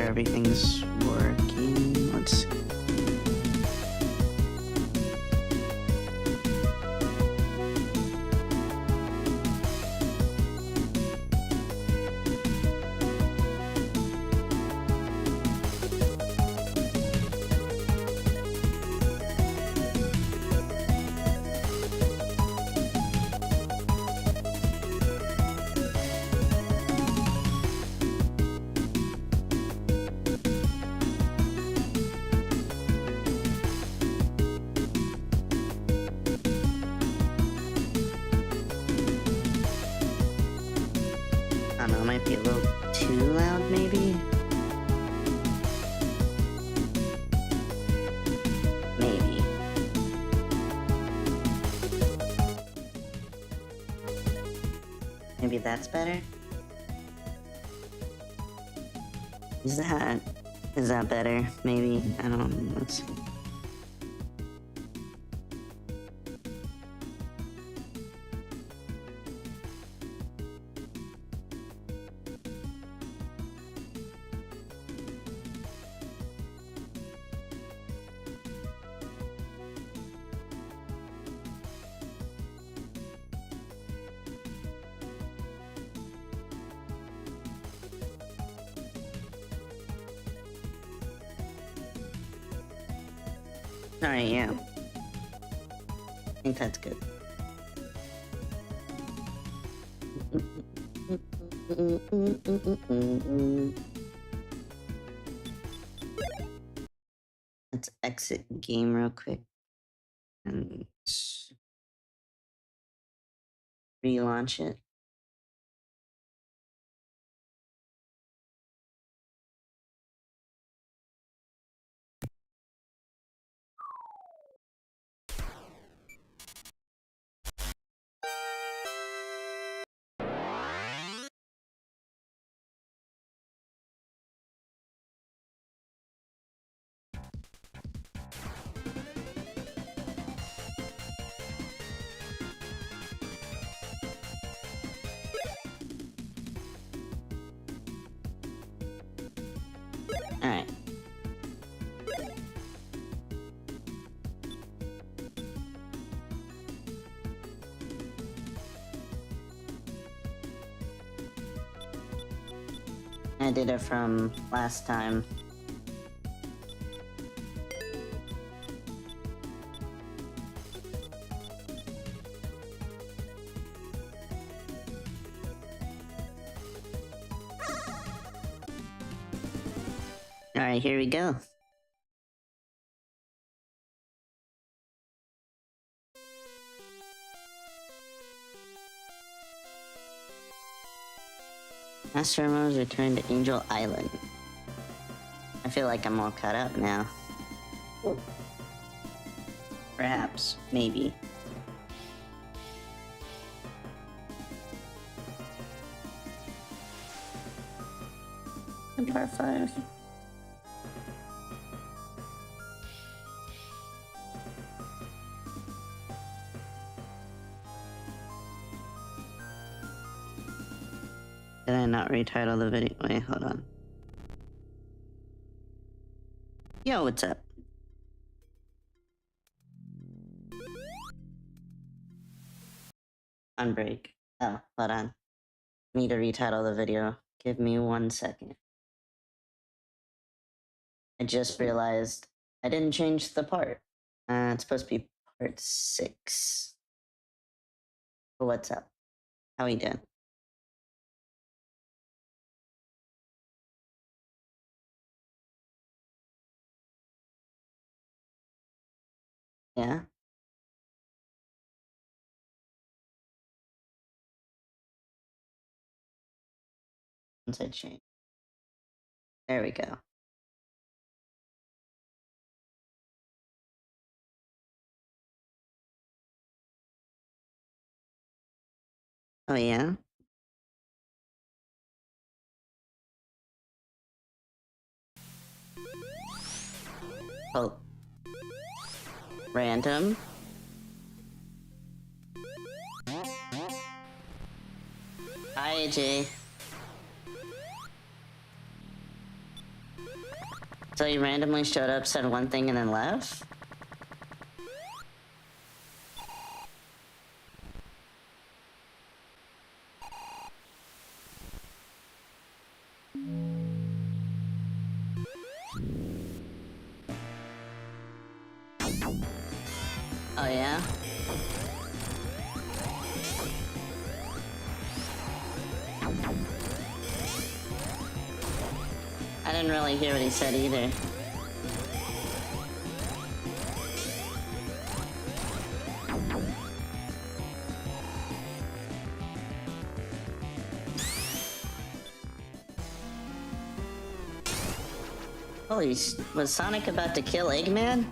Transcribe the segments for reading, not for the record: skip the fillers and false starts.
everything's working. Let's see. I don't know, it might be a little too loud, maybe? Maybe. Maybe that's better? Is that better? Maybe? I don't know. Let's see. Alright, yeah. I think that's good. Let's exit game real quick and relaunch it. Alright. I did it from last time. Alright, here we go. Master Ramos returned to Angel Island. I feel like I'm all caught up now. Perhaps, maybe. Part 5. Did I not retitle the video? Wait, hold on. Yo, what's up? On break. Oh, hold on. Need to retitle the video. Give me 1 second. I just realized I didn't change the part. It's supposed to be part 6. What's up? How we doing? Yeah? Once I change. There we go. Oh yeah? Oh. Random? Hi, AJ. So he randomly showed up, said one thing, and then left? Oh yeah? I didn't really hear what he said either. Holy was Sonic about to kill Eggman?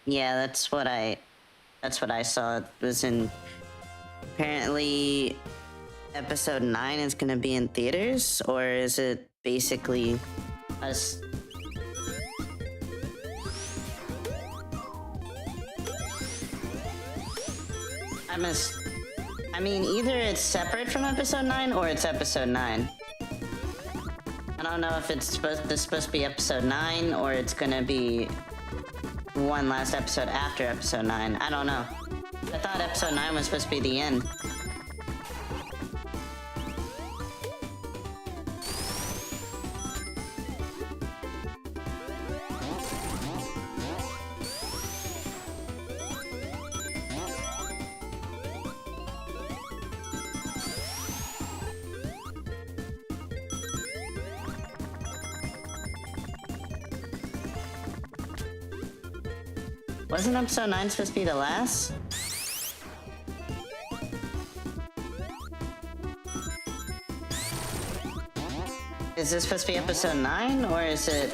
Yeah, that's what I saw. It was in, apparently episode 9 is gonna be in theaters, or is it basically us? I mean, either it's separate from episode 9 or it's episode 9. I don't know if it's supposed to be episode 9 or it's gonna be one last episode after episode 9. I don't know. I thought episode 9 was supposed to be the end. Wasn't episode 9 supposed to be the last? Is this supposed to be episode 9, or is it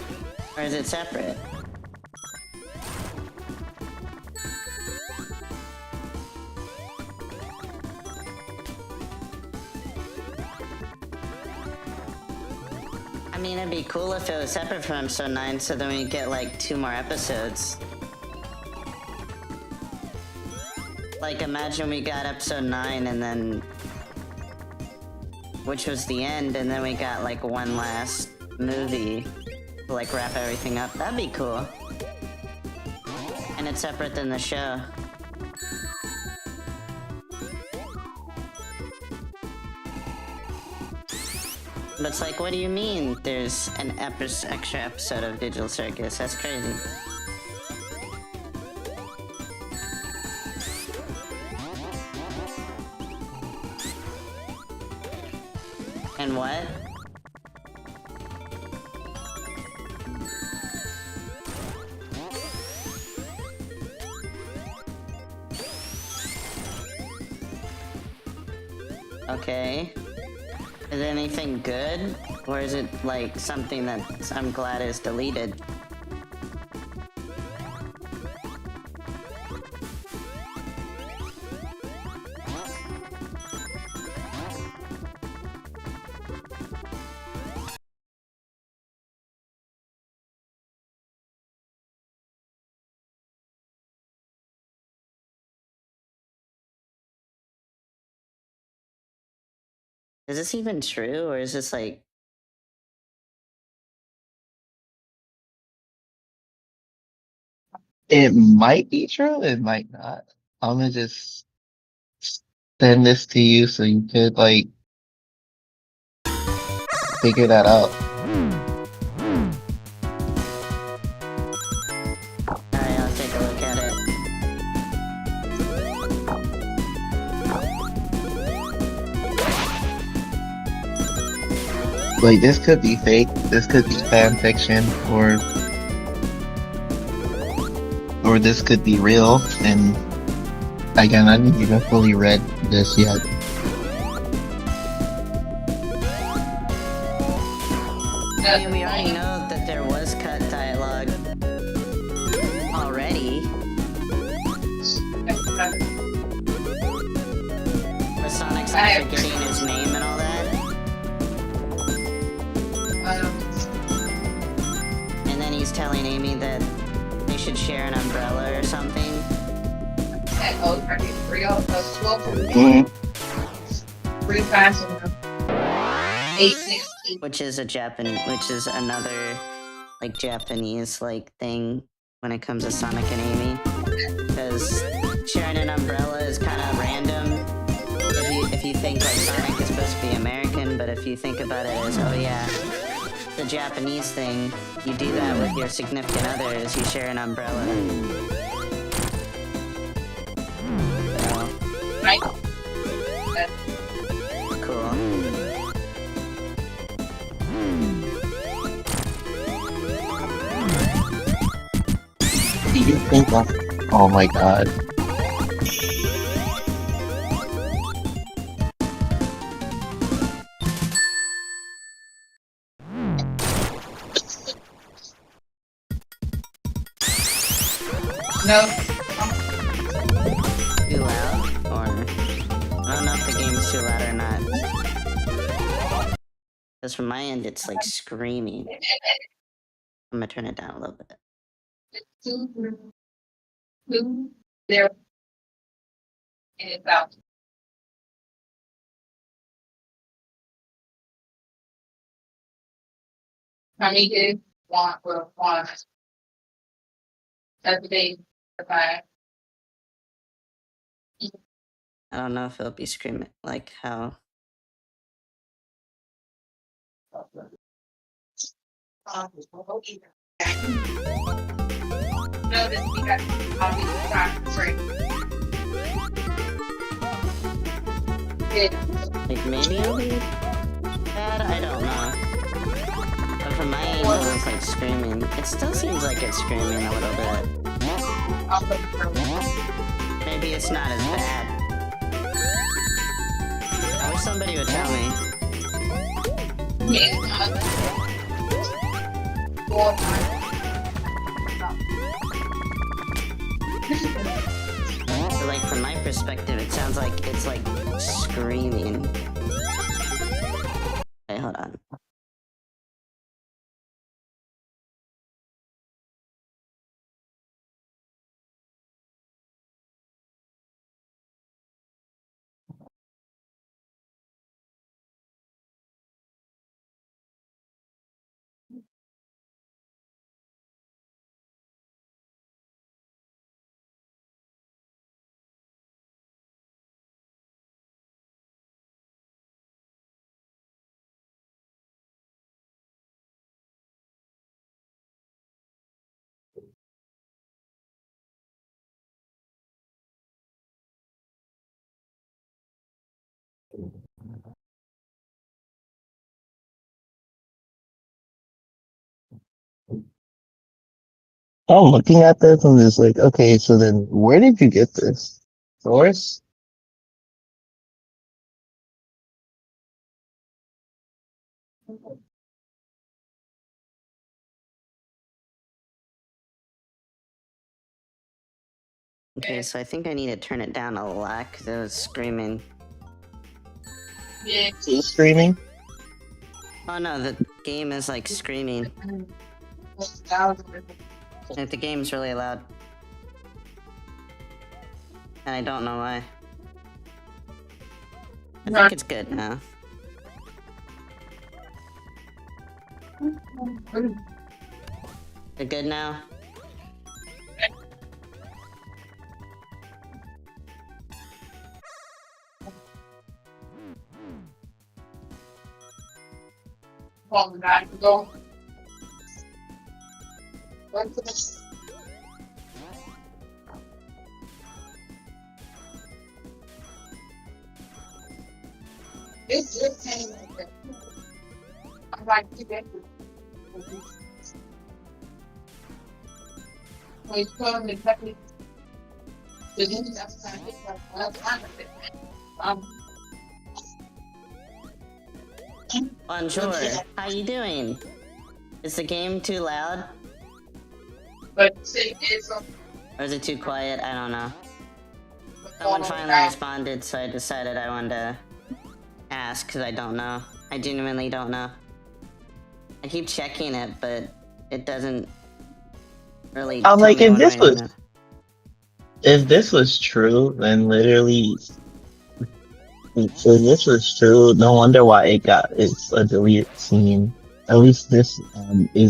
separate? I mean, it'd be cool if it was separate from episode 9, so then we get like 2 more episodes. Like, imagine we got episode 9 and then... which was the end, and then we got like one last movie to like wrap everything up. That'd be cool. And it's separate than the show. But it's like, what do you mean there's an extra episode of Digital Circus? That's crazy. And what? Okay. Is it anything good? Or is it like something that I'm glad is deleted? Is this even true, or is this like... It might be true, it might not. I'm gonna just send this to you so you could like figure that out. Alright, I'll take a look at it. Like, this could be fake, this could be fan fiction, or this could be real, and again, I haven't even fully read this yet. I mean, we already know that there was cut dialogue already. Where Sonic's like forgetting his name and all that. And then he's telling Amy that they should share an umbrella or something. Mm. Which is another like Japanese like thing when it comes to Sonic and Amy. Because sharing an umbrella is kind of random if you think like Sonic is supposed to be American, but if you think about it as, oh yeah, the Japanese thing, you do that with your significant others, you share an umbrella. So, cool. Do you think of... Oh my god. No. Too loud? Or... I don't know if the game's too loud or not. Because from my end, it's like screaming. I'm gonna turn it down a little bit. There. And it's out. How many kids want for one? That's the day. Bye. I don't know if it'll be screaming like how. No, this because I'll be straight. Like maybe it'll be bad? I don't know. But from my end, it was like screaming. It still seems like it's screaming a little bit. Maybe it's not as bad. I wish somebody would tell me. So like from my perspective, it sounds like it's like screaming. Wait, hold on. I'm looking at this and just like, okay, so then where did you get this? Source? Okay, so I think I need to turn it down a lot because it was screaming. Who's screaming? Oh no, the game is like screaming. Like the game's really loud. And I don't know why. I think it's good now. You're good now? Go. It's just hanging like that. I'm like, to get when you come and technically, the news outside, it's like, Bonjour, how you doing? Is the game too loud? but say it's Or is it too quiet? I don't know. Someone finally responded, so I decided I wanted to ask, because I don't know. I genuinely don't know. I keep checking it, but it doesn't Really I'm tell like, me one way or another. if this was true, then literally, if this was true, no wonder why it's a deleted scene. At least this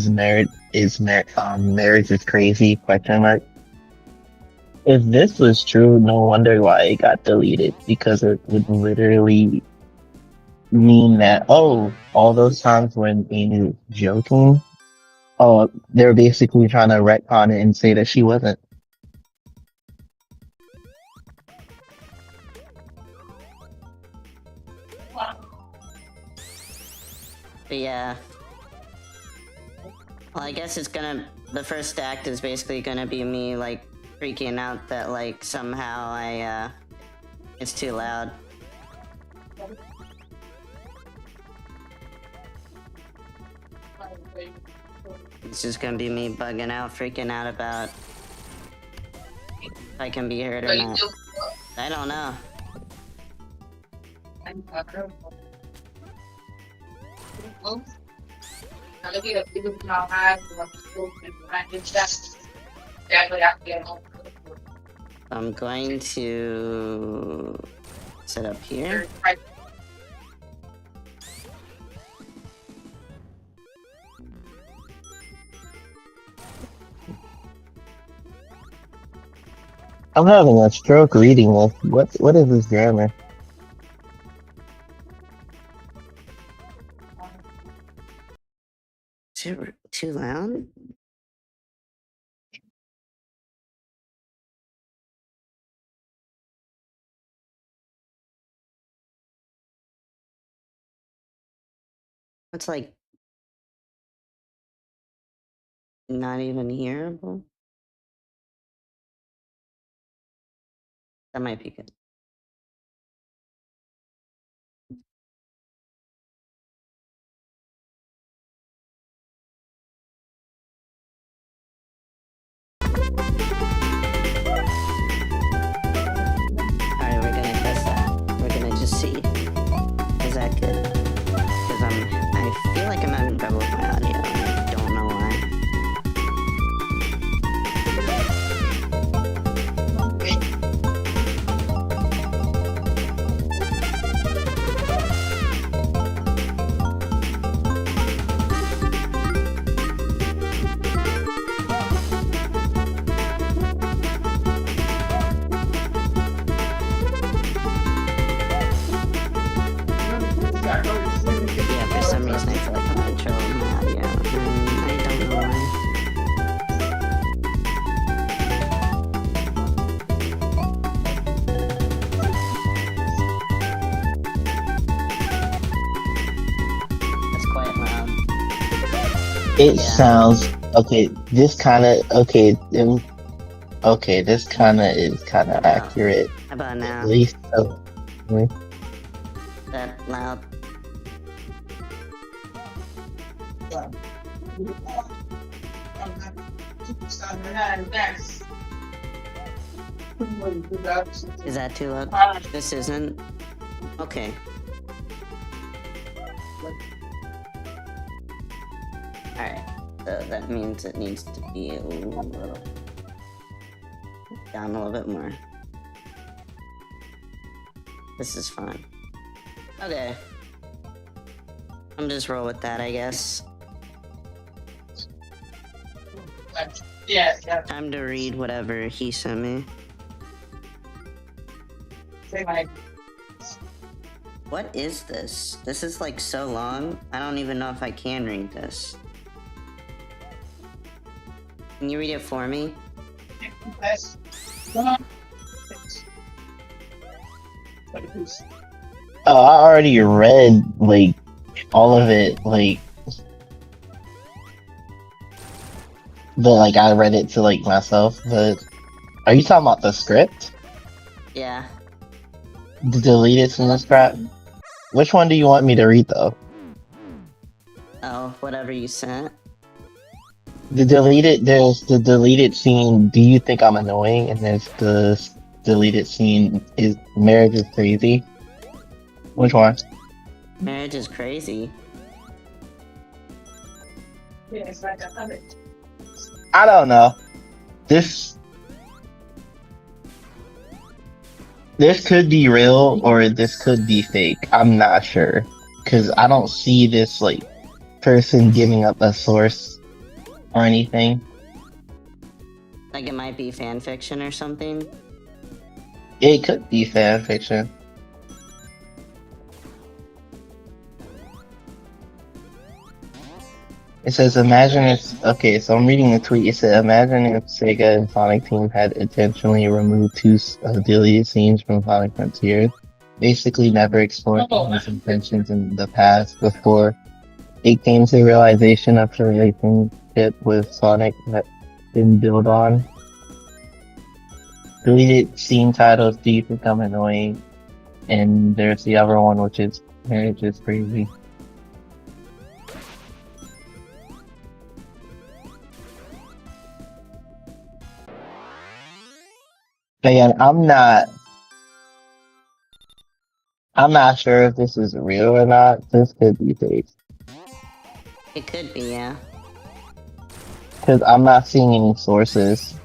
marriage is crazy question mark. If this was true, no wonder why it got deleted because it would literally mean that all those times when Amy was joking, they're basically trying to retcon it and say that she wasn't. But yeah. Well, I guess the first act is basically gonna be me, like, freaking out that, like, somehow it's too loud. It's just gonna be me bugging out, freaking out about if I can be heard or not. I don't know. I'm going to set up here. I'm having a stroke reading this. What is this grammar? Too loud? It's like not even hearable. That might be good. Alright, we're gonna test that. We're gonna just see. Is that good? Because I feel like I'm having trouble with my audio. I don't know why. Yeah, for some reason I feel like I'm having trouble with my audio. I don't know why. That's quite loud. It Yeah. sounds okay. This kind of okay. This kind of is kind of accurate. How about At now? least That loud? Is that too loud? This isn't? Okay. Alright, so that means it needs to be a little down a little bit more. This is fine. Okay. I'm just roll with that, I guess. Yeah. Time to read whatever he sent me. Say my What is this? This is like so long. I don't even know if I can read this. Can you read it for me? best. I already read like all of it. But I read it to myself. But are you talking about the script? Yeah. The deleted from the script? Which one do you want me to read though? Oh, whatever you sent. There's the deleted scene, do you think I'm annoying? And there's the deleted scene, is marriage is crazy. Which one? Marriage is crazy. Yeah, it's like 100. I don't know. this this could be real or this could be fake. I'm not sure because I don't see this like person giving up a source or anything. Like it might be fan fiction or something. It could be fan fiction. It says, imagine if, okay, so I'm reading the tweet. It said, imagine if Sega and Sonic Team had intentionally removed two deleted scenes from Sonic Frontiers, basically never explored those intentions in the past before it came to the realization of the relationship with Sonic that been built on. Deleted scene titles, Do You Think I'm Annoying? And there's the other one, which is Marriage is Crazy. Man, I'm not sure if this is real or not. This could be fake. It could be, yeah. Because I'm not seeing any sources.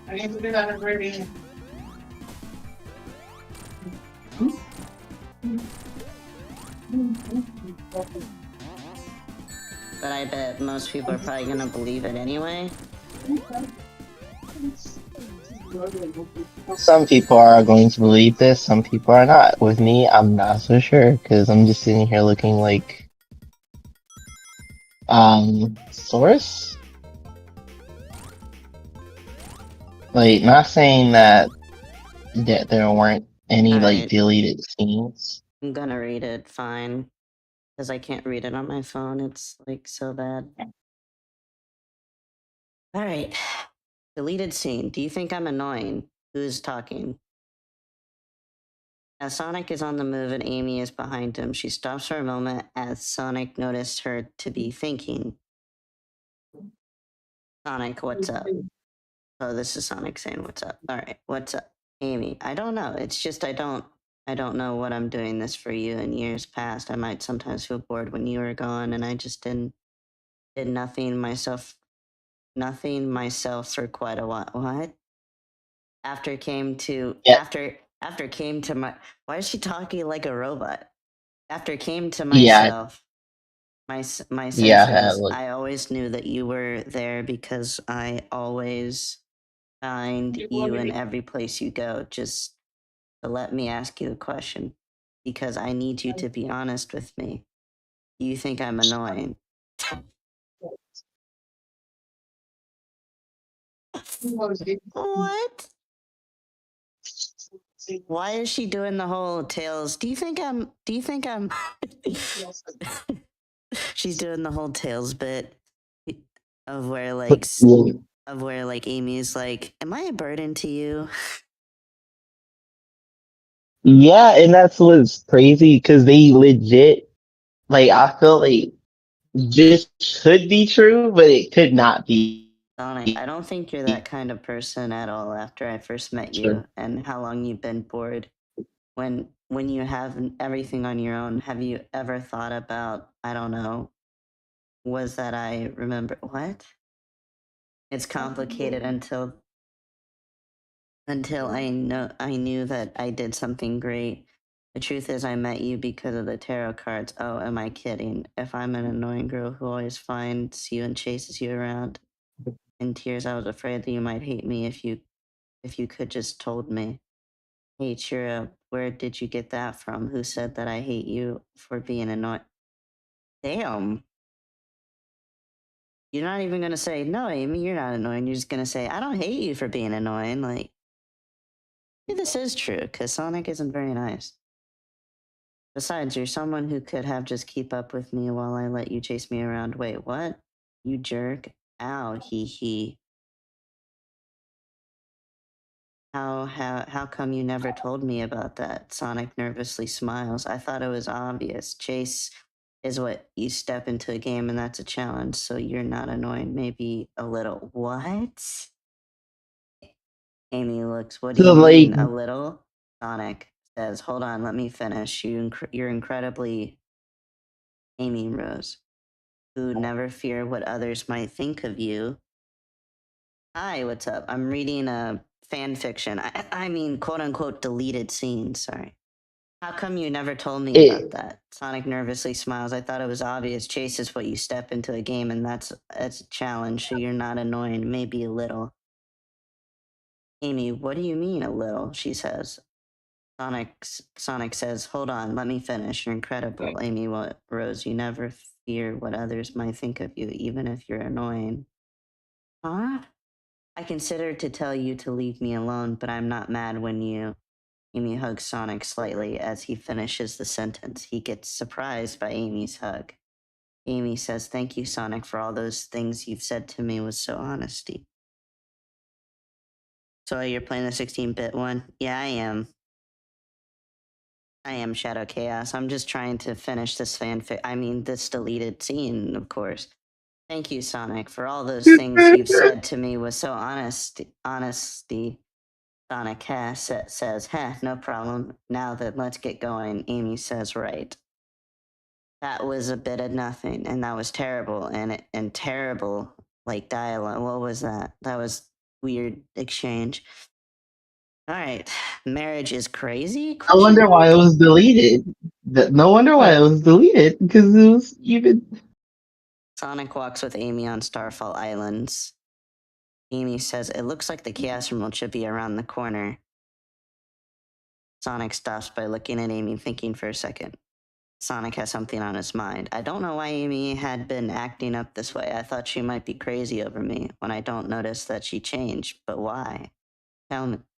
I need to do that already. But I bet most people are probably gonna believe it anyway. Some people are going to believe this, some people are not. With me, I'm not so sure, because I'm just sitting here looking like... source? Like, not saying that there weren't any, like, deleted scenes. I'm gonna read it, fine. Because I can't read it on my phone, it's like so bad. Alright. Deleted scene. Do you think I'm annoying? Who's talking? As Sonic is on the move and Amy is behind him, she stops for a moment as Sonic noticed her to be thinking. Sonic, what's up? Oh, this is Sonic saying what's up. Alright, what's up? Amy, I don't know. It's just I don't know what I'm doing this for you in years past. I might sometimes feel bored when you were gone and I just did nothing myself for quite a while. What? After came to my, why is she talking like a robot? After came to myself, my senses, I always knew that you were there because I always find you in every place you go. Just to let me ask you a question because I need you to be honest with me. Do you think I'm annoying? What? Why is she doing the whole Tails? Do you think I'm she's doing the whole Tails bit of where like Amy's like, am I a burden to you? Yeah, and that's what's crazy, because they legit, like, I feel like this could be true, but it could not be Sonic, I don't think you're that kind of person at all after I first met true. you and how long you've been bored. When you have everything on your own, have you ever thought about, I don't know, was that I remember what? It's complicated until I knew that I did something great. The truth is I met you because of the tarot cards. Oh, am I kidding? If I'm an annoying girl who always finds you and chases you around in tears, I was afraid that you might hate me if you could just told me. Hey Chira, where did you get that from? Who said that I hate you for being annoying? Damn. You're not even gonna say, no, Amy, you're not annoying. You're just gonna say, I don't hate you for being annoying. Like, maybe this is true, because Sonic isn't very nice. Besides, you're someone who could have just keep up with me while I let you chase me around. Wait, what? You jerk. Ow, hee hee. How come you never told me about that? Sonic nervously smiles. I thought it was obvious. Chase is what you step into a game and that's a challenge, so you're not annoying, maybe a little. What? Amy looks, what do So you like, mean, a little? Sonic says, hold on, let me finish. You're incredibly Amy Rose, who never fear what others might think of you. Hi, what's up? I'm reading a fan fiction. I mean, quote unquote, deleted scene. Sorry. How come you never told me about it, that? Sonic nervously smiles. I thought it was obvious. Chase is what you step into a game, and that's a challenge, so you're not annoying. Maybe a little. Amy, what do you mean a little? She says. Sonic says, hold on, let me finish. You're incredible. Amy Rose, you never fear what others might think of you, even if you're annoying. Huh? I considered to tell you to leave me alone, but I'm not mad when you. Amy hugs Sonic slightly as he finishes the sentence. He gets surprised by Amy's hug. Amy says, thank you, Sonic, for all those things you've said to me with so honesty. So you're playing the 16-bit one? Yeah, I am. I am Shadow Chaos. I'm just trying to finish this fanfic. I mean, this deleted scene, of course. Thank you, Sonic, for all those things you've said to me with so honesty. Sonic says, heh, no problem. Now then, let's get going. Amy says, right. That was a bit of nothing, and that was terrible, and terrible, like dialogue. What was that? That was weird exchange. All right, marriage is crazy? I Question wonder why mark. it was deleted. No wonder why it was deleted because it was even. Sonic walks with Amy on Starfall Islands. Amy says, it looks like the Chaos Emerald should be around the corner. Sonic stops by looking at Amy, thinking for a second. Sonic has something on his mind. I don't know why Amy had been acting up this way. I thought she might be crazy over me when I don't notice that she changed. But why?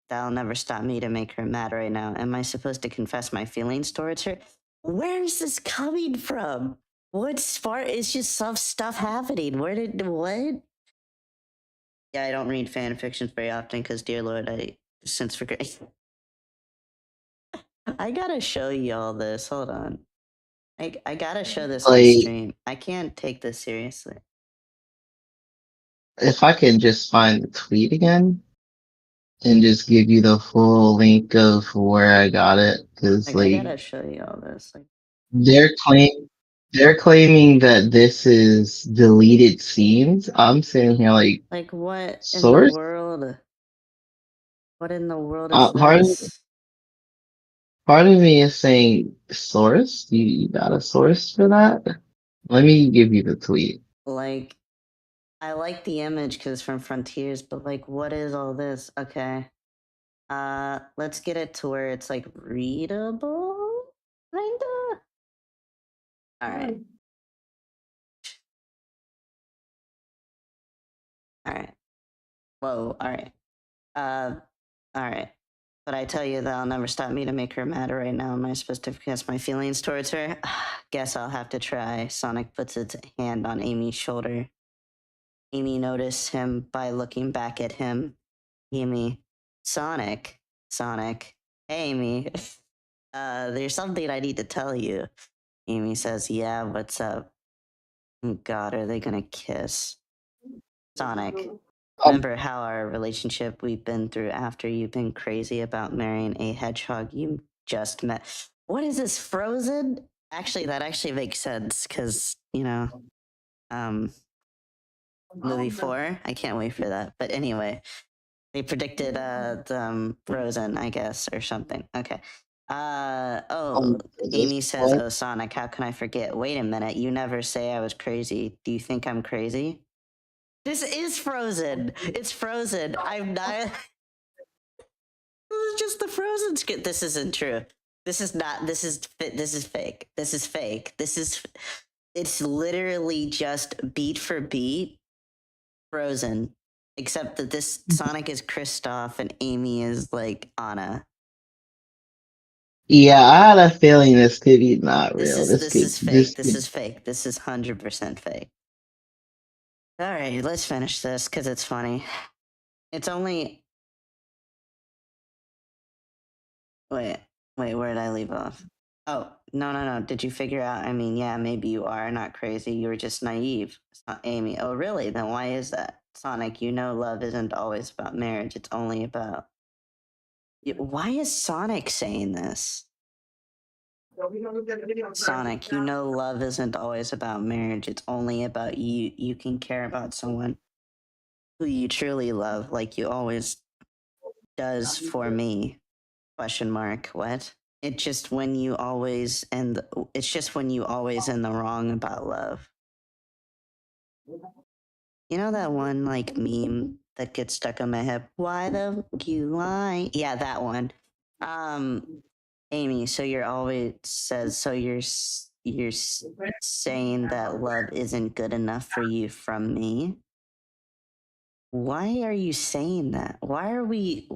That'll never stop me to make her mad right now. Am I supposed to confess my feelings towards her? Where's this coming from? What spark? It's just some stuff happening. What? Yeah, I don't read fan fictions very often because, dear Lord, I since for I gotta show y'all this. Hold on. I gotta show this on Like, stream. I can't take this seriously. if I can just find the tweet again and just give you the full link of where I got it, because Like I like gotta show y'all this. Like they're claim they're claiming that this is deleted scenes. I'm sitting here like what in the source. world? What in the world is Part of this? part of me is saying source. You got a source for that? Let me give you the tweet. Like I like the image because it's from Frontiers, but like what is all this? Okay. Let's get it to where it's like readable, kinda. All right, all right. Whoa, all right. Uh, all right. But I tell you, that'll never stop me to make her mad right now. Am I supposed to express my feelings towards her? Guess I'll have to try. Sonic puts its hand on Amy's shoulder. Amy noticed him by looking back at him. Amy, Sonic, Sonic, hey, Amy. There's something I need to tell you. Amy says, yeah, what's up? Oh, God, are they gonna kiss? Sonic, Um, remember how our relationship we've been through after you've been crazy about marrying a hedgehog you just met? What is this, Frozen? Actually, that actually makes sense because, um, movie 4, I can't wait for that. But anyway, they predicted Frozen, I guess, or something. Okay. at this Amy says, point, oh, Sonic, how can I forget? Wait a minute, you never say I was crazy. Do you think I'm crazy? This is Frozen. It's Frozen. I'm not. This is just the Frozen skit. This isn't true. This is not. This is fake. This is fake. It's literally just beat for beat Frozen, except that this Sonic is Kristoff and Amy is like Anna. yeah, I had a feeling this could be not This real. is This this could is this fake. This could is fake. This is 100% fake. All right, let's finish this because it's funny. It's only wait, where did I leave off? Oh, no, no, no. Did you figure out? I mean, yeah, maybe you are not crazy. You were just naive. It's not Amy. Oh, really? Then why is that? Sonic, you know love isn't always about marriage, it's only about... Why is Sonic saying this? Sonic, you know love isn't always about marriage, it's only about you. You can care about someone who you truly love, like you always does for me. Question mark, what? It's just when you always it's just when you always in the wrong about love. You know that one like meme that gets stuck on my head? Why the fuck you lie? Yeah, that one. Amy, so you're always says so you're saying that love isn't good enough for you from me? Why are you saying that? Why are we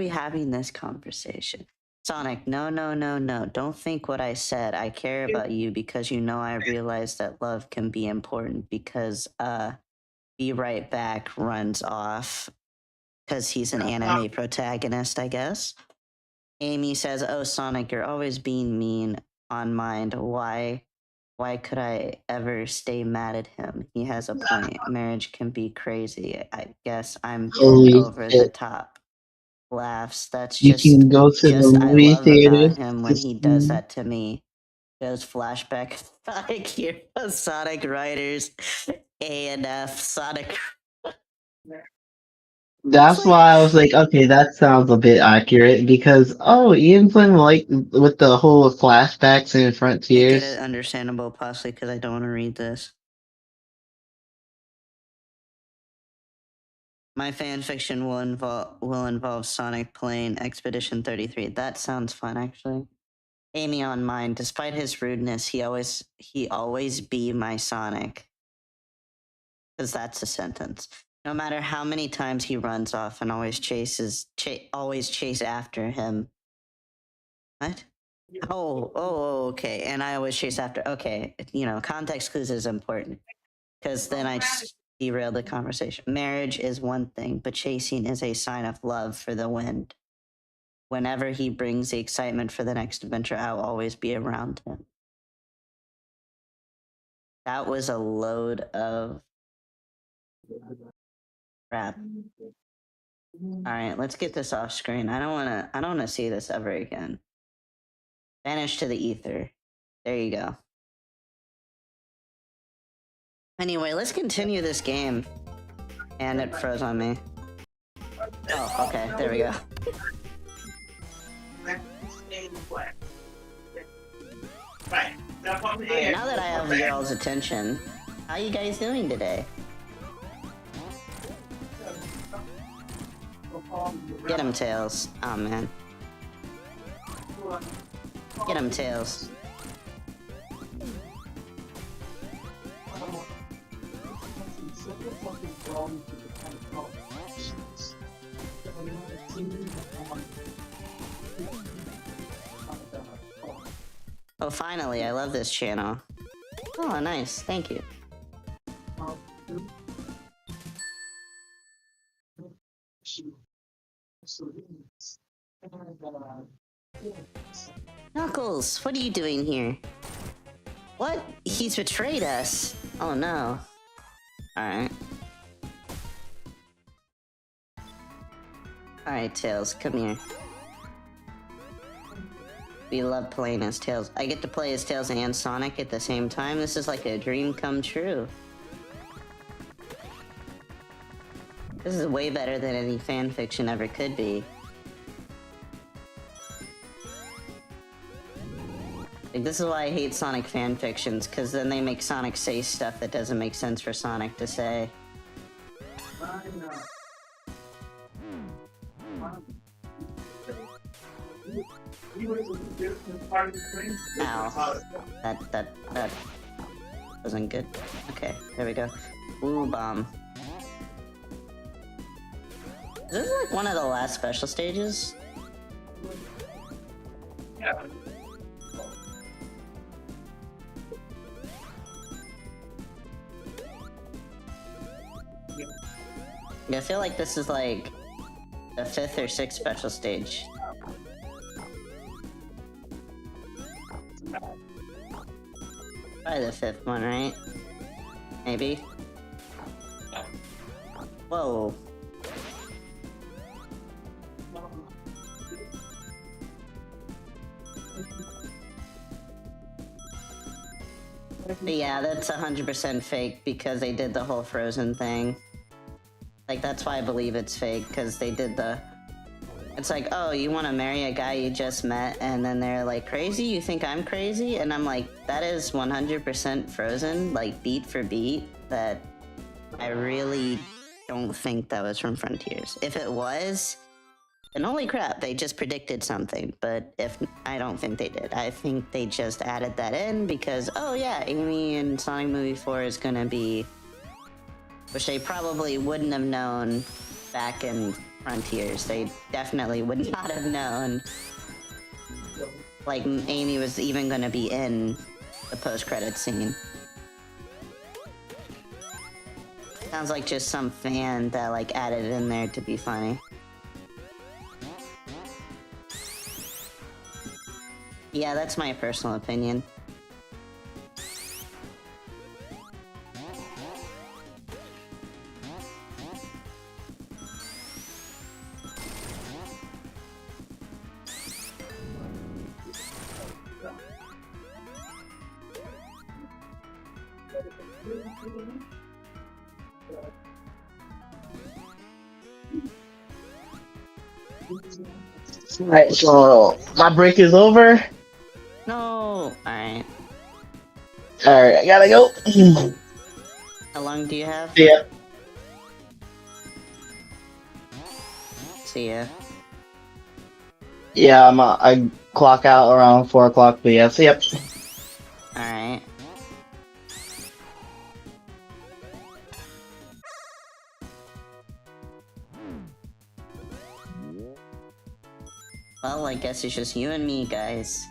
having this conversation? Sonic, no, no, no, no. Don't think what I said. I care about you because you know I realize that love can be important because Be Right Back runs off because he's an anime protagonist, I guess. Amy says, "Oh, Sonic, you're always being mean on mind. Why could I ever stay mad at him? He has a point. Marriage can be crazy. I guess I'm being Holy over the shit. top." Laughs. That's You can go to the I movie love about theaters him to when he does see. that to me. Goes flashback. Sonic Heroes, Sonic Riders, ANF, Sonic. It's That's like, why I was like, okay, that sounds a bit accurate because Ian's playing like with the whole flashbacks and make it frontiers. understandable, possibly because I don't want to read this. My fan fiction will involve Sonic playing Expedition 33. That sounds fun, actually. Amy on mine. Despite his rudeness, he always be my Sonic. Because that's a sentence. No matter how many times he runs off and always always chase after him. What? Oh, okay. And I always chase after. Okay, context clues is important because then I just derail the conversation. Marriage is one thing, but chasing is a sign of love for the wind. Whenever he brings the excitement for the next adventure, I'll always be around him. That was a load of crap. All right, let's get this off screen. I don't wanna see this ever again. Vanish to the ether. There you go. Anyway, let's continue this game. And it froze on me. Oh, okay, there we go. Alright, now that I have your all's attention, how you guys doing today? Get him, Tails. Oh, man. Get him, Tails. Oh, finally, I love this channel. Oh, nice, thank you. Knuckles, what are you doing here? What? He's betrayed us. Oh no. Alright. Alright, Tails, come here. We love playing as Tails. I get to play as Tails and Sonic at the same time. This is like a dream come true. This is way better than any fanfiction ever could be. Like, this is why I hate Sonic fanfictions, because then they make Sonic say stuff that doesn't make sense for Sonic to say. Ow. That wasn't good. Okay, there we go. Ooh, bomb. Is this like one of the last special stages? Yeah. I feel like this is like the 5th or 6th special stage. Probably the 5th one, right? Maybe. Whoa. But yeah, that's 100% fake because they did the whole Frozen thing. Like, that's why I believe it's fake, because they did the... It's like, oh, you want to marry a guy you just met, and then they're like, crazy? You think I'm crazy? And I'm like, that is 100% Frozen, like, beat for beat, that I really don't think that was from Frontiers. If it was, then holy crap, they just predicted something. But if I don't think they did. I think they just added that in because, oh yeah, Amy in Sonic Movie 4 is gonna be... Which they probably wouldn't have known back in Frontiers. They definitely would not have known, like, Amy was even gonna be in the post-credits scene. Sounds like just some fan that, like, added it in there to be funny. Yeah, that's my personal opinion. Alright, so my break is over. No! Alright. Alright, I gotta go. How long do you have? Yeah. See ya. Yeah, I clock out around 4 o'clock, but yeah, see ya. Alright. Well, I guess it's just you and me, guys.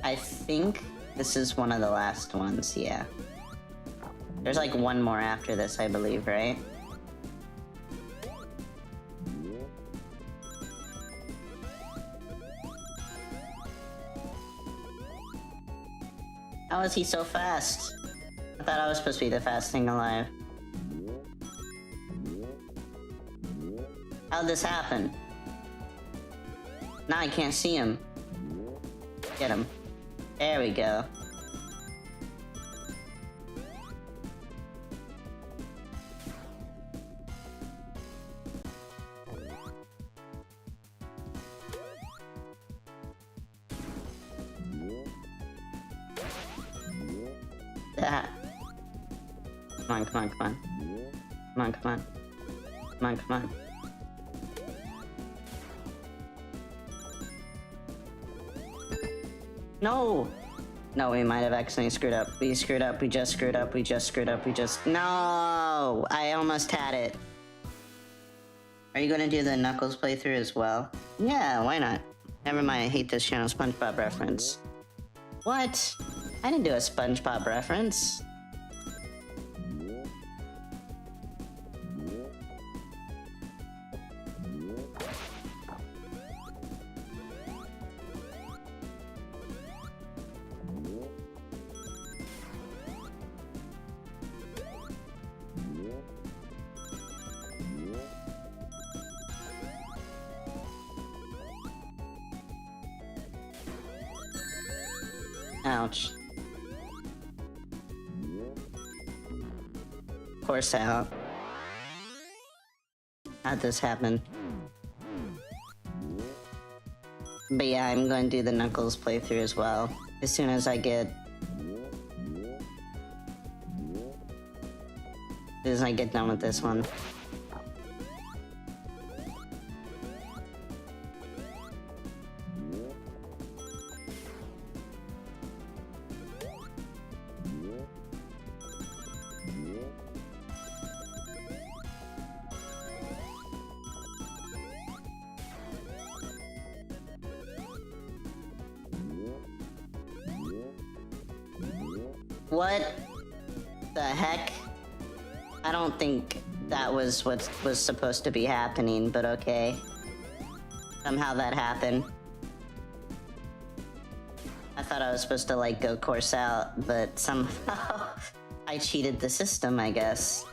I think this is one of the last ones, yeah. There's like one more after this, I believe, right? How is he so fast? I thought I was supposed to be the fastest thing alive. How'd this happen? Now I can't see him. Get him. There we go. That. Come on, come on, come on. Come on, come on. Come on, come on. No! No, we might have accidentally screwed up. We screwed up, we just screwed up, we just screwed up, we just... No! I almost had it. Are you gonna do the Knuckles playthrough as well? Yeah, why not? Never mind, I hate this channel SpongeBob reference. What? I didn't do a SpongeBob reference. Ouch. Course out. How'd this happen? But yeah, I'm going to do the Knuckles playthrough as well. As soon as I get... As soon as I get done with this one. What the heck? I don't think that was what was supposed to be happening, but okay. Somehow that happened. I thought I was supposed to, like, go course out, but somehow I cheated the system, I guess.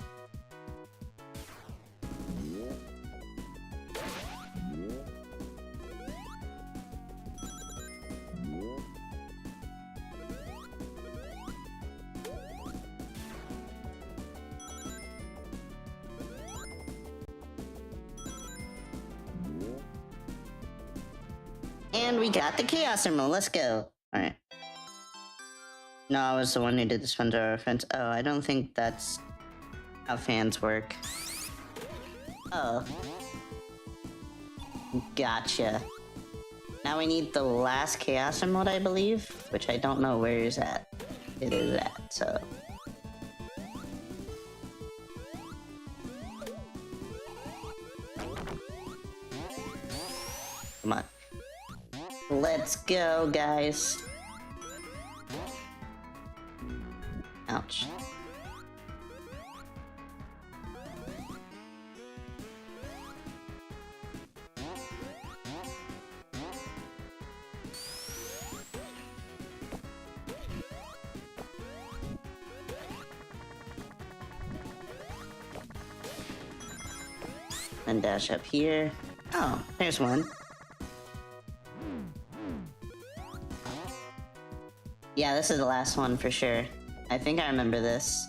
And we got the Chaos Emerald, let's go. Alright. No, I was the one who did the Spandora offense. Oh, I don't think that's how fans work. Oh. Gotcha. Now we need the last Chaos Emerald, I believe, which I don't know where is at. It is at, so... Come on. Let's go, guys. Ouch. And dash up here. Oh, there's one. Yeah, this is the last one for sure. I think I remember this.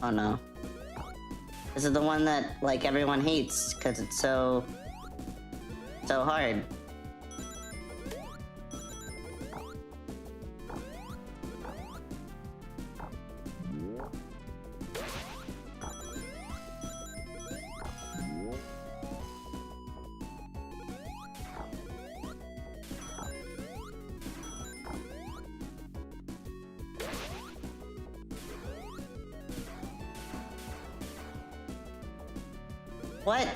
Oh no. This is the one that, like, everyone hates, because it's so hard. What?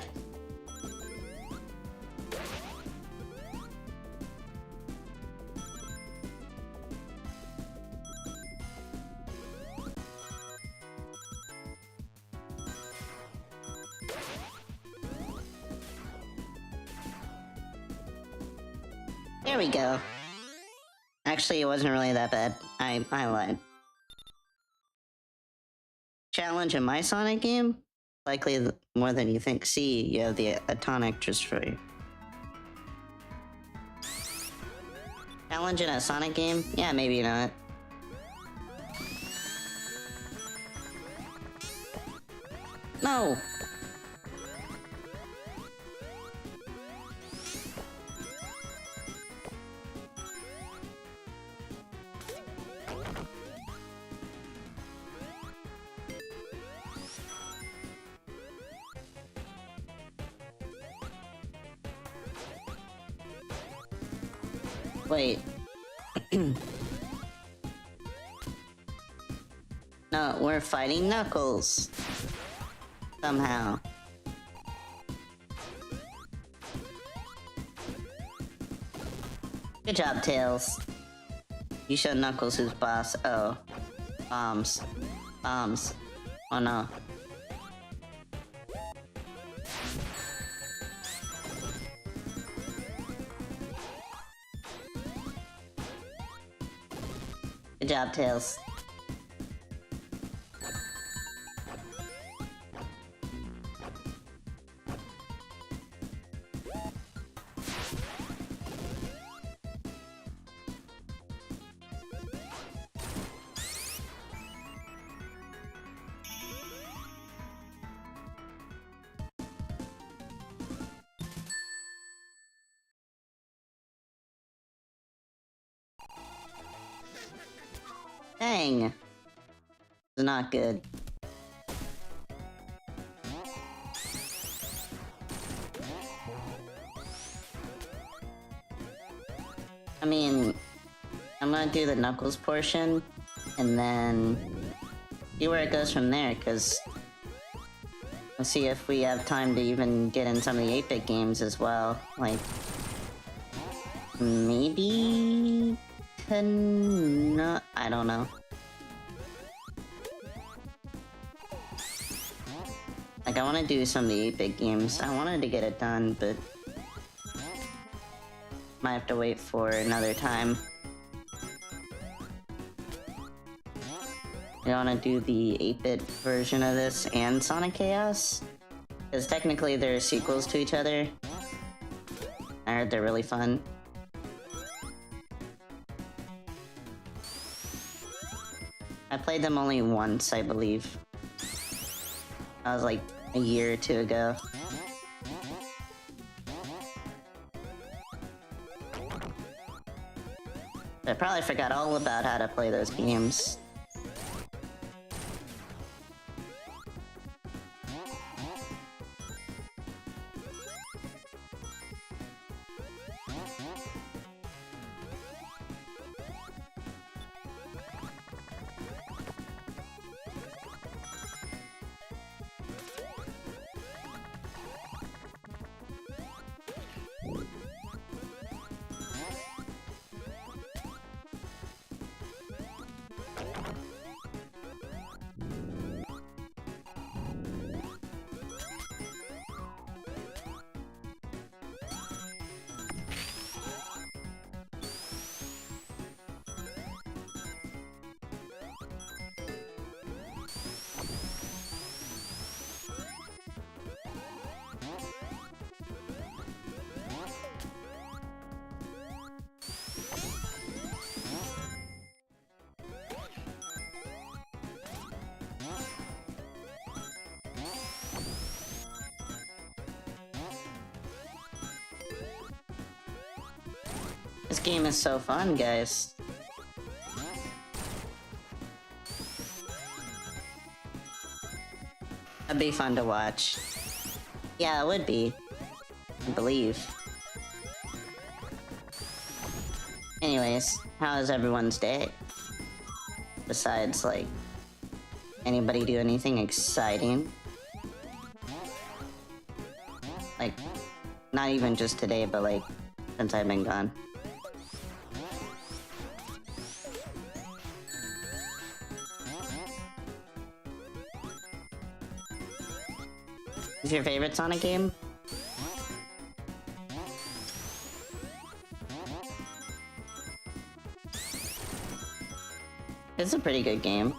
There we go. Actually, it wasn't really that bad. I lied. Challenge in my Sonic game? Likely more than you think. See, you have the Atonic just for you. Challenge in a Sonic game? Yeah, maybe not. No! Wait. No, we're fighting Knuckles. Somehow. Good job, Tails. You showed Knuckles who's boss. Oh. Bombs. Bombs. Oh no. Good job, Tails. Dang. It's not good. I mean, I'm gonna do the Knuckles portion, and then see where it goes from there, because let's see if we have time to even get in some of the 8-bit games as well. Like, maybe... No, I don't know. Like, I want to do some of the 8-bit games. I wanted to get it done, but Might have to wait for another time. You want to do the 8-bit version of this and Sonic Chaos? Because technically they're sequels to each other. I heard they're really fun. I played them only once, I believe. That was like a year or two ago. I probably forgot all about how to play those games. This game is so fun, guys. That'd be fun to watch. Yeah, it would be. I believe. Anyways, how is everyone's day? Besides, like, anybody do anything exciting? Like, not even just today, but like, since I've been gone. Is your favorite Sonic game? It's a pretty good game.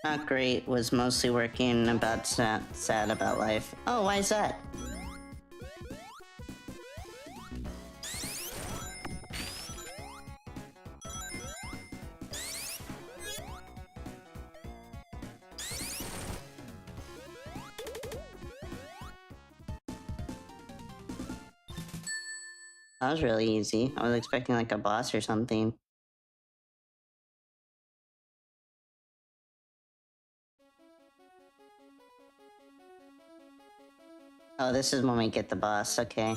Not great, was mostly working about sad about life. Oh, why is that? That was really easy. I was expecting like a boss or something. Oh, this is when we get the boss, okay.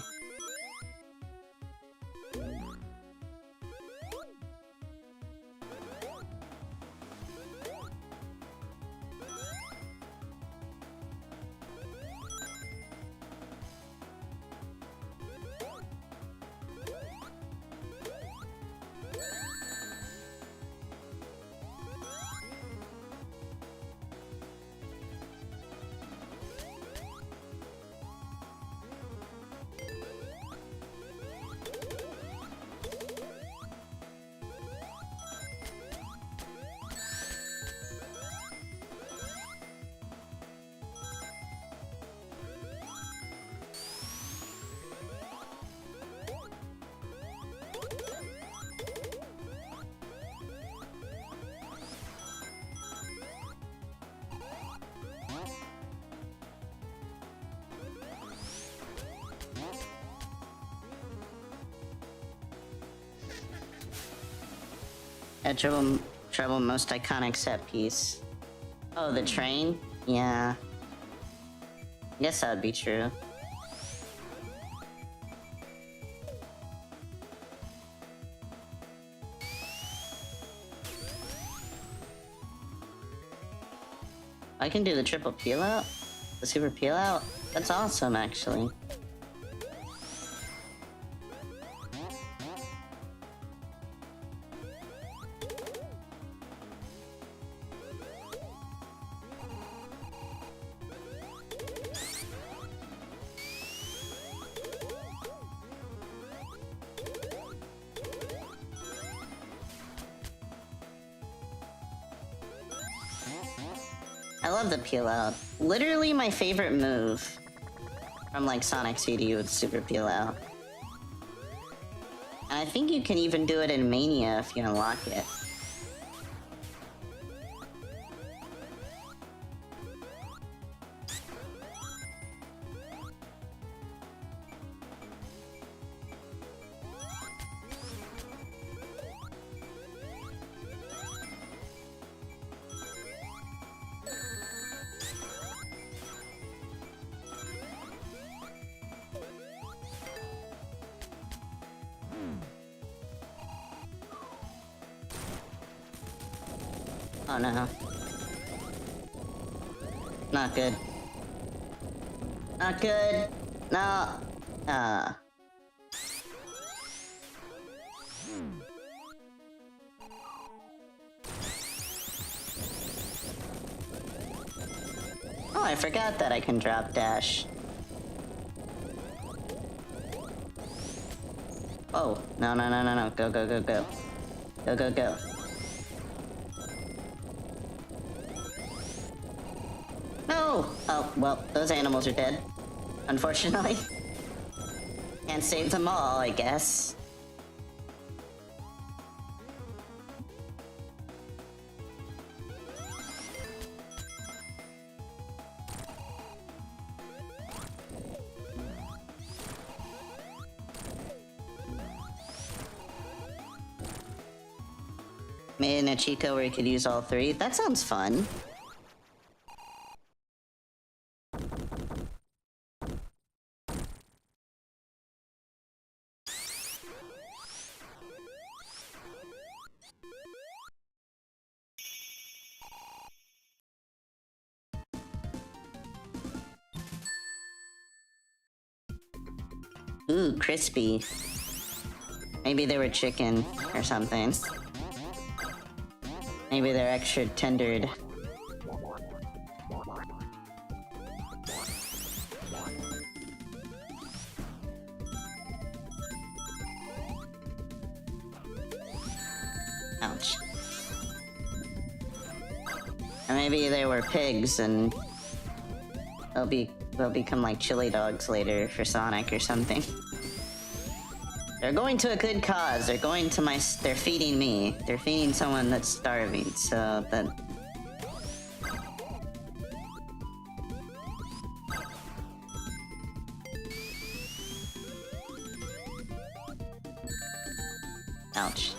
Trouble most iconic set piece. Oh, the train? Yeah. I guess that would be true. I can do the triple peel out? The super peel out? That's awesome, actually. I love the peel out. Literally my favorite move from like Sonic CD with super peel out. And I think you can even do it in Mania if you unlock it. Oh no. Not good. Not good. No. Oh, I forgot that I can drop dash. Oh, no, no, no, no, no. Go, go, go, go. Go, go, go. No! Oh, well, those animals are dead. Unfortunately. Can't save them all, I guess. Made in a Chico where you could use all three. That sounds fun. Ooh, crispy. Maybe they were chicken or something. Maybe they're extra tendered. Ouch. Or maybe they were pigs and they'll become like chili dogs later for Sonic or something. They're going to a good cause. They're going to they're feeding me. They're feeding someone that's starving, so that... Ouch.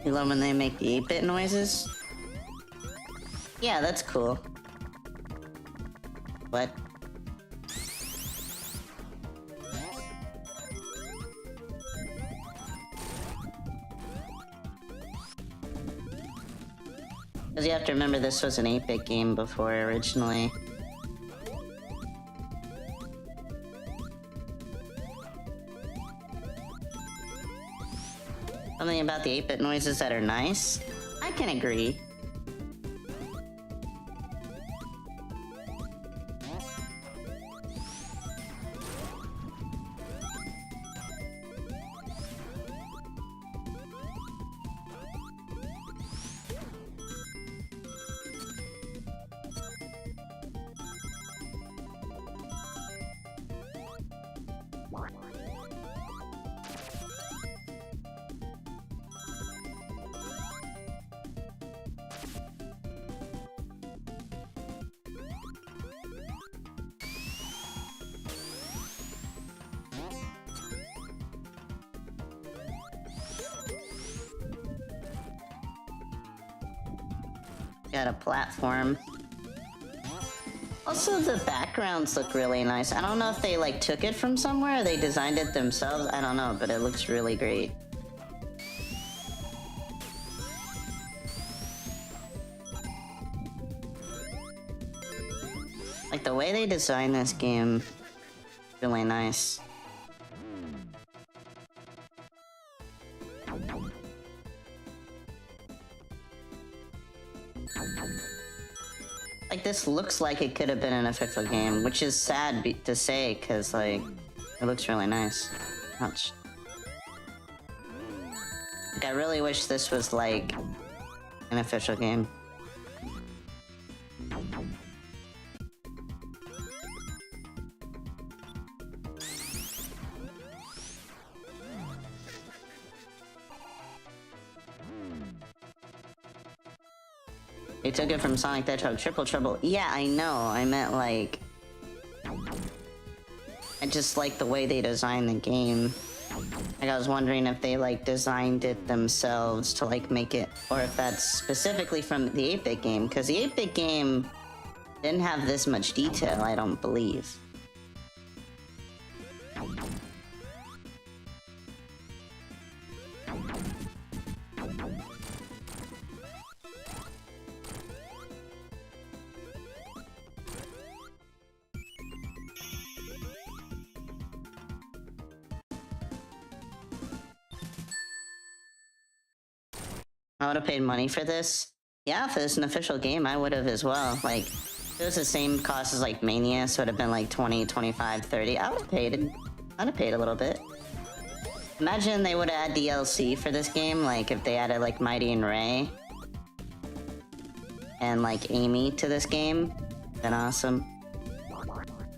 You love when they make the 8-bit noises? Yeah, that's cool. What? Because you have to remember this was an 8-bit game before originally. Something about the 8-bit noises that are nice? I can agree. Got a platform. Also, the backgrounds look really nice. I don't know if they like took it from somewhere or they designed it themselves. I don't know, but it looks really great. Like the way they designed this game, really nice. Like, this looks like it could have been an official game, which is sad to say, because, like, it looks really nice. Ouch. Like, I really wish this was, like, an official game. They took it from Sonic the Hedgehog Triple Trouble. Yeah, I know. I meant, like... I just like the way they designed the game. Like, I was wondering if they, like, designed it themselves to, like, make it... Or if that's specifically from the 8-bit game. Because the 8-bit game didn't have this much detail, I don't believe. I would have paid money for this. Yeah, if it was an official game, I would have as well. Like, if it was the same cost as, like, Mania, so it would have been, like, 20, 25, 30. I would have paid it. I'd have paid a little bit. Imagine they would have had DLC for this game, like, if they added, like, Mighty and Ray. And, like, Amy to this game. Then awesome.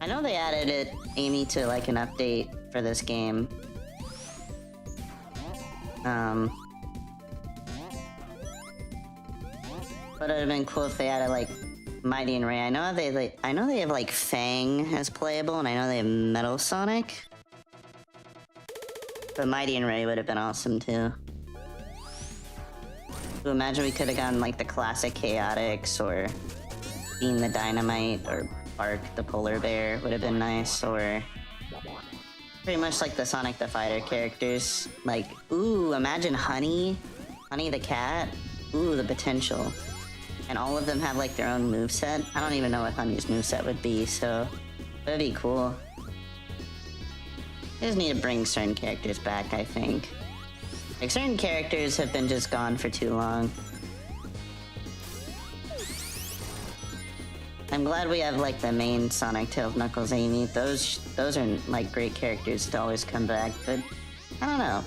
I know they added Amy to, like, an update for this game. But it'd have been cool if they added, like, Mighty and Ray. I know they have, like, Fang as playable, and I know they have Metal Sonic. But Mighty and Ray would have been awesome, too. So imagine we could have gotten, like, the classic Chaotix, or Bean the Dynamite, or Bark the Polar Bear would have been nice, or... Pretty much like the Sonic the Fighter characters. Like, ooh, imagine Honey. Honey the cat. Ooh, the potential. And all of them have, like, their own moveset. I don't even know what Honey's moveset would be, so... That'd be cool. They just need to bring certain characters back, I think. Like, certain characters have been just gone for too long. I'm glad we have, like, the main Sonic, Tails, Knuckles, Amy. Those are, like, great characters to always come back, but... I don't know.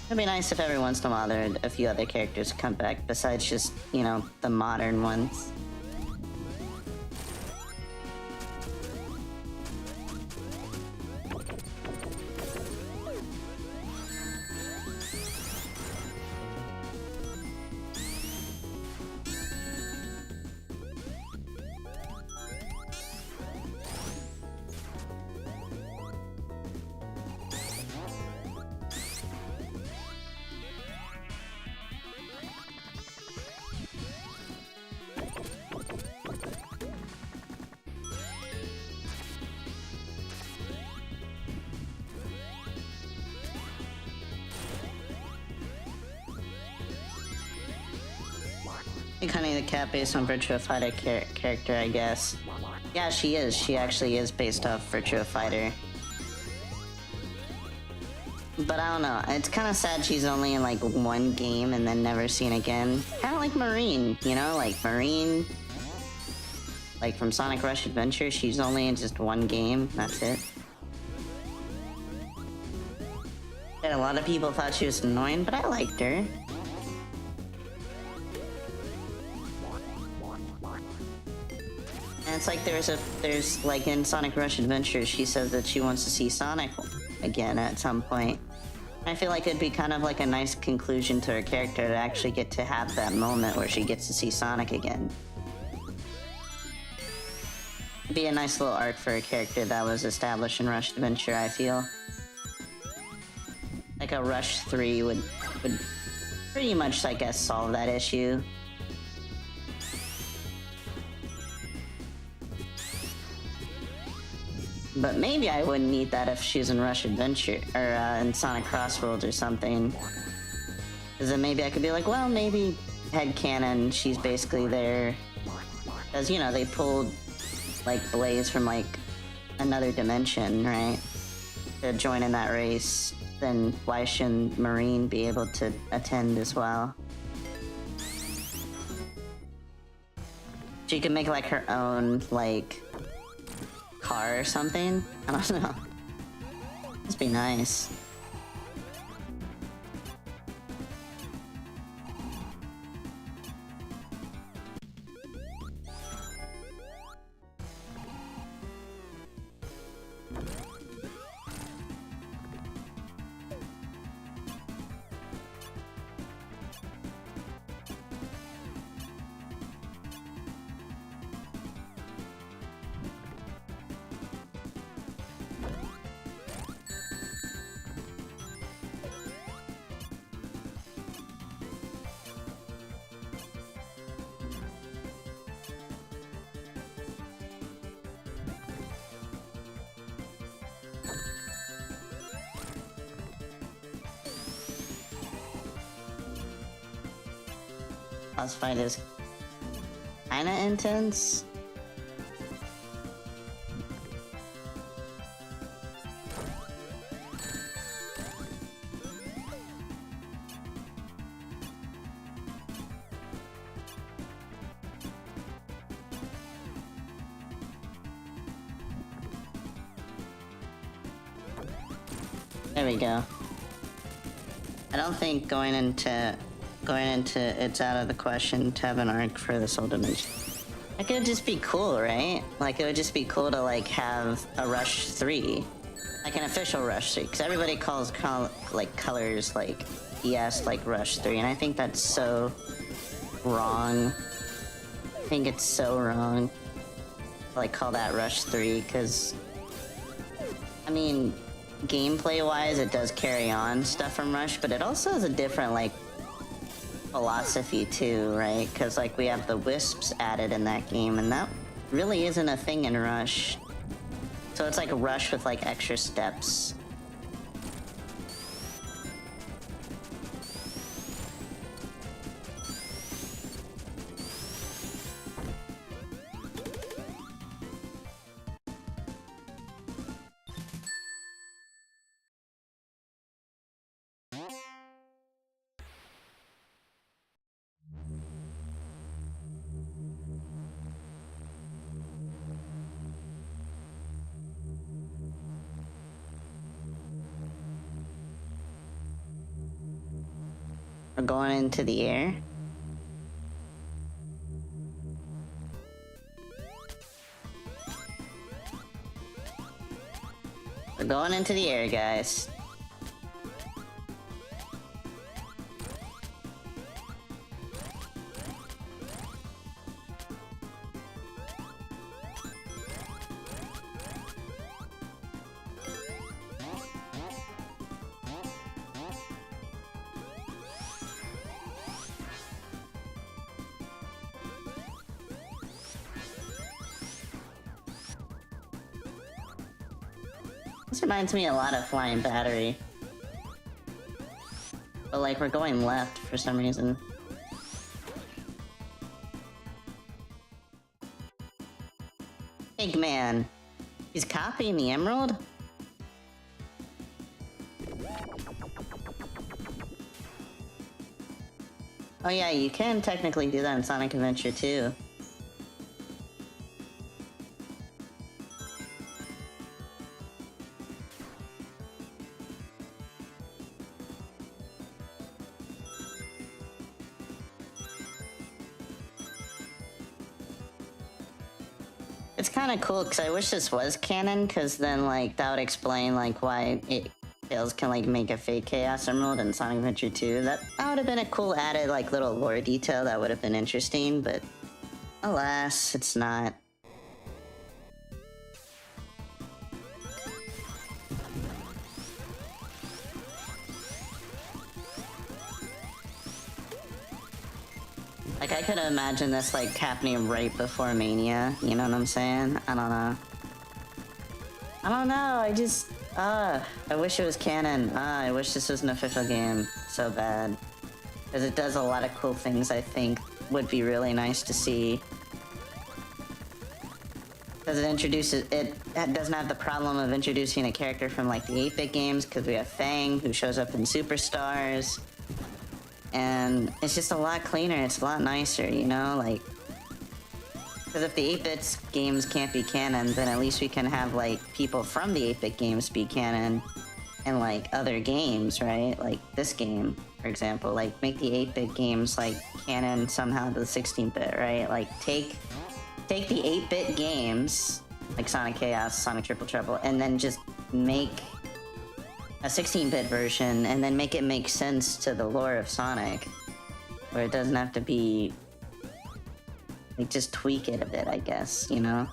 It'd be nice if every once in a while there are a few other characters to come back, besides just, you know, the modern ones. Honey the cat based on Virtua Fighter character, I guess. Yeah, she is. She actually is based off Virtua Fighter. But I don't know. It's kind of sad she's only in, like, one game and then never seen again. Kind of like Marine, you know? Like, Marine... Like, from Sonic Rush Adventure, she's only in just one game. That's it. And a lot of people thought she was annoying, but I liked her. And it's like there's like in Sonic Rush Adventure, she says that she wants to see Sonic again at some point. I feel like it'd be kind of like a nice conclusion to her character to actually get to have that moment where she gets to see Sonic again. It'd be a nice little arc for a character that was established in Rush Adventure, I feel. Like a Rush 3 would pretty much, I guess, solve that issue. But maybe I wouldn't need that if she was in Rush Adventure, or in Sonic Crossworlds or something. Because then maybe I could be like, well, maybe headcanon, she's basically there. Because, you know, they pulled, like, Blaze from, like, another dimension, right? To join in that race. Then why shouldn't Marine be able to attend as well? She could make, like, her own, like, car or something? I don't know. Must be nice. Boss fight is kinda intense. There we go. I don't think going into it's out of the question to have an arc for the Soul Dimension. Like, it would just be cool, right? Like, it would just be cool to, like, have a Rush 3. Like, an official Rush 3. Because everybody calls, like, colors, like, ES, like, Rush 3. And I think that's so wrong. I think it's so wrong to, like, call that Rush 3, because... I mean, gameplay-wise, it does carry on stuff from Rush, but it also has a different, like, philosophy too, right? Because, like, we have the wisps added in that game, and that really isn't a thing in Rush. So it's like a Rush with, like, extra steps. We're going into the air. We're going into the air, guys. This reminds me a lot of Flying Battery. But, like, we're going left for some reason. Eggman! He's copying the emerald? Oh yeah, you can technically do that in Sonic Adventure too. It's kind of cool because I wish this was canon, because then, like, that would explain, like, why Tails can, like, make a fake Chaos Emerald in Sonic Adventure 2. That would have been a cool added, like, little lore detail that would have been interesting, but alas, it's not. Like, I could imagine this, like, happening right before Mania, you know what I'm saying? I don't know. I don't know, I just... I wish it was canon. I wish this was an official game so bad. Because it does a lot of cool things I think would be really nice to see. Because it introduces... It doesn't have the problem of introducing a character from, like, the 8-bit games, because we have Fang, who shows up in Superstars. And it's just a lot cleaner, it's a lot nicer, you know? Like... Because if the 8-bit games can't be canon, then at least we can have, like, people from the 8-bit games be canon in, like, other games, right? Like, this game, for example. Like, make the 8-bit games, like, canon somehow to the 16-bit, right? Like, take the 8-bit games, like Sonic Chaos, Sonic Triple Trouble, and then just make a 16-bit version, and then make it make sense to the lore of Sonic, where it doesn't have to be... Like, just tweak it a bit, I guess, you know?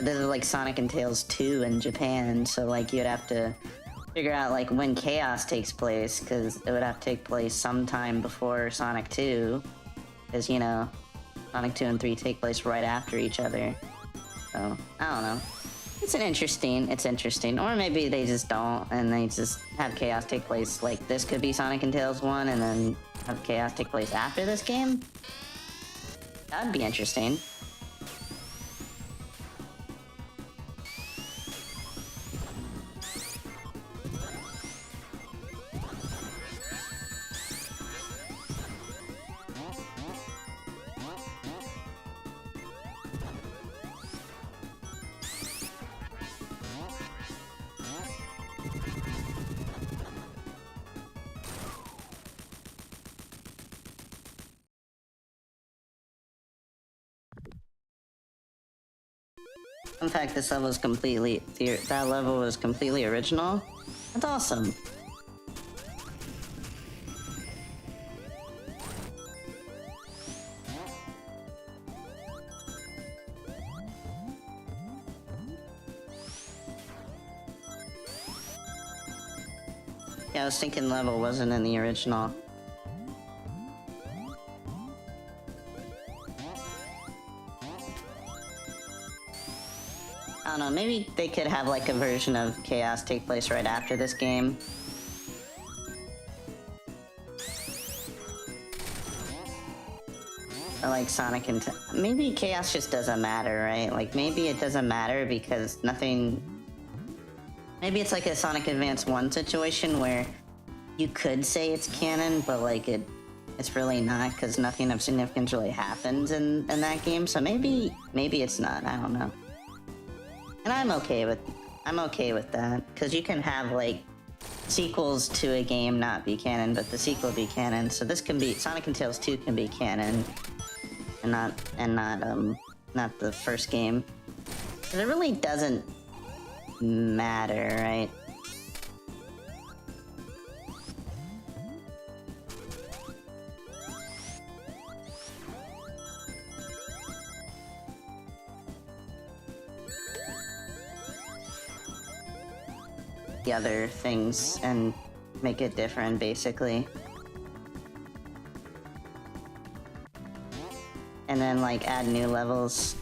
This is like Sonic and Tails 2 in Japan, so, like, you'd have to figure out, like, when Chaos takes place, because it would have to take place sometime before Sonic 2, because, you know, Sonic 2 and 3 take place right after each other. So, I don't know. It's interesting. Or maybe they just don't, and they just have Chaos take place, like, this could be Sonic and Tails 1, and then have Chaos take place after this game? That'd be interesting. In fact, this level is completely... that level was completely original? That's awesome. Yeah, I was thinking level wasn't in the original. I don't know, maybe they could have like a version of Chaos take place right after this game. Or like Sonic and... maybe Chaos just doesn't matter, right? Like, maybe it doesn't matter because nothing... Maybe it's like a Sonic Advance 1 situation where you could say it's canon, but like it's really not because nothing of significance really happens in that game. So maybe it's not, I don't know. And I'm okay with that, because you can have, like, sequels to a game not be canon, but the sequel be canon, so this can be... Sonic and Tails 2 can be canon, and not the first game. 'Cause it really doesn't matter, right? The other things and make it different, basically. And then, like, add new levels.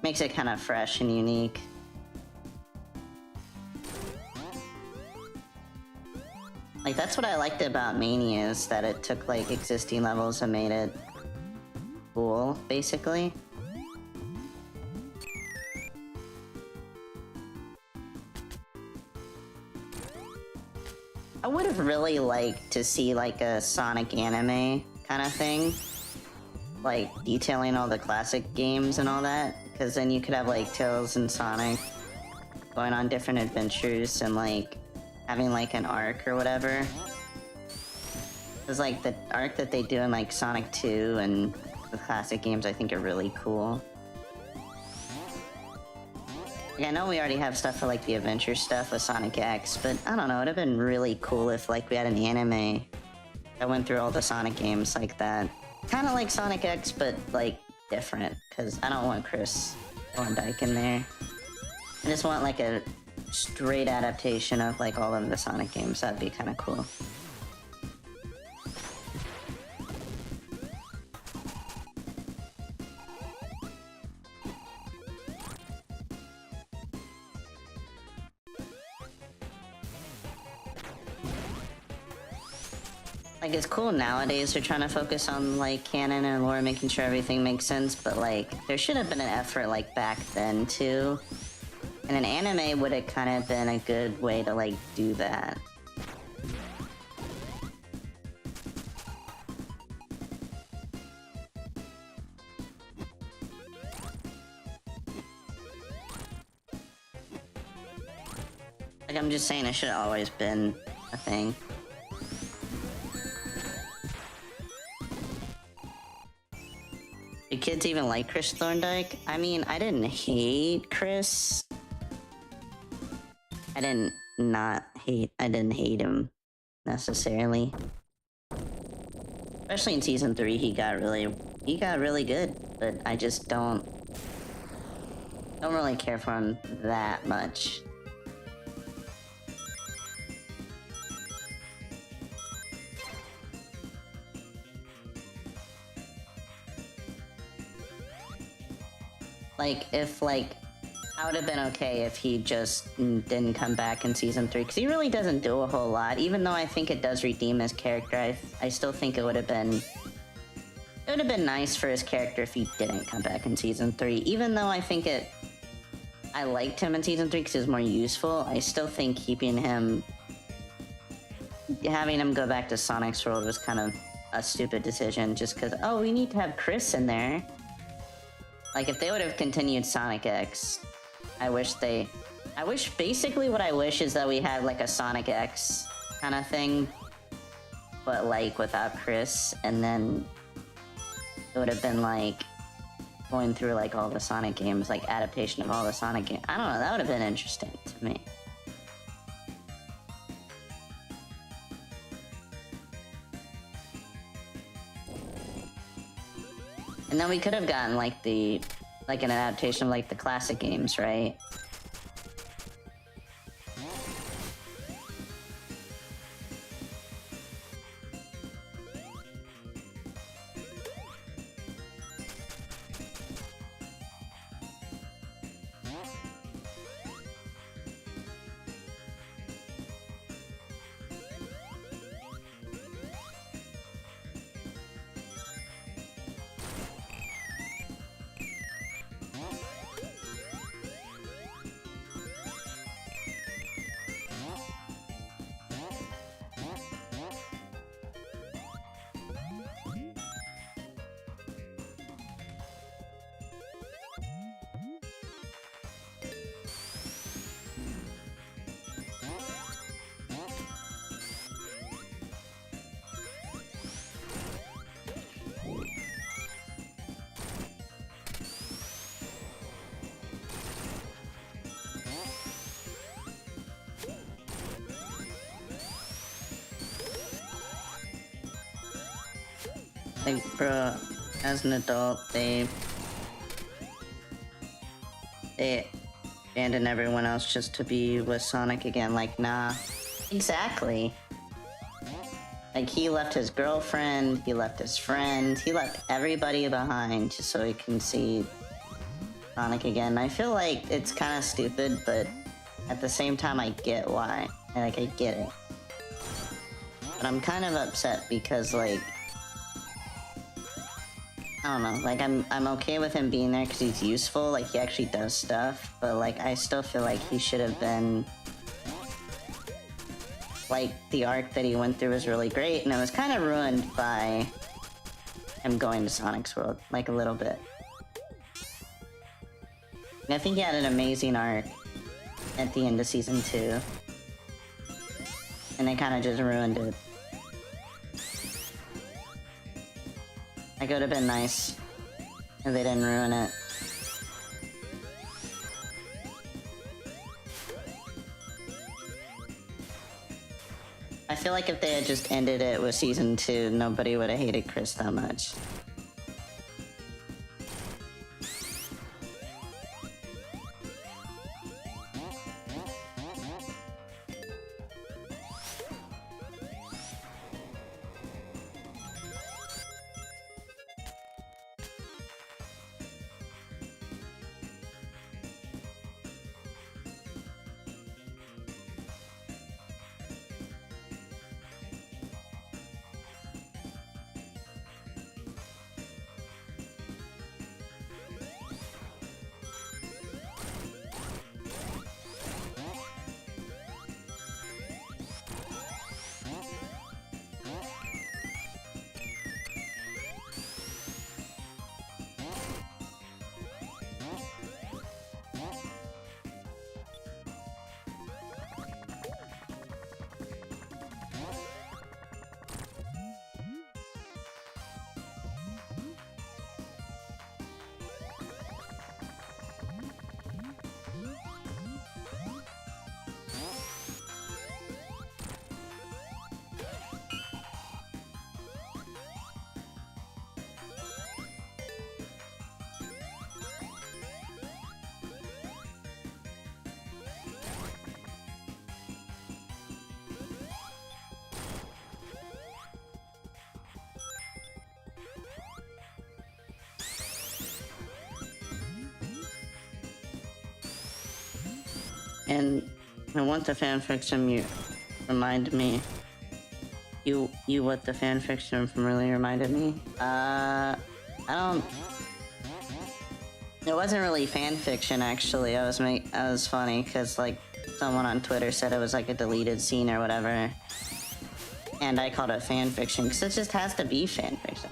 Makes it kind of fresh and unique. Like, that's what I liked about Mania, is that it took, like, existing levels and made it cool, basically. I would have really liked to see, like, a Sonic anime kind of thing. Like, detailing all the classic games and all that. Because then you could have, like, Tails and Sonic going on different adventures and, like, having, like, an arc or whatever. Because, like, the arc that they do in, like, Sonic 2 and the classic games I think are really cool. Like, I know we already have stuff for, like, the adventure stuff with Sonic X, but I don't know, it would have been really cool if, like, we had an anime that went through all the Sonic games like that. Kind of like Sonic X, but, like, different, because I don't want Chris Thorndike in there. I just want, like, a straight adaptation of, like, all of the Sonic games. That'd be kind of cool. Like, it's cool nowadays they're trying to focus on, like, canon and lore, making sure everything makes sense, but, like, there should have been an effort, like, back then, too. And an anime would have kind of been a good way to, like, do that. Like, I'm just saying it should have always been a thing. Do kids even like Chris Thorndike? I mean, I didn't hate Chris. I didn't hate him necessarily. Especially in season 3, he got really good, but I just don't really care for him that much. Like, if, like, I would have been okay if he just didn't come back in season 3, because he really doesn't do a whole lot. Even though I think it does redeem his character, I still think it would have been nice for his character if he didn't come back in season 3. Even though I think I liked him in season 3 because he was more useful, I still think having him go back to Sonic's world was kind of a stupid decision, just because, oh, we need to have Chris in there. Like, if they would have continued Sonic X, basically what I wish is that we had, like, a Sonic X kind of thing, but, like, without Chris, and then it would have been, like, going through, like, all the Sonic games, like, adaptation of all the Sonic games. I don't know, that would have been interesting to me. And then we could have gotten, like, an adaptation of, like, the classic games, right? Like, bro, as an adult, they abandon everyone else just to be with Sonic again. Like, nah. Exactly. Like, he left his girlfriend, he left his friend, he left everybody behind just so he can see Sonic again. I feel like it's kind of stupid, but at the same time, I get why. I get it. But I'm kind of upset because, like, I don't know, like, I'm okay with him being there because he's useful, like, he actually does stuff, but, like, I still feel like he should have been... Like, the arc that he went through was really great, and it was kind of ruined by him going to Sonic's world, like, a little bit. And I think he had an amazing arc at the end of Season 2. And they kind of just ruined it. Like, it would have been nice if they didn't ruin it. I feel like if they had just ended it with Season 2, nobody would have hated Chris that much. And what the fanfiction you remind me. You what the fanfiction from really reminded me? I don't. It wasn't really fanfiction actually. I was funny because like someone on Twitter said it was like a deleted scene or whatever, and I called it fanfiction because it just has to be fanfiction.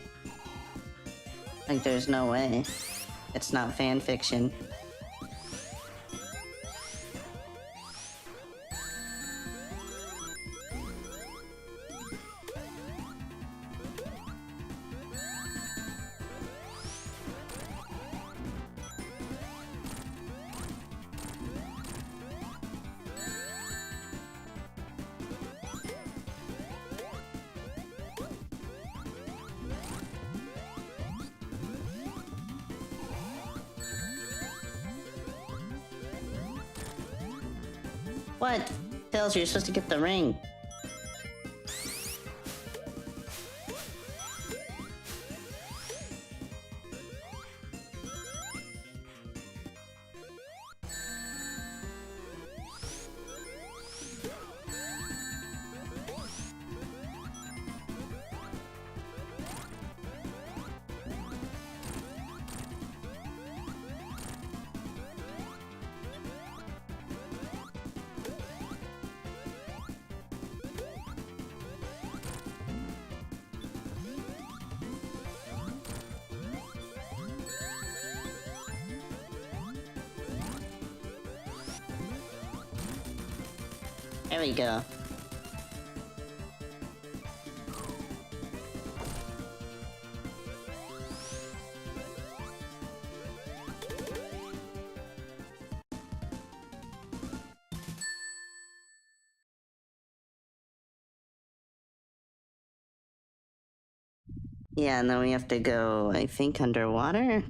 Like there's no way it's not fanfiction. What? Tails, you're supposed to get the ring. There we go. Yeah, and then we have to go, I think, underwater?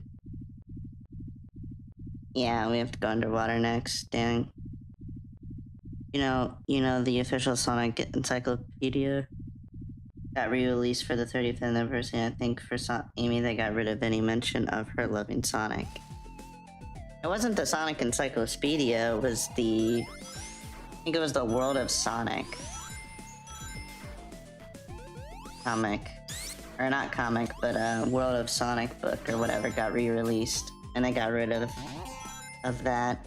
Yeah, we have to go underwater next, dang. You know, the official Sonic Encyclopedia got re-released for the 35th anniversary. I think for Amy, they got rid of any mention of her loving Sonic. It wasn't the Sonic Encyclopedia, it was I think it was the World of Sonic comic. Or not comic, but World of Sonic book or whatever got re-released. And they got rid of that.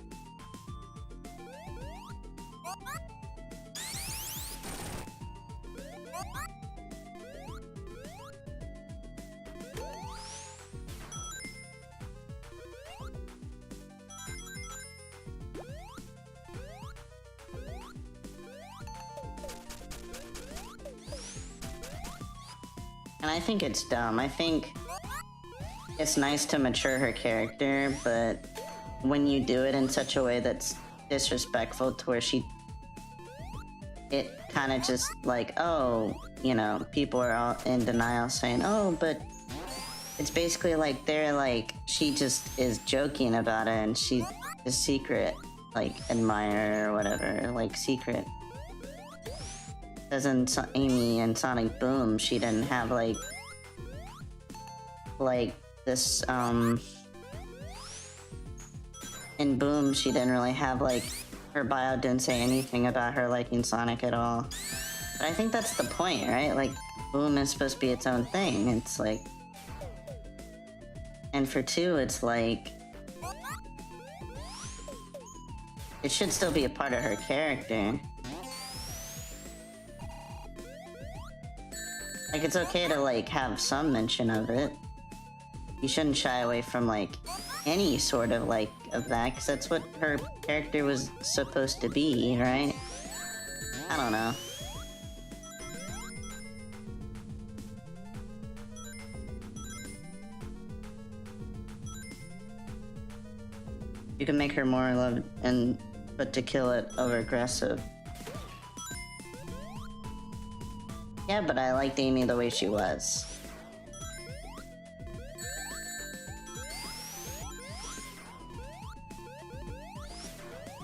And I think it's dumb. I think it's nice to mature her character, but when you do it in such a way that's disrespectful to where it kind of just like, oh, you know, people are all in denial saying, oh, but it's basically like she just is joking about it and she's a secret, like, admirer or whatever, like, secret. As in Amy and Sonic Boom, she didn't have like this, in Boom, she didn't really have like, her bio didn't say anything about her liking Sonic at all. But I think that's the point, right? Like, Boom is supposed to be its own thing. It's like, and for 2, it's like, it should still be a part of her character. Like, it's okay to, like, have some mention of it. You shouldn't shy away from, like, any sort of, like, of that, because that's what her character was supposed to be, right? I don't know. You can make her more loved but to kill it over aggressive. Yeah, but I liked Amy the way she was.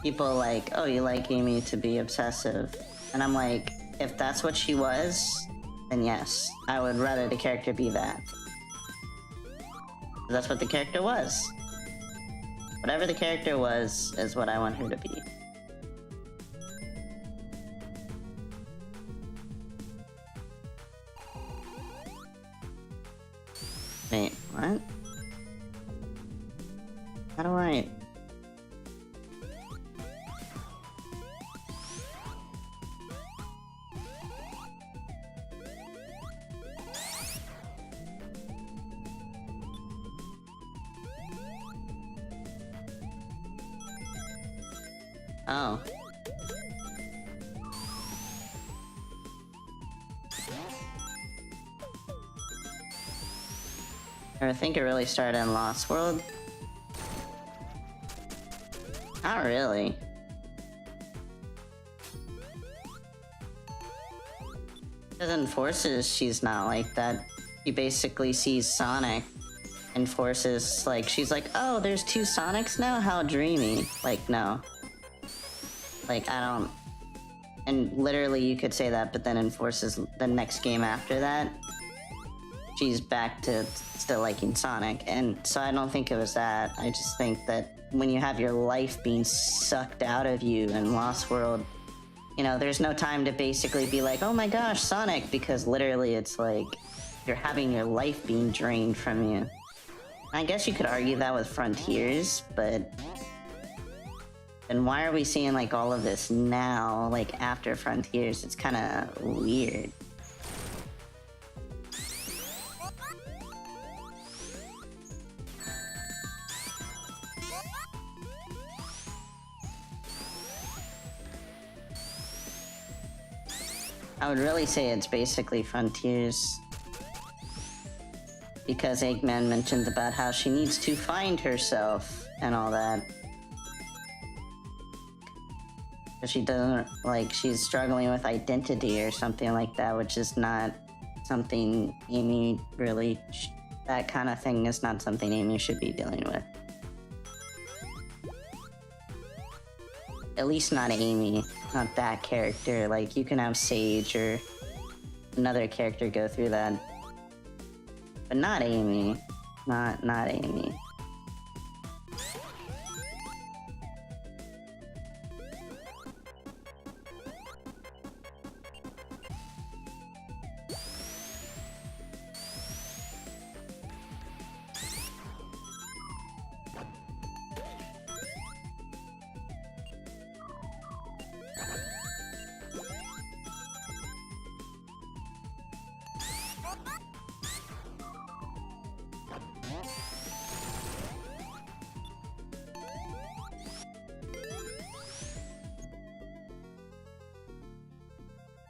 People are like, oh, you like Amy to be obsessive. And I'm like, if that's what she was, then yes, I would rather the character be that. That's what the character was. Whatever the character was, is what I want her to be. Wait, what? How do I... Oh. I think it really started in Lost World. Not really. Because in Forces, she's not like that. She basically sees Sonic in Forces, like, she's like, oh, there's 2 Sonics now? How dreamy. Like, no. Like, I don't... And literally you could say that, but then in Forces, the next game after that, she's back to still liking Sonic. And so I don't think it was that. I just think that when you have your life being sucked out of you in Lost World, you know, there's no time to basically be like, oh my gosh, Sonic, because literally it's like, you're having your life being drained from you. I guess you could argue that with Frontiers, but then why are we seeing like all of this now, like after Frontiers? It's kind of weird. I would really say it's basically Frontiers. Because Eggman mentioned about how she needs to find herself and all that. Because she doesn't, like, she's struggling with identity or something like that, which is not something Amy really, that kind of thing is not something Amy should be dealing with. At least not Amy, not that character. Like, you can have Sage or another character go through that. But not Amy. Not Amy.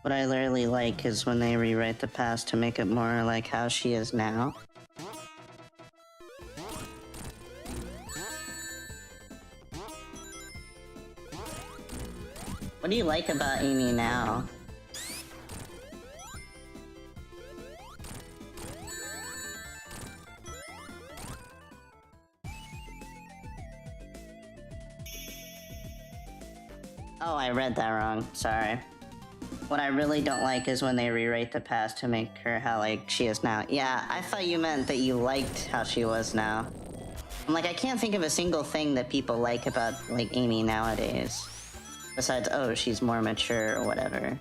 What I literally like is when they rewrite the past to make it more like how she is now. What do you like about Amy now? Oh, I read that wrong. Sorry. What I really don't like is when they rewrite the past to make her how, like, she is now. Yeah, I thought you meant that you liked how she was now. I'm like, I can't think of a single thing that people like about, like, Amy nowadays. Besides, oh, she's more mature or whatever.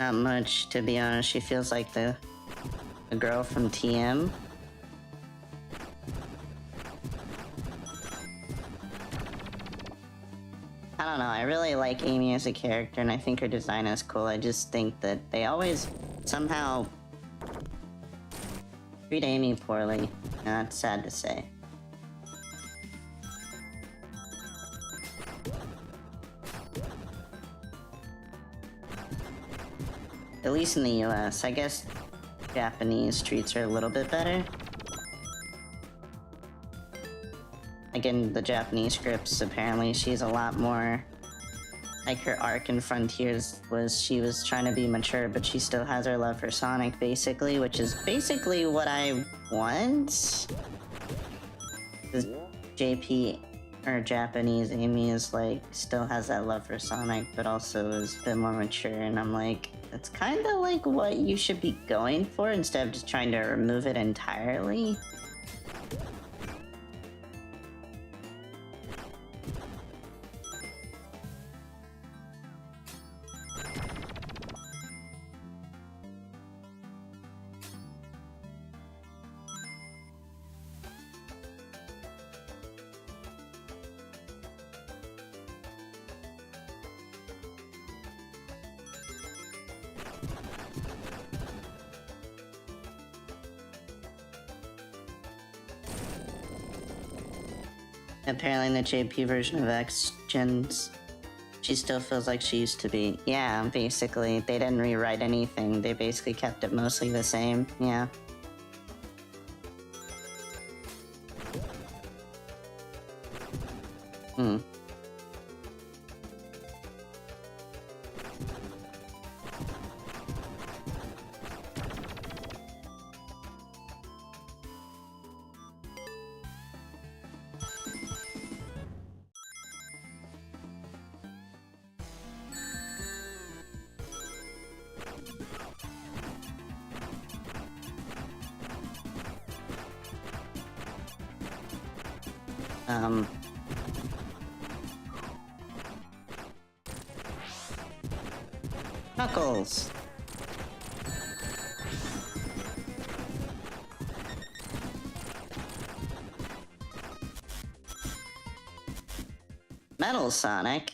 Not much, to be honest. She feels like the girl from TM. I don't know, I really like Amy as a character, and I think her design is cool. I just think that they always somehow treat Amy poorly. And that's sad to say. At least in the US. I guess Japanese treats her a little bit better. Like in the Japanese scripts, apparently she's a lot more like her arc in Frontiers was she was trying to be mature, but she still has her love for Sonic, basically, which is basically what I want. 'Cause JP or Japanese Amy is like still has that love for Sonic, but also is a bit more mature, and I'm like, that's kind of like what you should be going for instead of just trying to remove it entirely. Apparently in the JP version of X Gens, she still feels like she used to be. Yeah, basically. They didn't rewrite anything. They basically kept it mostly the same. Yeah. Hmm. Knuckles! Metal Sonic?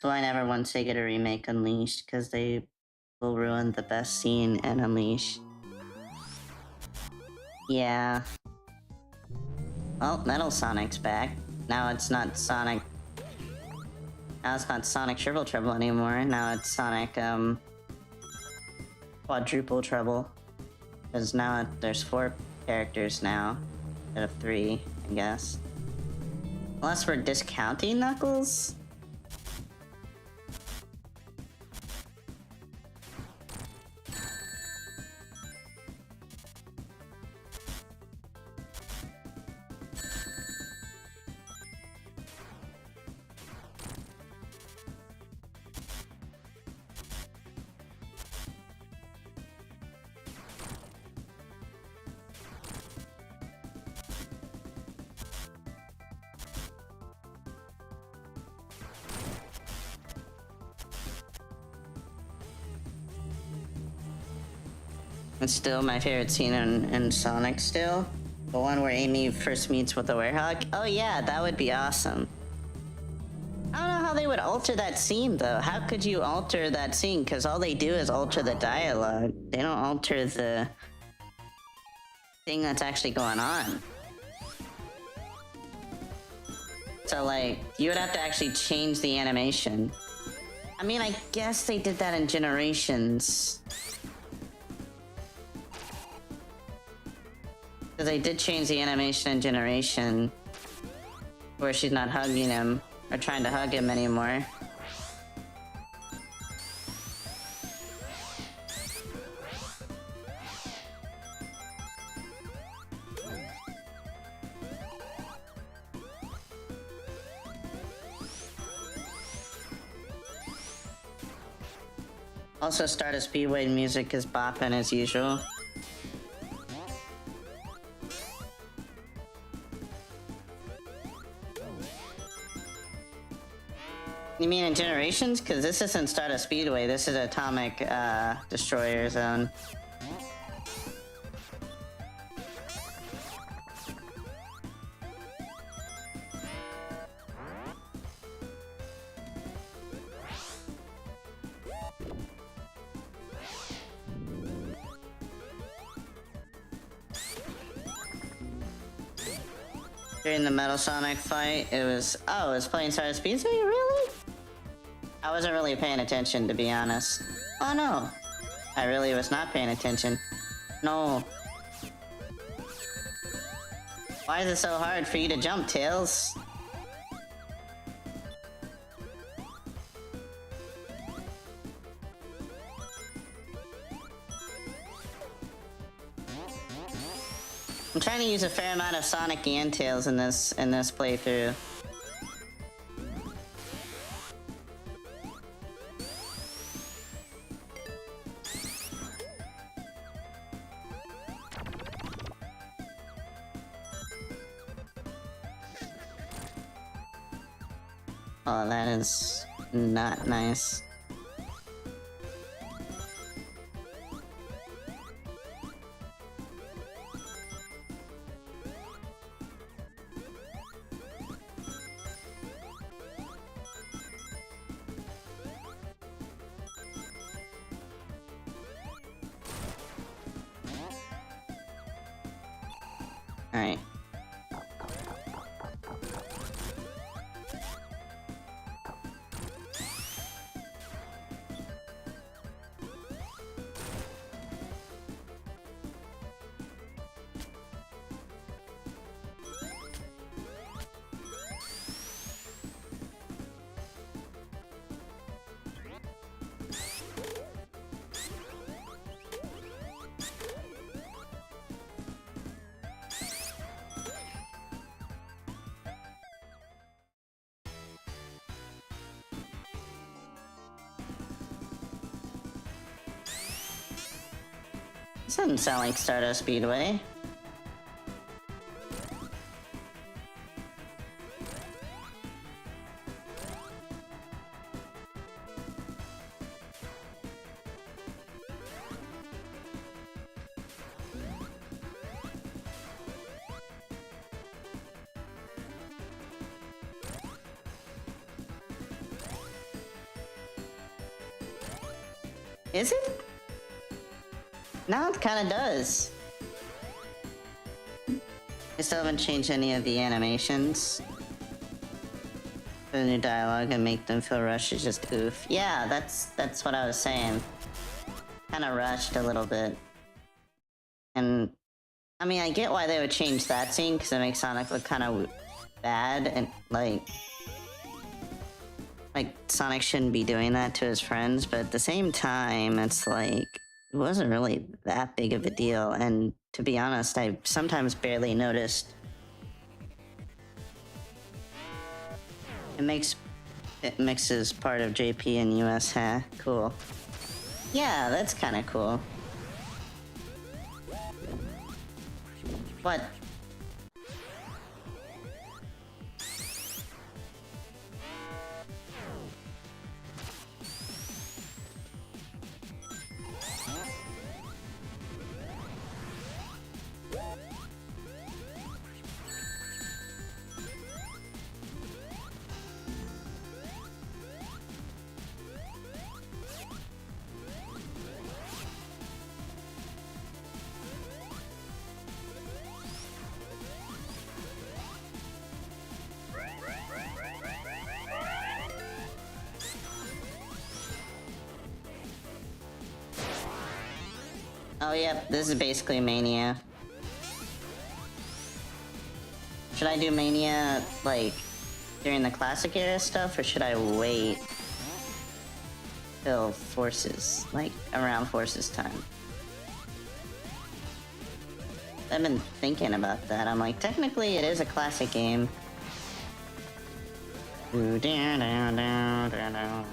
So I never want Sega to remake Unleashed, because they will ruin the best scene in Unleashed. Yeah. Well, Metal Sonic's back. Now it's not Sonic... Now it's not Sonic Triple Trouble anymore. Now it's Sonic, Quadruple Trouble. Because now there's 4 characters now, instead of 3, I guess. Unless we're discounting Knuckles? It's still my favorite scene in Sonic still. The one where Amy first meets with the Werehog. Oh yeah, that would be awesome. I don't know how they would alter that scene though. How could you alter that scene? Because all they do is alter the dialogue. They don't alter the thing that's actually going on. So like, you would have to actually change the animation. I mean, I guess they did that in Generations. Because they did change the animation in Generation, where she's not hugging him, or trying to hug him anymore. Also, Stardust Speedway music is bopping as usual. You mean in Generations? Because this isn't Stardust Speedway, this is Atomic Destroyer Zone. During the Metal Sonic fight, it was... Oh, it was playing Stardust Speedway? Really? I wasn't really paying attention, to be honest. Oh no! I really was not paying attention. No. Why is it so hard for you to jump, Tails? I'm trying to use a fair amount of Sonic and Tails in this playthrough. Oh, that is not nice. Alright. This doesn't sound like Stardust Speedway. Is it? Now it kinda does. I still haven't changed any of the animations. For the new dialogue and make them feel rushed is just oof. Yeah, that's what I was saying. Kinda rushed a little bit. And I mean, I get why they would change that scene, because it makes Sonic look kinda bad, and like Sonic shouldn't be doing that to his friends, but at the same time, it's like, it wasn't really that big of a deal, and to be honest, I sometimes barely noticed. It mixes part of JP and US, huh? Cool. Yeah, that's kinda cool. What? Oh yep, this is basically Mania. Should I do Mania, like, during the classic era stuff, or should I wait till Forces, like, around Forces time? I've been thinking about that. I'm like, technically it is a classic game. Ooh, down, down, down, down, down.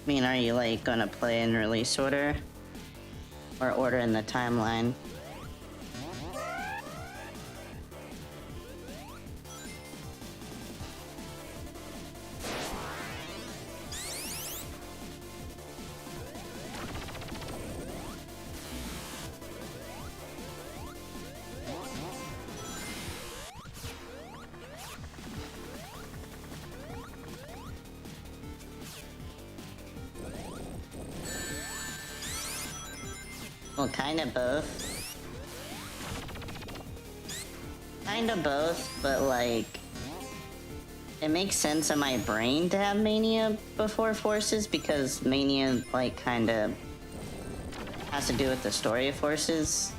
I mean, are you like gonna play in release order? Or order in the timeline? Well, kind of both. Kind of both, but like... It makes sense in my brain to have Mania before Forces, because Mania, like, kind of... has to do with the story of Forces.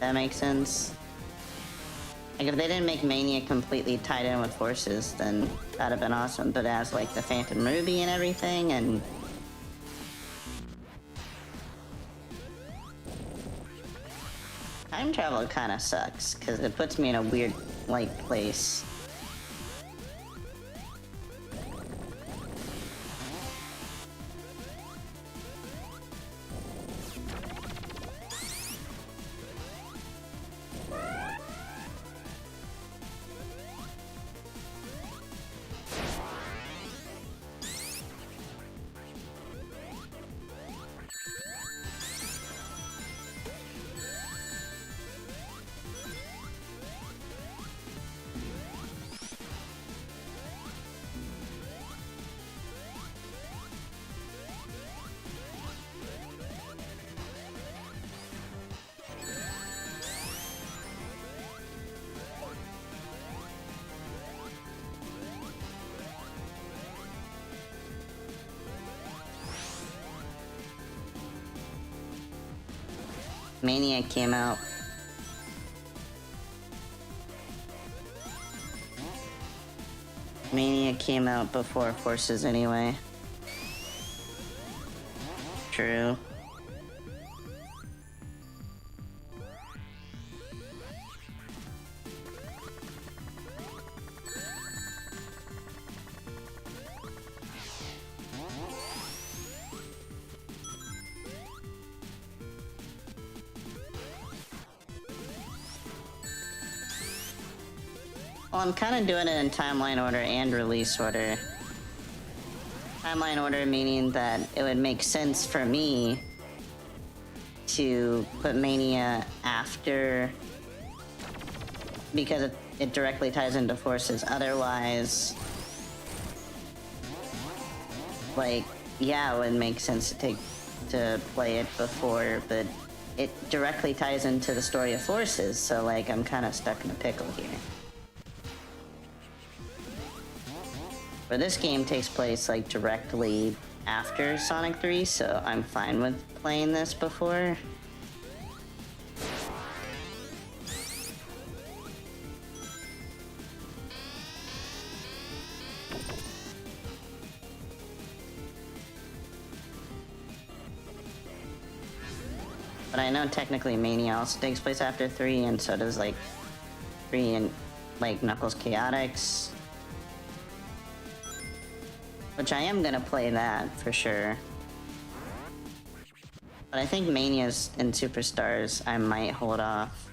That makes sense. Like, if they didn't make Mania completely tied in with Forces, then that'd have been awesome. But it has, like, the Phantom Ruby and everything, and... Time travel kind of sucks, because it puts me in a weird, like, place. Mania came out. Mania came out before Forces anyway. True. Well, I'm kind of doing it in timeline order and release order. Timeline order meaning that it would make sense for me to put Mania after, because it directly ties into Forces. Otherwise, like, yeah, it would make sense to play it before, but it directly ties into the story of Forces, so like I'm kind of stuck in a pickle here. But this game takes place like directly after Sonic 3, so I'm fine with playing this before. But I know technically Mania also takes place after 3, and so does like 3 and like Knuckles Chaotix. Which I am gonna play that, for sure. But I think Manias and Superstars, I might hold off.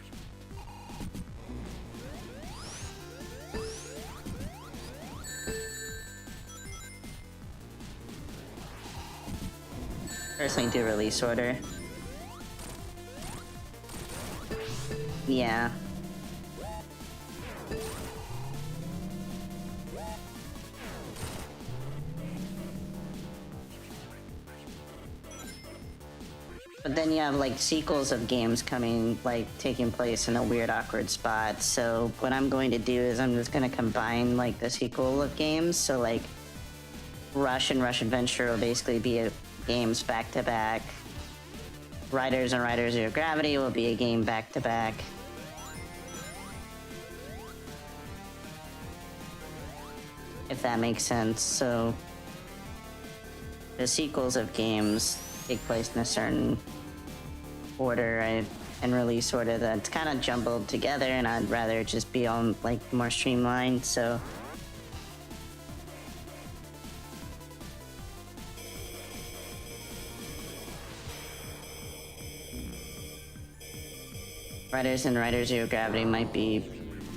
Personally do release order. Yeah. But then you have like sequels of games coming, like taking place in a weird awkward spot. So what I'm going to do is I'm just going to combine like the sequel of games. So like Rush and Rush Adventure will basically be games back to back. Riders and Riders Zero Gravity will be a game back to back. If that makes sense. So the sequels of games take place in a certain order and release order that's kind of jumbled together, and I'd rather it just be all like more streamlined. So Riders and Riders Zero Gravity might be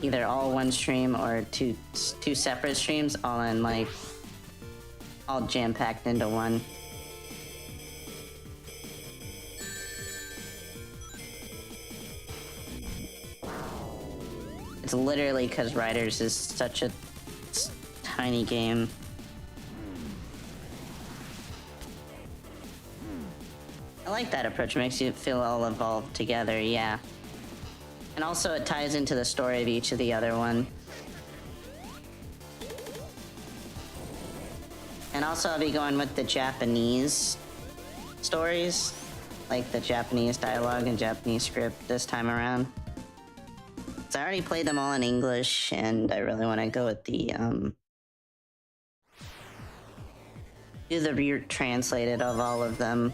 either all one stream or two separate streams, all in like all jam packed into one. It's literally because Riders is such a tiny game. I like that approach. It makes you feel all evolved together, yeah. And also it ties into the story of each of the other one. And also I'll be going with the Japanese stories, like the Japanese dialogue and Japanese script this time around. So I already played them all in English, and I really want to go with the do the retranslated of all of them.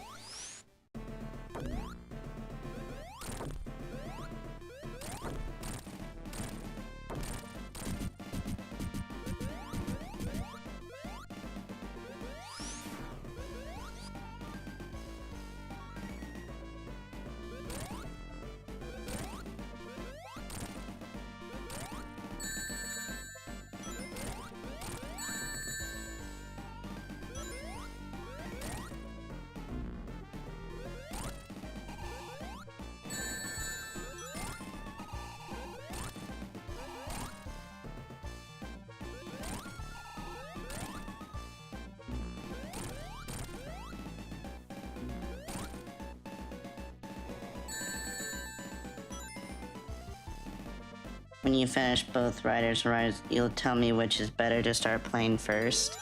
When you finish both Riders and Riders, you'll tell me which is better to start playing first.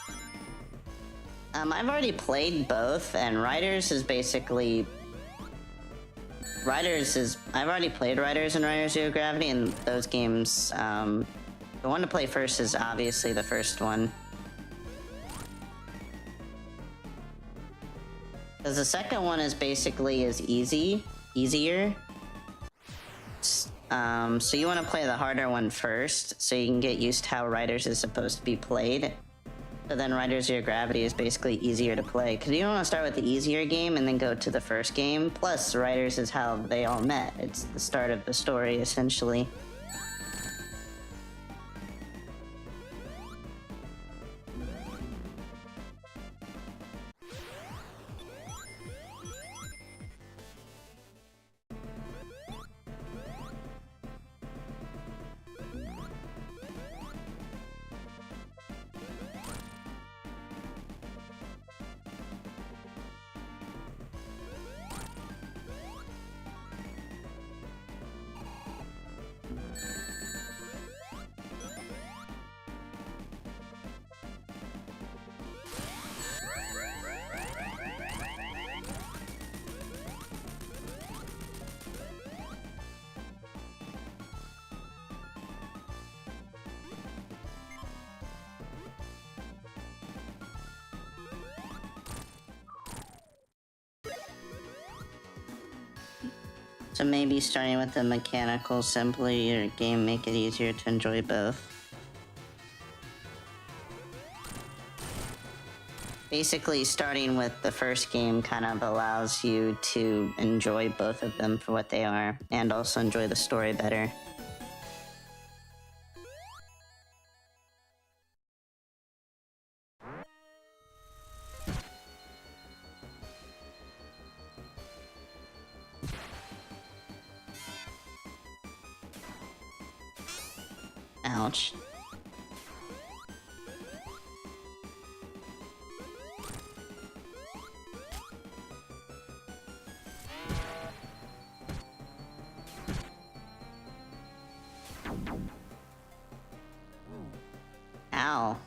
I've already played both, and Riders is basically... I've already played Riders and Riders Zero Gravity, and those games, the one to play first is obviously the first one. Because the second one is basically easier. So you want to play the harder one first, so you can get used to how Riders is supposed to be played. So then Riders Zero Gravity is basically easier to play, because you don't want to start with the easier game and then go to the first game. Plus, Riders is how they all met. It's the start of the story, essentially. So maybe starting with the mechanical simply your game make it easier to enjoy both. Basically, starting with the first game kind of allows you to enjoy both of them for what they are, and also enjoy the story better. Ouch. Ow.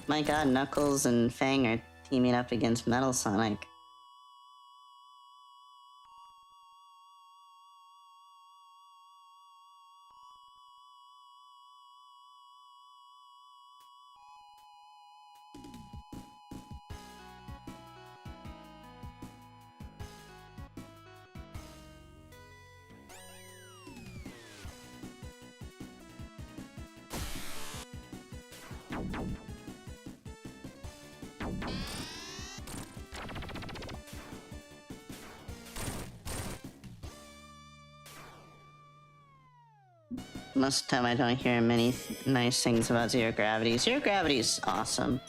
My god, Knuckles and Fang are teaming up against Metal Sonic. Most of the time I don't hear many nice things about Zero Gravity. Zero Gravity's awesome.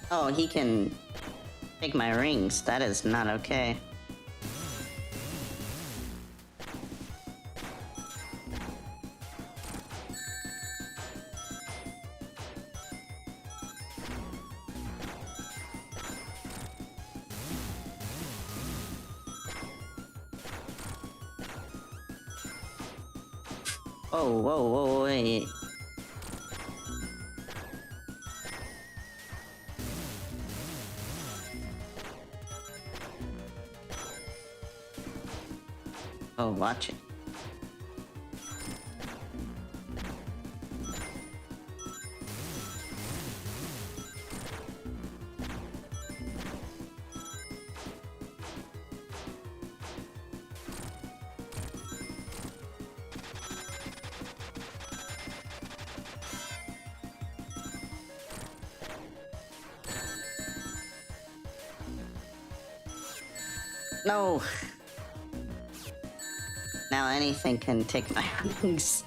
Oh, he can take my rings. That is not okay. Oh, whoa, whoa, wait. Oh, watch it. No! Now anything can take my rings.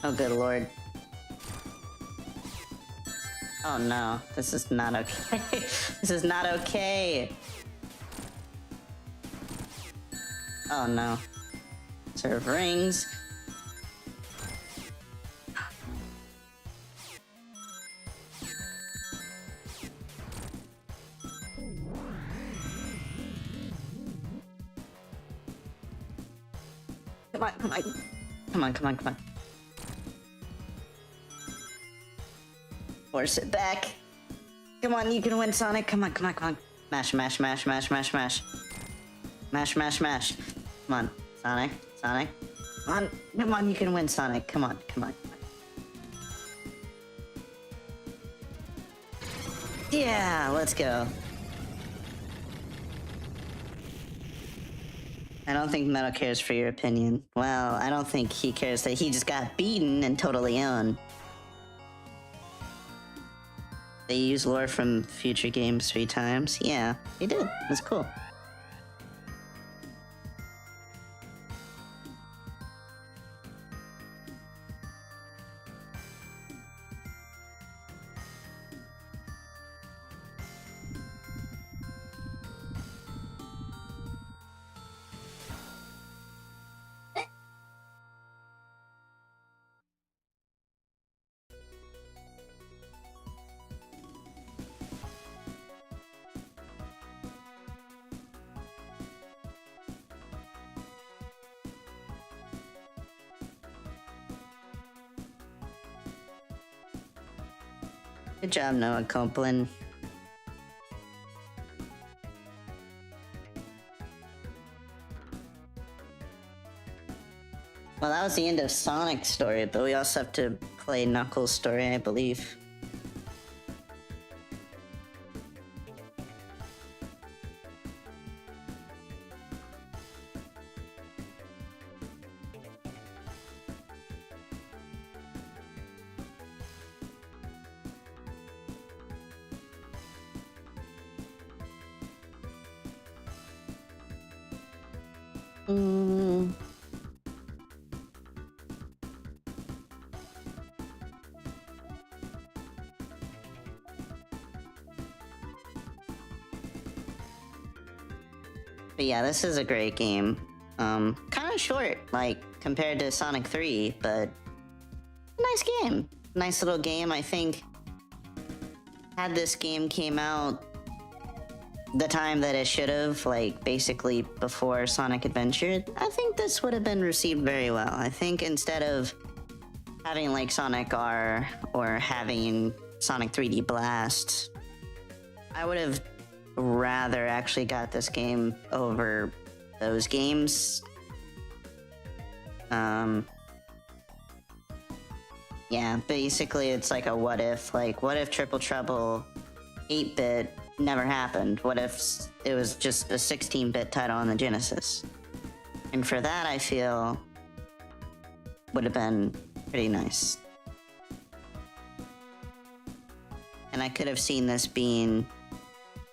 Oh, good lord. Oh no, this is not okay. This is not okay. Oh no. Serve rings. Come on, come on. Come on, come on, come on. Force it back. Come on, you can win, Sonic. Come on, come on, come on. Mash, mash, mash, mash, mash, mash. Mash, mash, mash. Come on, Sonic, Sonic. Come on, you can win, Sonic. Come on, come on, come on. Yeah, let's go. I don't think Metal cares for your opinion. Well, I don't think he cares that he just got beaten and totally owned. They use lore from future games 3 times. Yeah, they did. That's cool. Good job, Noah Copeland. Well, that was the end of Sonic's story, but we also have to play Knuckles' story, I believe. But yeah, this is a great game. Kind of short, like, compared to Sonic 3, but nice game. Nice little game. I think had this game came out the time that it should have, like, basically before Sonic Adventure, I think this would have been received very well. I think instead of having, like, Sonic R or having Sonic 3D Blast, I would have rather actually got this game over those games. Yeah, basically it's like a what if. Like, what if Triple Trouble 8-bit never happened? What if it was just a 16-bit title on the Genesis? And for that, I feel would have been pretty nice. And I could have seen this being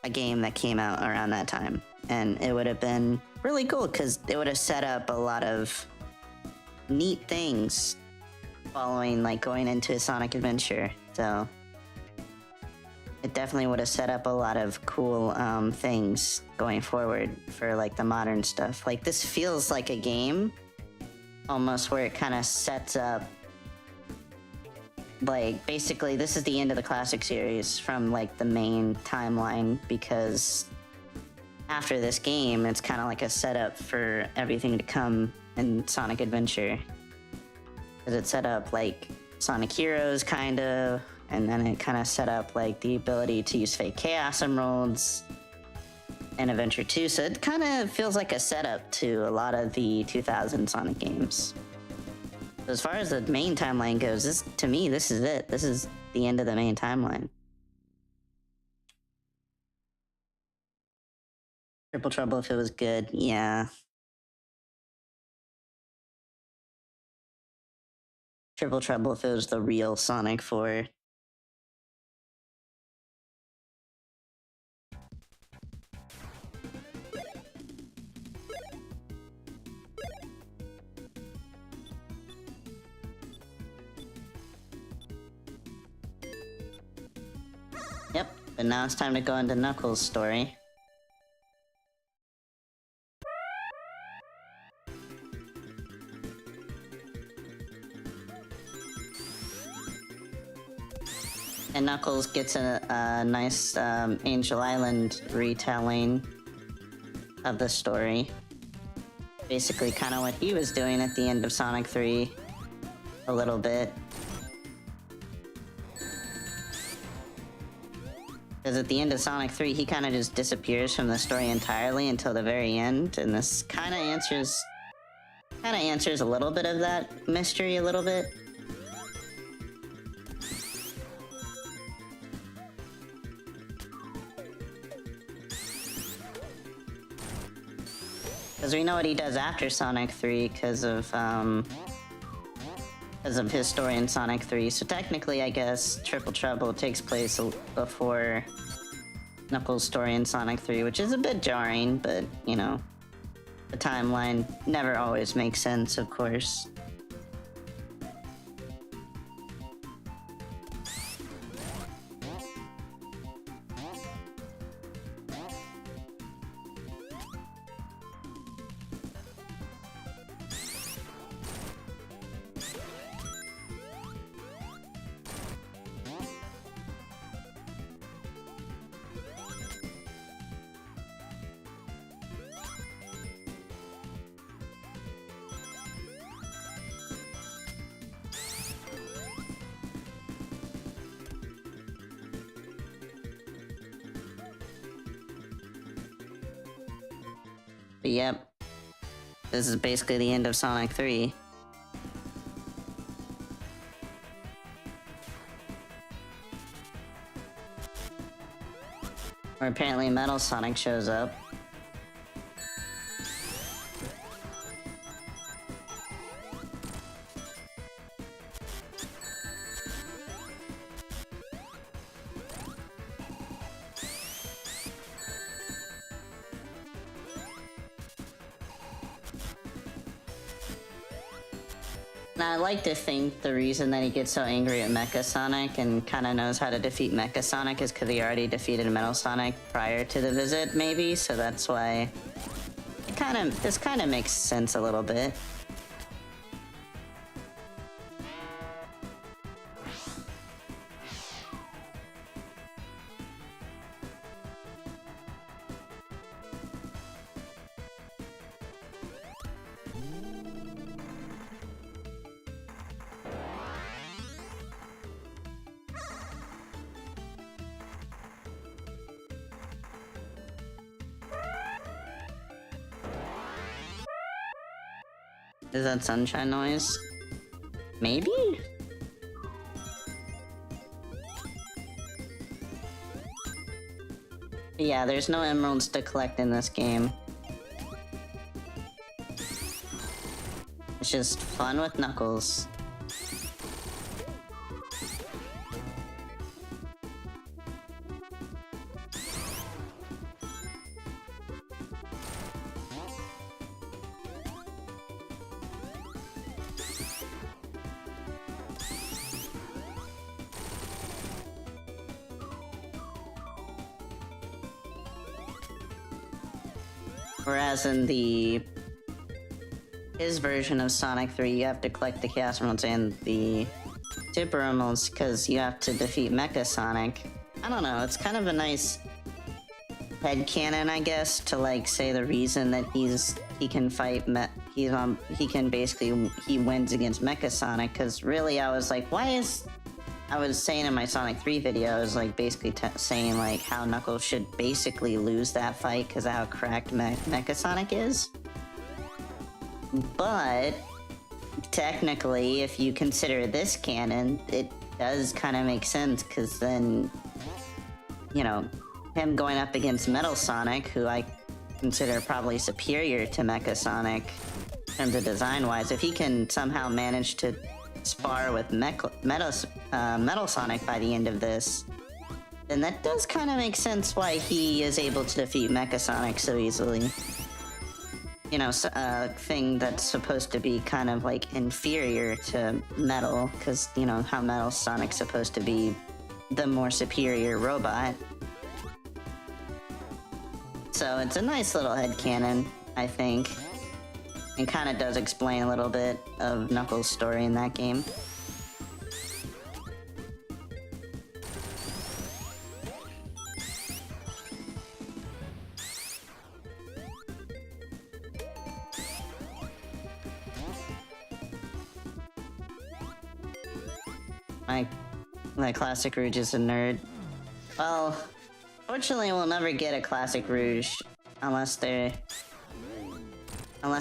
a game that came out around that time. And it would have been really cool because it would have set up a lot of neat things following, like, going into a Sonic Adventure. So it definitely would have set up a lot of cool things going forward for, like, the modern stuff. Like, this feels like a game almost where it kind of sets up, like, basically this is the end of the classic series from, like, the main timeline, because after this game it's kind of like a setup for everything to come in Sonic Adventure. Because it set up, like, Sonic Heroes, kind of, and then it kind of set up, like, the ability to use fake Chaos Emeralds in Adventure 2, so it kind of feels like a setup to a lot of the 2000 Sonic games. As far as the main timeline goes, to me, this is it. This is the end of the main timeline. Triple Trouble, if it was good, yeah. Triple Trouble if it was the real Sonic 4. Yep, but now it's time to go into Knuckles' story. And Knuckles gets a nice Angel Island retelling of the story. Basically kind of what he was doing at the end of Sonic 3 a little bit. Because at the end of Sonic 3, he kind of just disappears from the story entirely until the very end, and this kind of answers a little bit of that mystery a little bit. Because we know what he does after Sonic 3 because of his story in Sonic 3. So technically, I guess Triple Trouble takes place before Knuckles' story in Sonic 3, which is a bit jarring, but, you know, the timeline never always makes sense, of course. But yep, this is basically the end of Sonic 3. Where apparently Metal Sonic shows up. And I like to think the reason that he gets so angry at Mecha Sonic and kind of knows how to defeat Mecha Sonic is because he already defeated Metal Sonic prior to the visit, maybe, so that's why kind of makes sense a little bit. Is that sunshine noise? Maybe? But yeah, there's no emeralds to collect in this game. It's just fun with Knuckles. Whereas in his version of Sonic 3, you have to collect the Chaos Emeralds and the Super Emeralds because you have to defeat Mecha Sonic. I don't know, it's kind of a nice headcanon, I guess, to like say the reason that he can fight he wins against Mecha Sonic, because really I was like, I was saying in my Sonic 3 video, I was like basically saying like how Knuckles should basically lose that fight because of how cracked Mecha Sonic is. But technically, if you consider this canon, it does kind of make sense, because then, you know, him going up against Metal Sonic, who I consider probably superior to Mecha Sonic in terms of design-wise, if he can somehow manage to spar with Metal Sonic by the end of this, then that does kind of make sense why he is able to defeat Mecha Sonic so easily. You know, a thing that's supposed to be kind of like inferior to Metal, because, you know, how Metal Sonic's supposed to be the more superior robot. So it's a nice little headcanon, I think. And kind of does explain a little bit of Knuckles' story in that game. My Classic Rouge is a nerd. Well, fortunately we'll never get a Classic Rouge unless they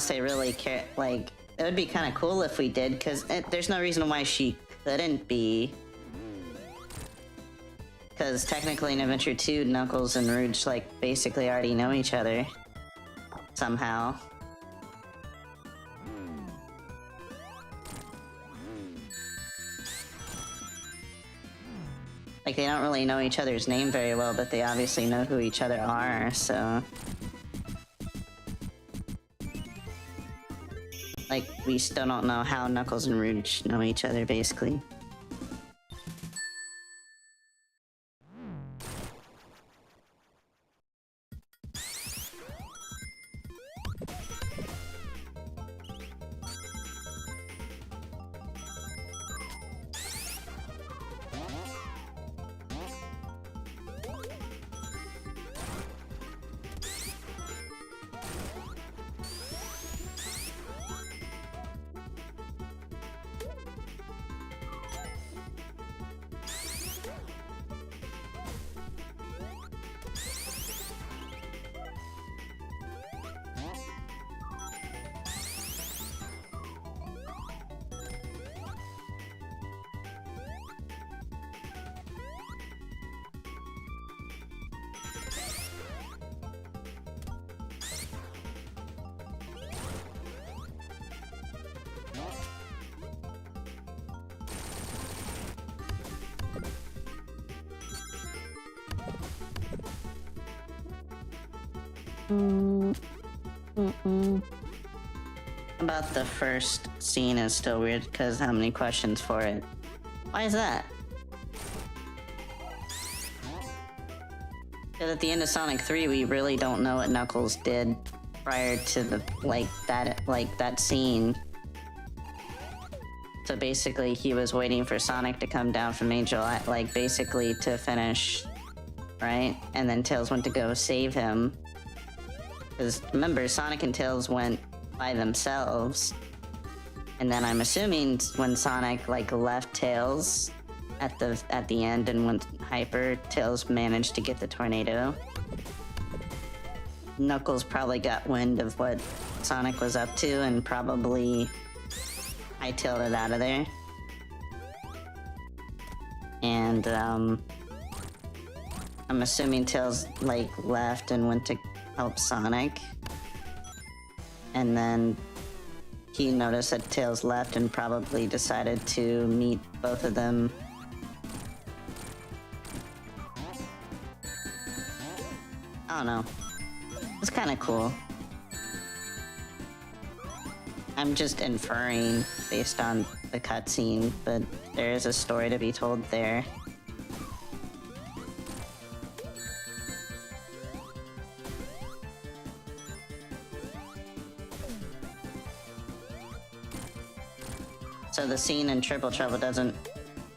really care. Like, it would be kind of cool if we did, because there's no reason why she couldn't be. Because technically in Adventure 2, Knuckles and Rouge, like, basically already know each other. Somehow. Like, they don't really know each other's name very well, but they obviously know who each other are, so... Like, we still don't know how Knuckles and Rouge know each other, basically. About the first scene is still weird because how many questions for it? Why is that? Because at the end of Sonic 3, we really don't know what Knuckles did prior to the that scene. So basically, he was waiting for Sonic to come down from Angel, like basically to finish, right? And then Tails went to go save him. Because remember, Sonic and Tails went by themselves. And then I'm assuming when Sonic like left Tails at the end and went hyper, Tails managed to get the tornado. Knuckles probably got wind of what Sonic was up to and probably hightailed it out of there. And I'm assuming Tails like left and went to help Sonic. And then he noticed that Tails left and probably decided to meet both of them. I don't know. It's kind of cool. I'm just inferring based on the cutscene, but there is a story to be told there. So the scene in Triple Trouble doesn't...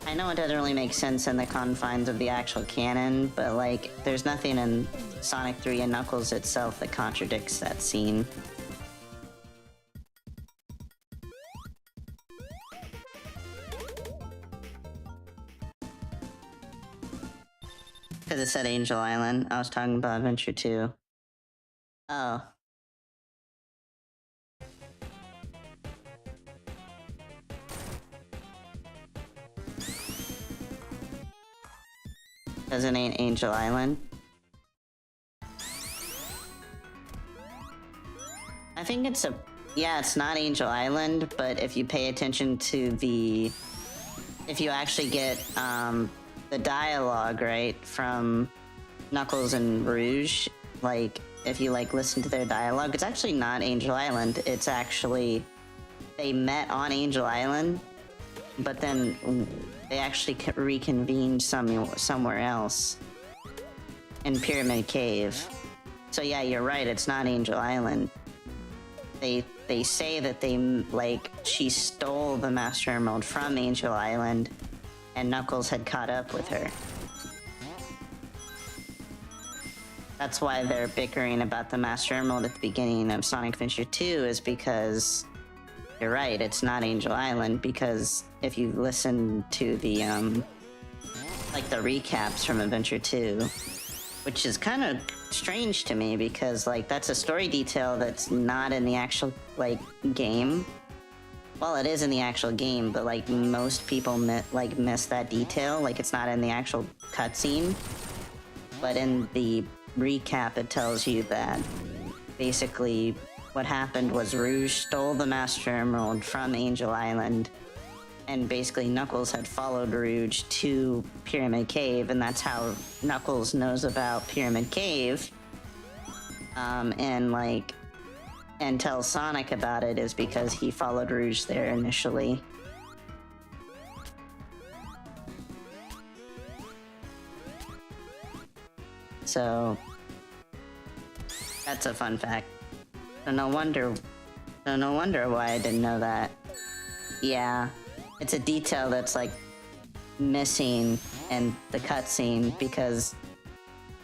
I know it doesn't really make sense in the confines of the actual canon, but like, there's nothing in Sonic 3 and Knuckles itself that contradicts that scene. Because it said Angel Island. I was talking about Adventure 2. Oh. Doesn't ain't Angel Island. I think it's a... Yeah, it's not Angel Island, but if you pay attention to the... If you actually get, the dialogue, right, from Knuckles and Rouge, like, if you, like, listen to their dialogue, it's actually not Angel Island. It's actually... They met on Angel Island, but then they actually reconvened somewhere else. In Pyramid Cave. So yeah, you're right, it's not Angel Island. They say that she stole the Master Emerald from Angel Island, and Knuckles had caught up with her. That's why they're bickering about the Master Emerald at the beginning of Sonic Adventure 2, is because you're right, it's not Angel Island, because if you listen to the, like the recaps from Adventure 2, which is kind of strange to me because, like, that's a story detail that's not in the actual, like, game. Well, it is in the actual game, but, like, most people miss that detail. Like, it's not in the actual cutscene. But in the recap, it tells you that basically what happened was Rouge stole the Master Emerald from Angel Island, and basically Knuckles had followed Rouge to Pyramid Cave, and that's how Knuckles knows about Pyramid Cave. And tells Sonic about it is because he followed Rouge there initially. So that's a fun fact. So no wonder why I didn't know that. Yeah. It's a detail that's, like, missing in the cutscene, because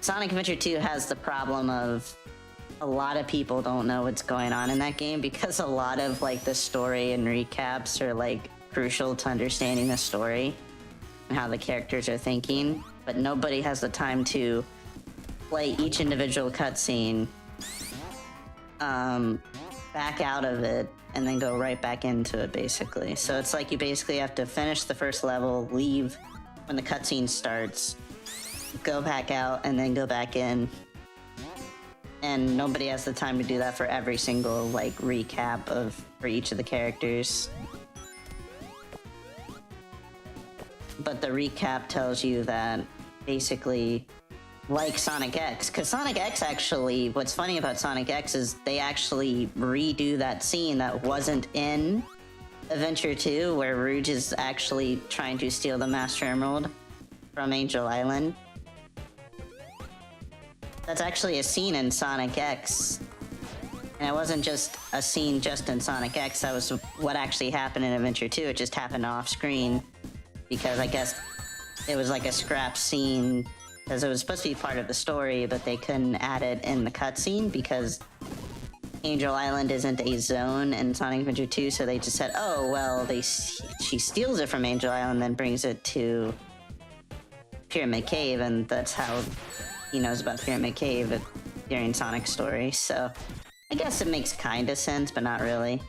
Sonic Adventure 2 has the problem of a lot of people don't know what's going on in that game, because a lot of, like, the story and recaps are, like, crucial to understanding the story and how the characters are thinking, but nobody has the time to play each individual cutscene, back out of it, and then go right back into it, basically. So it's like you basically have to finish the first level, leave when the cutscene starts, go back out, and then go back in. And nobody has the time to do that for every single, like, recap for each of the characters. But the recap tells you that, basically, like Sonic X, because Sonic X actually, what's funny about Sonic X is they actually redo that scene that wasn't in Adventure 2, where Rouge is actually trying to steal the Master Emerald from Angel Island. That's actually a scene in Sonic X And it wasn't just a scene just in Sonic X, that was what actually happened in Adventure 2. It just happened off screen because I guess it was like a scrap scene because it was supposed to be part of the story, but they couldn't add it in the cutscene because Angel Island isn't a zone in Sonic Adventure 2, so they just said, oh, well, she steals it from Angel Island, then brings it to Pyramid Cave, and that's how he knows about Pyramid Cave during Sonic's story, so I guess it makes kinda sense, but not really.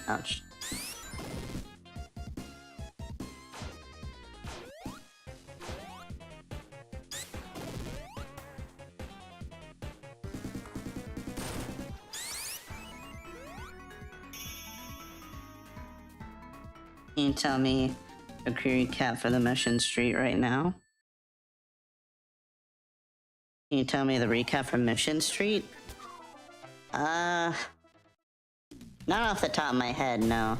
Ouch. Can you tell me a recap for the Mission Street right now? Can you tell me the recap for Mission Street? Not off the top of my head, no.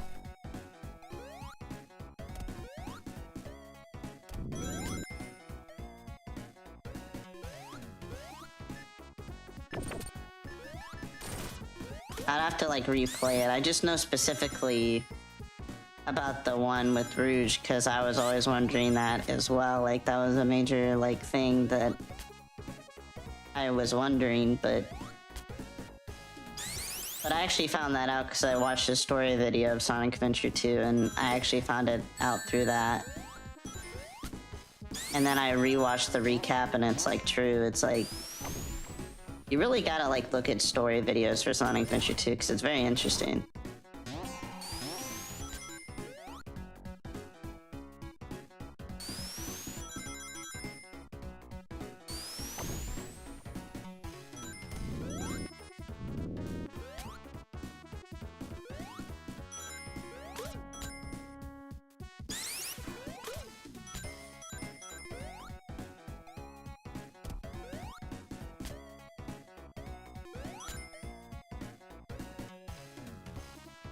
I'd have to, like, replay it. I just know specifically about the one with Rouge, because I was always wondering that as well. Like, that was a major, like, thing that I was wondering, but I actually found that out because I watched a story video of Sonic Adventure 2, and I actually found it out through that. And then I rewatched the recap, and it's, like, true. It's, like, you really gotta, like, look at story videos for Sonic Adventure 2, because it's very interesting.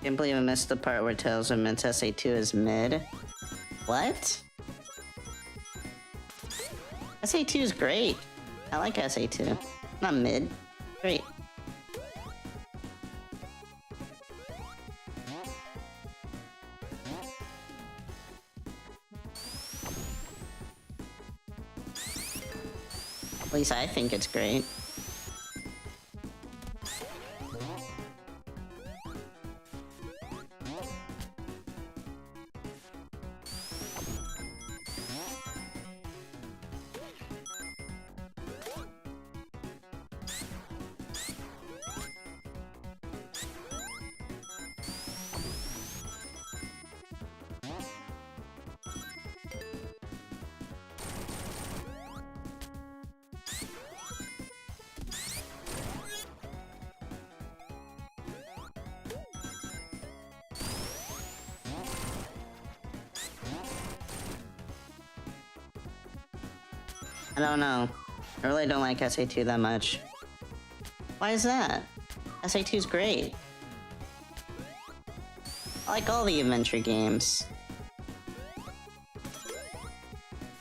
Can't believe I missed the part where Tails admits SA2 is mid. What? SA2 is great. I like SA2. Not mid. Great. At least I think it's great. I don't know. I really don't like SA2 that much. Why is that? SA2 is great. I like all the adventure games.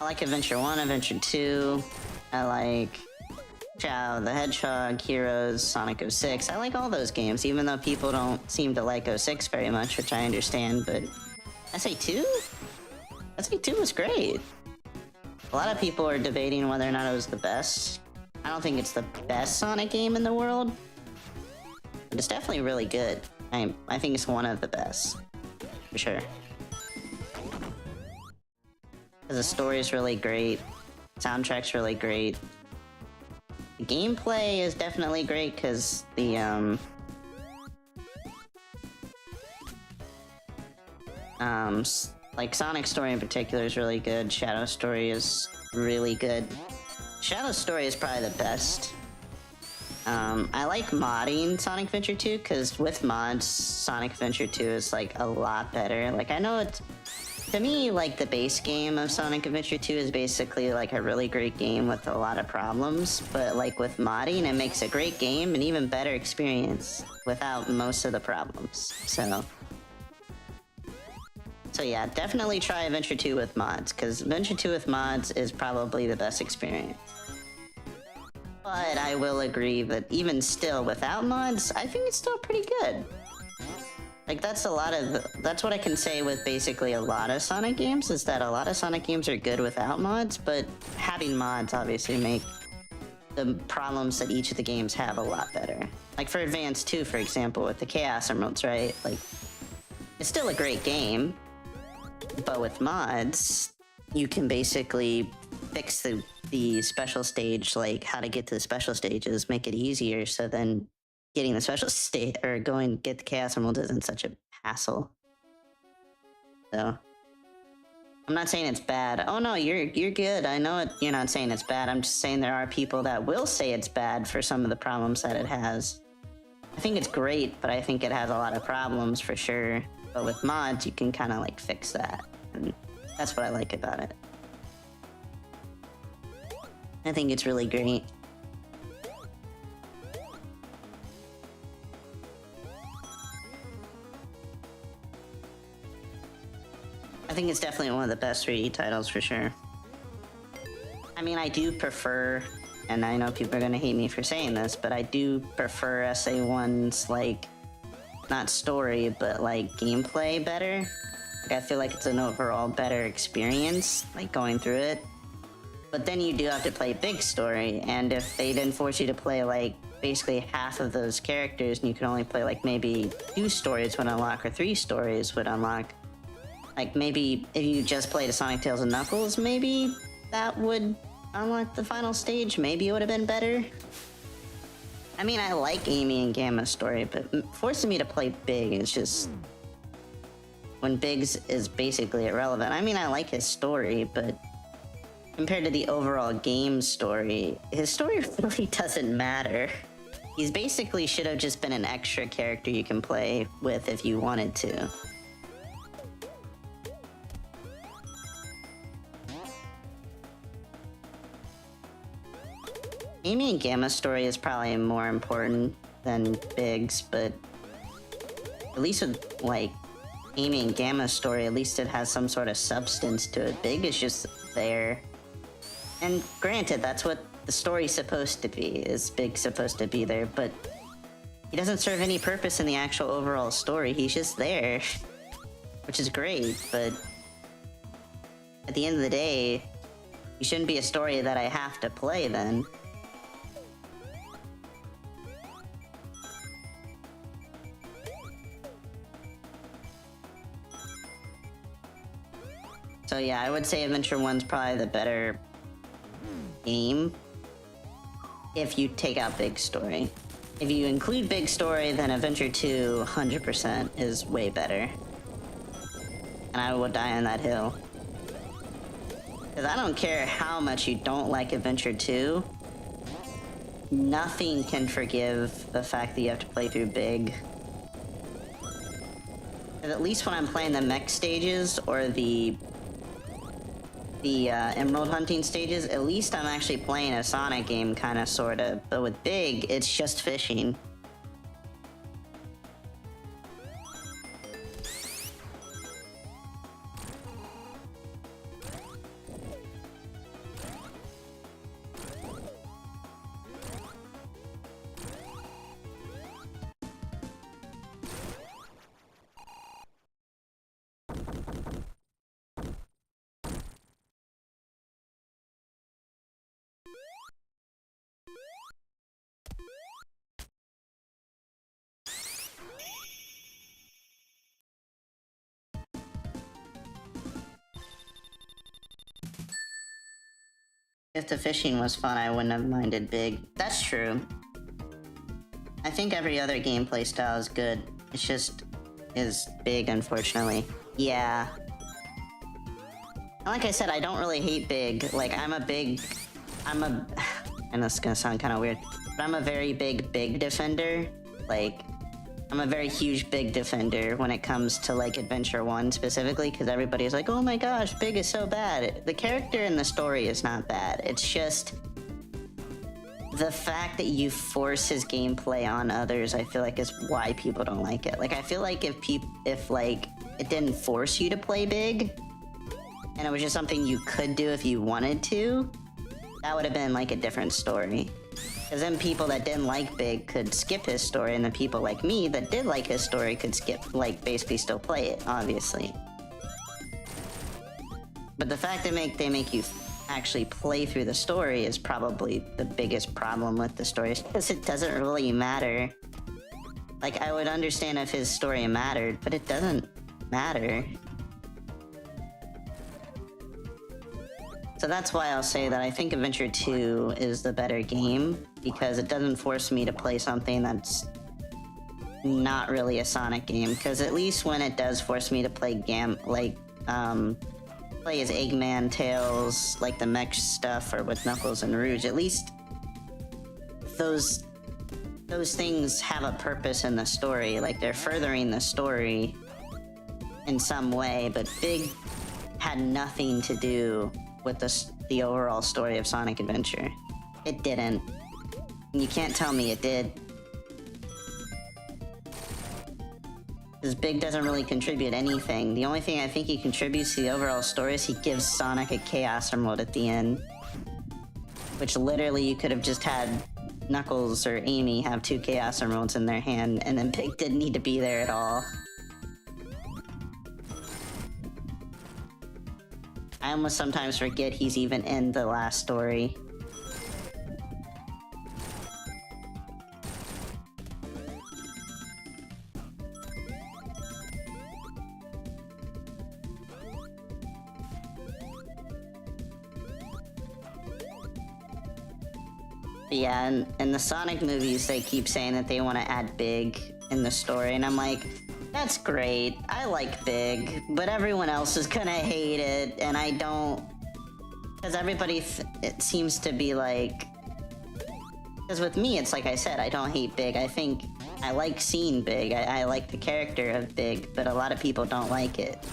I like Adventure 1, Adventure 2. I like Chow the Hedgehog, Heroes, Sonic 06. I like all those games, even though people don't seem to like 06 very much, which I understand, but SA2? SA2 was great. A lot of people are debating whether or not it was the best. I don't think it's the best Sonic game in the world, but it's definitely really good. I think it's one of the best, for sure. Because the story is really great, soundtrack's really great. The gameplay is definitely great because the like Sonic's story in particular is really good. Shadow's story is really good. Shadow's story is probably the best. I like modding Sonic Adventure 2 because with mods, Sonic Adventure 2 is like a lot better. Like I know it's, to me, like the base game of Sonic Adventure 2 is basically like a really great game with a lot of problems, but like with modding, it makes a great game and even better experience without most of the problems. So So yeah, definitely try Adventure 2 with mods, because Adventure 2 with mods is probably the best experience. But I will agree that even still, without mods, I think it's still pretty good. Like, that's what I can say with basically a lot of Sonic games, is that a lot of Sonic games are good without mods, but having mods obviously make the problems that each of the games have a lot better. Like for Advance 2, for example, with the Chaos Emeralds, right? Like, it's still a great game, but with mods, you can basically fix the special stage, like how to get to the special stages, make it easier, so then getting the special state or going to get the Chaos Emerald isn't such a hassle. So I'm not saying it's bad. Oh no, you're good. I know you're not saying it's bad. I'm just saying there are people that will say it's bad for some of the problems that it has. I think it's great, but I think it has a lot of problems for sure. But with mods, you can kind of like fix that. And that's what I like about it. I think it's really great. I think it's definitely one of the best 3D titles for sure. I mean, I do prefer, and I know people are gonna hate me for saying this, but I do prefer SA1's, like, not story, but like gameplay better. Like, I feel like it's an overall better experience, like going through it. But then you do have to play big story, and if they didn't force you to play like basically half of those characters, and you can only play like maybe 2 stories would unlock or 3 stories would unlock. Like, maybe if you just played a Sonic, Tails, and Knuckles, maybe that would unlock the final stage. Maybe it would have been better. I mean, I like Amy and Gamma's story, but forcing me to play Big is just... when Big's is basically irrelevant. I mean, I like his story, but compared to the overall game story, his story really doesn't matter. He's basically should have just been an extra character you can play with if you wanted to. Amy and Gamma's story is probably more important than Big's, but at least with, like, Amy and Gamma's story, at least it has some sort of substance to it. Big is just there. And granted, that's what the story's supposed to be, is Big supposed to be there, but he doesn't serve any purpose in the actual overall story. He's just there, which is great, but at the end of the day, he shouldn't be a story that I have to play then. So yeah, I would say Adventure 1's probably the better game if you take out Big Story. If you include Big Story, then Adventure 2 100% is way better. And I will die on that hill. Because I don't care how much you don't like Adventure 2, nothing can forgive the fact that you have to play through Big. And at least when I'm playing the mech stages or the emerald hunting stages, at least I'm actually playing a Sonic game, kinda, sorta. But with Big, it's just fishing. If the fishing was fun, I wouldn't have minded Big. That's true. I think every other gameplay style is good. It's just is Big, unfortunately. Yeah. Like I said, I don't really hate Big. Like, and this is gonna sound kind of weird, but I'm a very big defender. Like, I'm a very huge Big defender when it comes to, like, Adventure 1 specifically, because everybody's like, oh my gosh, Big is so bad. The character and the story is not bad. It's just the fact that you force his gameplay on others, I feel like is why people don't like it. Like, I feel like if like it didn't force you to play big, and it was just something you could do if you wanted to, that would have been like a different story. Because then people that didn't like Big could skip his story, and the people like me that did like his story could skip, like, basically still play it, obviously. But the fact that they make you actually play through the story is probably the biggest problem with the story, because it doesn't really matter. Like, I would understand if his story mattered, but it doesn't matter. So that's why I'll say that I think Adventure 2 is the better game, because it doesn't force me to play something that's not really a Sonic game. Because at least when it does force me to play play as Eggman, Tails, like the mech stuff, or with Knuckles and Rouge, at least those things have a purpose in the story. Like, they're furthering the story in some way, but Big had nothing to do with the overall story of Sonic Adventure. It didn't. You can't tell me it did. Because Big doesn't really contribute anything. The only thing I think he contributes to the overall story is he gives Sonic a Chaos Emerald at the end. Which literally you could have just had Knuckles or Amy have 2 Chaos Emeralds in their hand, and then Big didn't need to be there at all. I almost sometimes forget he's even in the last story. Yeah, and in the Sonic movies, they keep saying that they want to add Big in the story, and I'm like, that's great, I like Big, but everyone else is gonna hate it, and I don't... Because everybody, it seems to be like... Because with me, it's like I said, I don't hate Big. I think I like seeing Big, I like the character of Big, but a lot of people don't like it.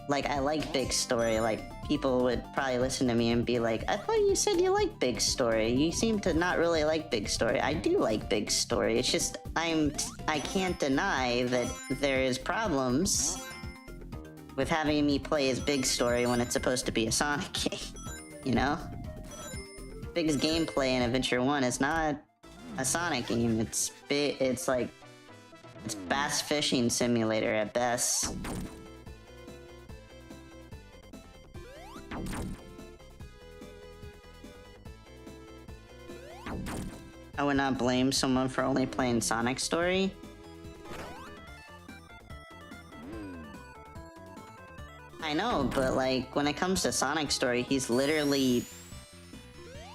Like, I like Big's story. Like, people would probably listen to me and be like, I thought you said you liked Big's story. You seem to not really like Big's story. I do like Big's story. It's just, I can't deny that there is problems with having me play as Big's story when it's supposed to be a Sonic game, you know? Big's gameplay in Adventure 1 is not a Sonic game. It's like, it's Bass Fishing Simulator at best. I would not blame someone for only playing Sonic Story. I know, but like, when it comes to Sonic Story, he's literally,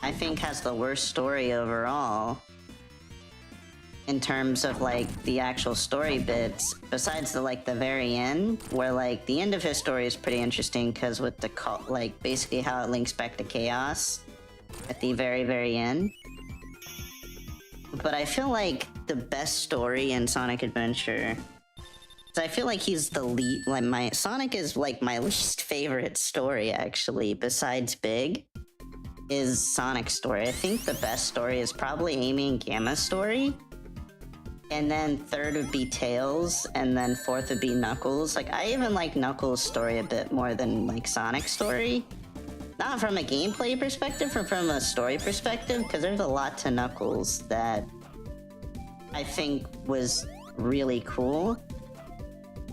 I think, has the worst story overall. In terms of like the actual story bits, besides the very end, where like the end of his story is pretty interesting because with the like basically how it links back to Chaos at the very, very end. But I feel like the best story in Sonic Adventure, so I feel like he's the lead, like Sonic is like my least favorite story actually, besides Big, is Sonic's story. I think the best story is probably Amy and Gamma's story. And then third would be Tails, and then fourth would be Knuckles. Like, I even like Knuckles' story a bit more than, like, Sonic's story. Not from a gameplay perspective, but from a story perspective, because there's a lot to Knuckles that I think was really cool,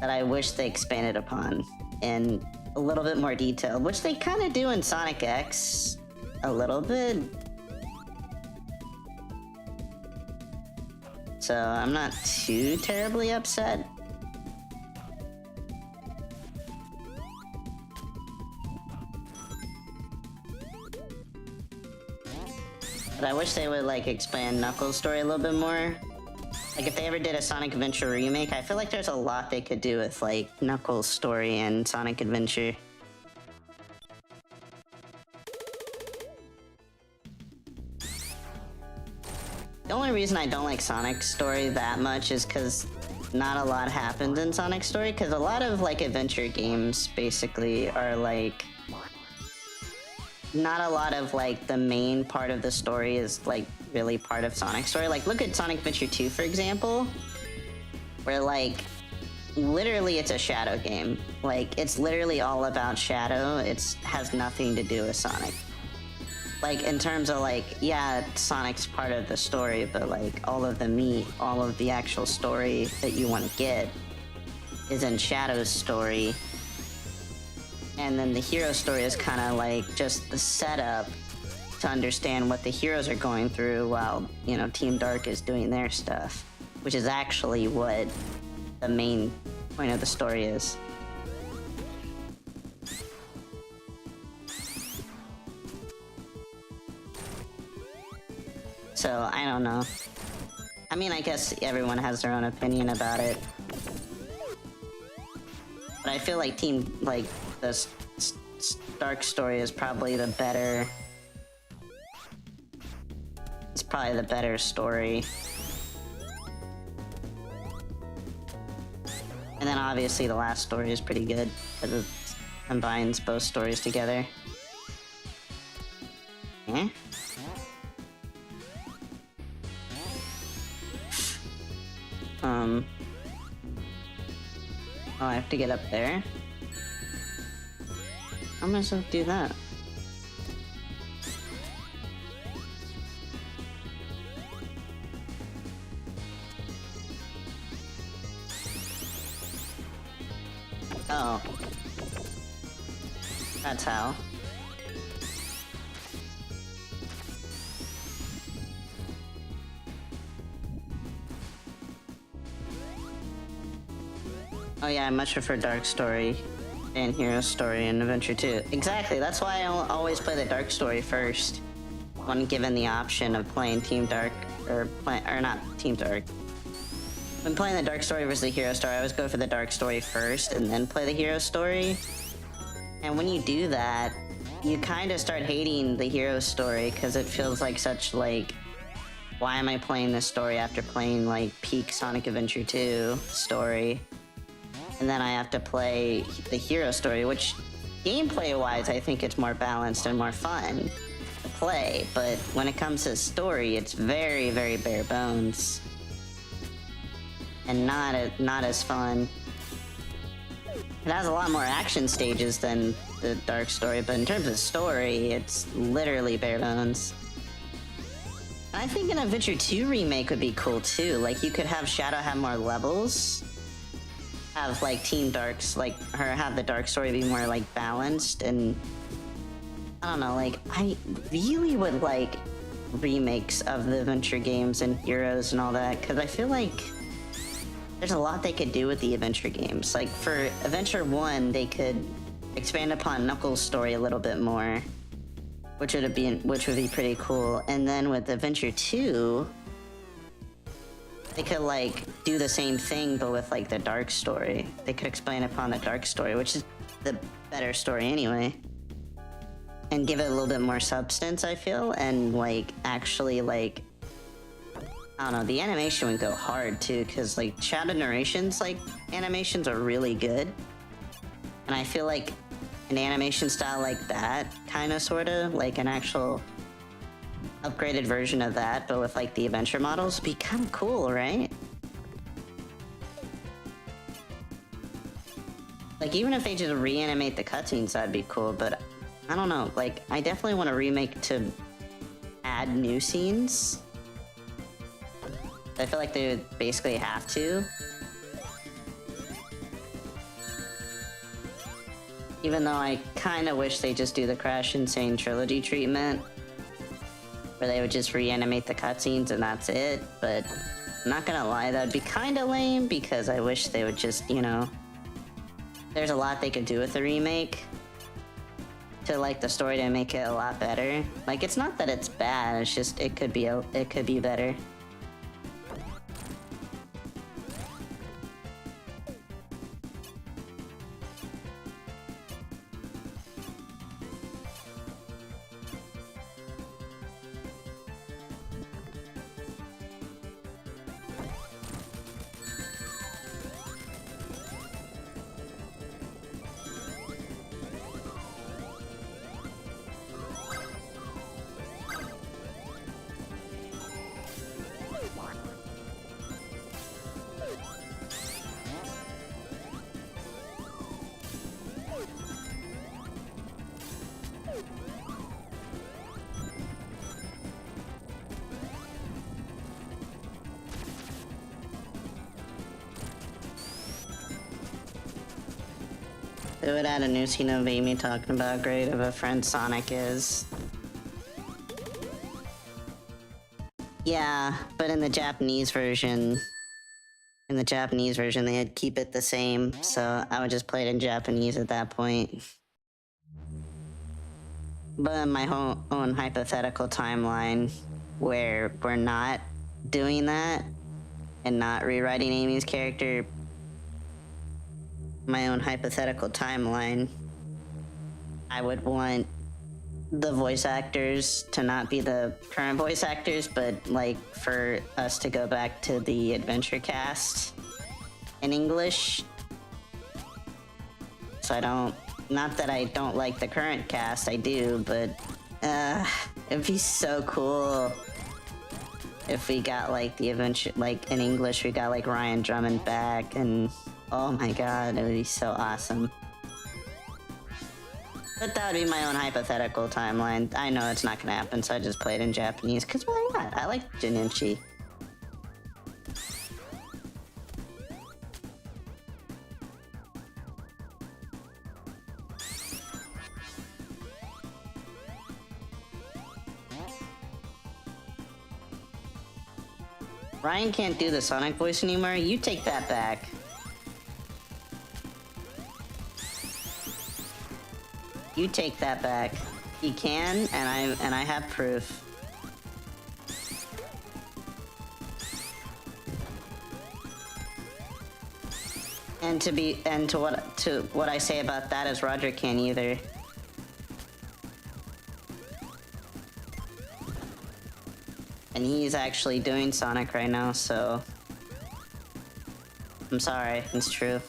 that I wish they expanded upon in a little bit more detail, which they kind of do in Sonic X a little bit. So I'm not too terribly upset. But I wish they would like expand Knuckles' story a little bit more. Like if they ever did a Sonic Adventure remake, I feel like there's a lot they could do with like Knuckles' story and Sonic Adventure. The only reason I don't like Sonic's story that much is because not a lot happens in Sonic's story, because a lot of like adventure games basically are like not a lot of like the main part of the story is like really part of Sonic's story. Like look at Sonic Adventure 2 for example, where like literally it's a Shadow game. Like it's literally all about Shadow. It has nothing to do with Sonic. Like in terms of like, yeah, Sonic's part of the story, but like all of the meat, all of the actual story that you want to get is in Shadow's story. And then the hero story is kind of like just the setup to understand what the heroes are going through while, you know, Team Dark is doing their stuff, which is actually what the main point of the story is. So, I don't know. I mean, I guess everyone has their own opinion about it. But I feel like the Dark story is probably the better... It's probably the better story. And then obviously the last story is pretty good, because it combines both stories together. Eh? Oh, I have to get up there? How am I supposed to do that? Oh. That's how. Oh yeah, I much prefer Dark Story and Hero Story and Adventure 2. Exactly, that's why I always play the Dark Story first. When given the option of playing Team Dark, or not Team Dark. When playing the Dark Story versus the Hero Story, I always go for the Dark Story first and then play the Hero Story. And when you do that, you kind of start hating the Hero Story because it feels like such like, why am I playing this story after playing like peak Sonic Adventure 2 story? And then I have to play the Hero Story, which gameplay-wise I think it's more balanced and more fun to play, but when it comes to story, it's very, very bare bones. And not as fun. It has a lot more action stages than the Dark Story, but in terms of story, it's literally bare bones. I think an Adventure 2 remake would be cool too. Like you could have Shadow have more levels, have like Team Dark's like her have the Dark Story be more like balanced, and I don't know, like I really would like remakes of the adventure games and Heroes and all that, because I feel like there's a lot they could do with the adventure games. Like for Adventure 1, they could expand upon Knuckles' story a little bit more, which would be pretty cool. And then with Adventure 2, they could like do the same thing but with like the Dark Story. They could explain upon the Dark Story, which is the better story anyway, and give it a little bit more substance, I feel, and like actually like, I don't know, the animation would go hard too, because like Shadow Narration's like animations are really good, and I feel like an animation style like that, kind of sorta like an actual upgraded version of that, but with like the adventure models, would be kind of cool, right? Like even if they just reanimate the cutscenes, that'd be cool, but I don't know, like I definitely want a remake to add new scenes. I feel like they would basically have to. Even though I kind of wish they just do the Crash Insane Trilogy treatment, where they would just reanimate the cutscenes and that's it, but I'm not gonna lie, that'd be kind of lame, because I wish they would just, you know, there's a lot they could do with the remake to like the story to make it a lot better. Like it's not that it's bad, it's just it could be better. They would add a new scene of Amy talking about how great of a friend Sonic is. Yeah, but in the Japanese version... In the Japanese version, they had keep it the same, so I would just play it in Japanese at that point. But in my own hypothetical timeline, where we're not doing that, and not rewriting Amy's character, my own hypothetical timeline, I would want the voice actors to not be the current voice actors, but like for us to go back to the adventure cast in English. So I don't, not that I don't like the current cast, I do, but it'd be so cool if we got like the adventure, like in English we got like Ryan Drummond back, and oh my god, it would be so awesome. But that would be my own hypothetical timeline. I know it's not gonna happen, so I just play it in Japanese, because why not? I like Junichi. Ryan can't do the Sonic voice anymore? You take that back. You take that back. He can, and I have proof. And to what I say about that is Roger can't either. And he's actually doing Sonic right now, so I'm sorry, it's true.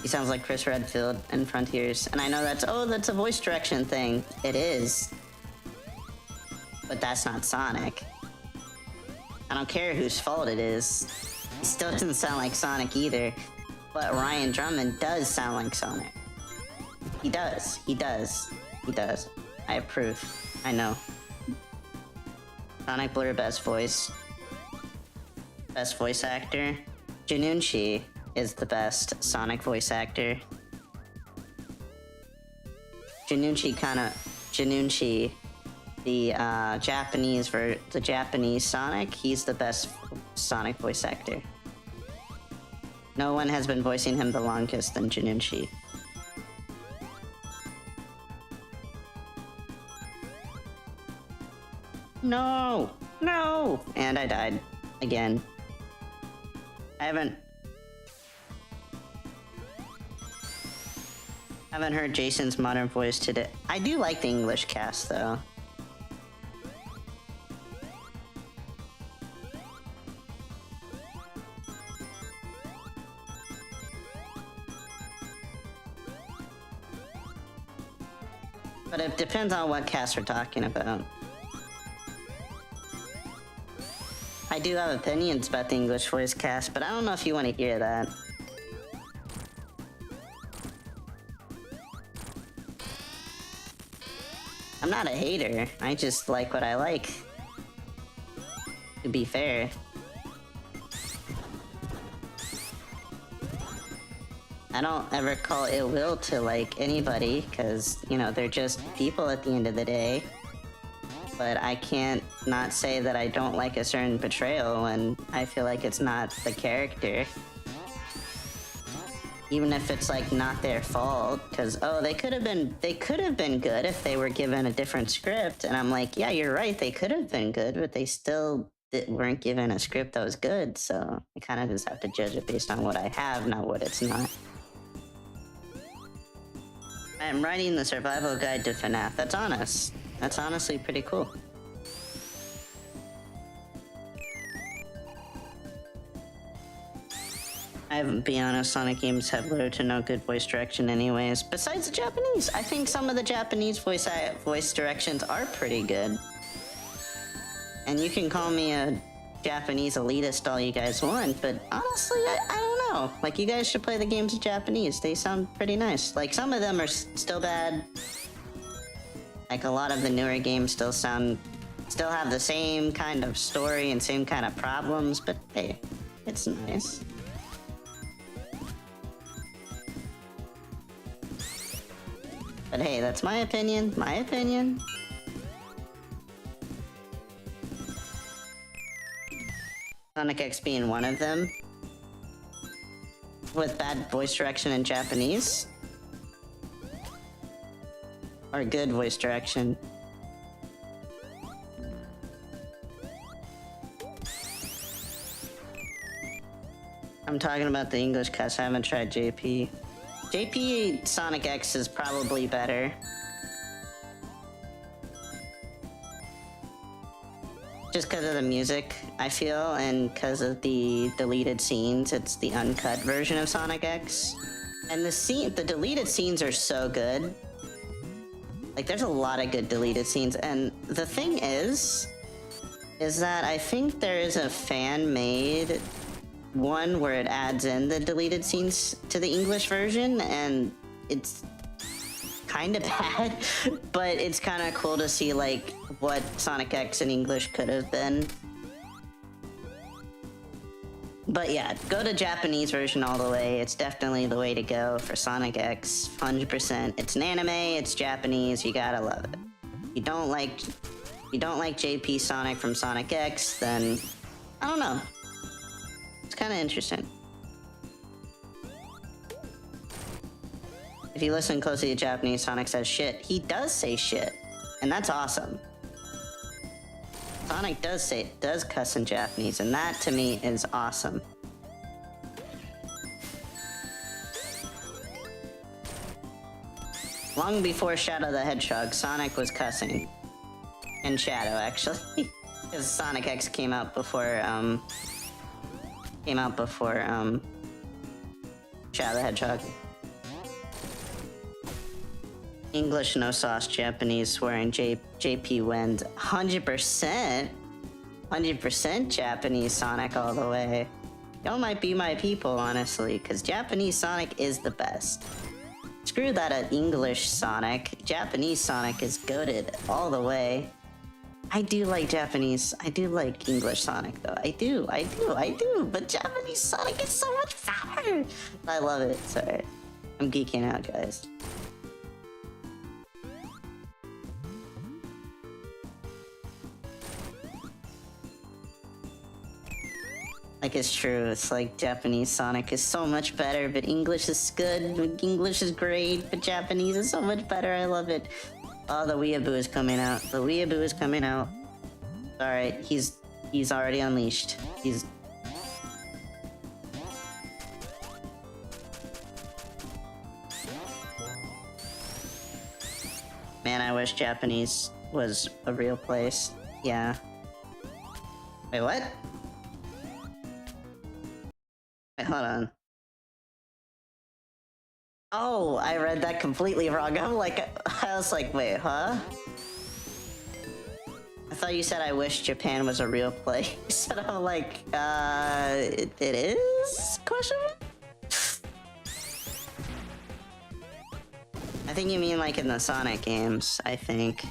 He sounds like Chris Redfield in Frontiers, and I know that's a voice direction thing. It is. But that's not Sonic. I don't care whose fault it is. He still doesn't sound like Sonic either. But Ryan Drummond does sound like Sonic. He does. He does. He does. I have proof. I know. Sonic Blur, best voice. Best voice actor. Janunchi is the best Sonic voice actor. Janunchi, the Japanese Sonic, he's the best Sonic voice actor. No one has been voicing him the longest than Janunchi. No! No! And I died. Again. I haven't heard Jason's modern voice today. I do like the English cast, though. But it depends on what cast we're talking about. I do have opinions about the English voice cast, but I don't know if you want to hear that. I'm not a hater, I just like what I like. To be fair. I don't ever call ill will to, like, anybody, because, you know, they're just people at the end of the day. But I can't not say that I don't like a certain portrayal when I feel like it's not the character. Even if it's like not their fault, because they could have been good if they were given a different script. And I'm like, yeah, you're right, they could have been good, but they still weren't given a script that was good. So I kind of just have to judge it based on what I have, not what it's not. I'm writing the survival guide to FNAF. That's honest. That's honestly pretty cool. I haven't be honest, Sonic games have little to no good voice direction anyways. Besides the Japanese, I think some of the Japanese voice directions are pretty good. And you can call me a Japanese elitist all you guys want, but honestly, I don't know. Like, you guys should play the games in Japanese. They sound pretty nice. Like, some of them are still bad. Like, a lot of the newer games still have the same kind of story and same kind of problems, but hey, it's nice. But hey, that's my opinion. My opinion. Sonic X being one of them. With bad voice direction in Japanese. Or good voice direction. I'm talking about the English cast. I haven't tried JP. JP Sonic X is probably better. Just because of the music, I feel, and because of the deleted scenes. It's the uncut version of Sonic X. And the deleted scenes are so good. Like, there's a lot of good deleted scenes, and the thing is that I think there is a fan-made one where it adds in the deleted scenes to the English version, and it's kind of bad, but it's kind of cool to see, like, what Sonic X in English could have been. But yeah, go to Japanese version all the way. It's definitely the way to go for Sonic X, 100%. It's an anime, it's Japanese, you gotta love it. You don't like JP Sonic from Sonic X, then I don't know. It's kind of interesting. If you listen closely to Japanese, Sonic says shit. He does say shit, and that's awesome. Sonic does cuss in Japanese, and that to me is awesome. Long before Shadow the Hedgehog, Sonic was cussing. And Shadow, actually. Because Sonic X came out before, Shadow the Hedgehog. English no sauce, Japanese swearing, JP wins. 100%? 100% Japanese Sonic all the way. Y'all might be my people, honestly, because Japanese Sonic is the best. Screw that at English Sonic. Japanese Sonic is goated all the way. I do like English Sonic though. I do. But Japanese Sonic is so much better. I love it. Sorry. I'm geeking out, guys. Like, it's true. It's like Japanese Sonic is so much better, but English is good. English is great, but Japanese is so much better. I love it. Oh, the weeaboo is coming out. The weeaboo is coming out. Alright, he's already unleashed. Man, I wish Japanese was a real place. Yeah. Wait, what? Wait, hold on. Oh, I read that completely wrong. I was like, wait, huh? I thought you said I wish Japan was a real place. And I'm like, it is? Question mark? I think you mean like in the Sonic games, I think.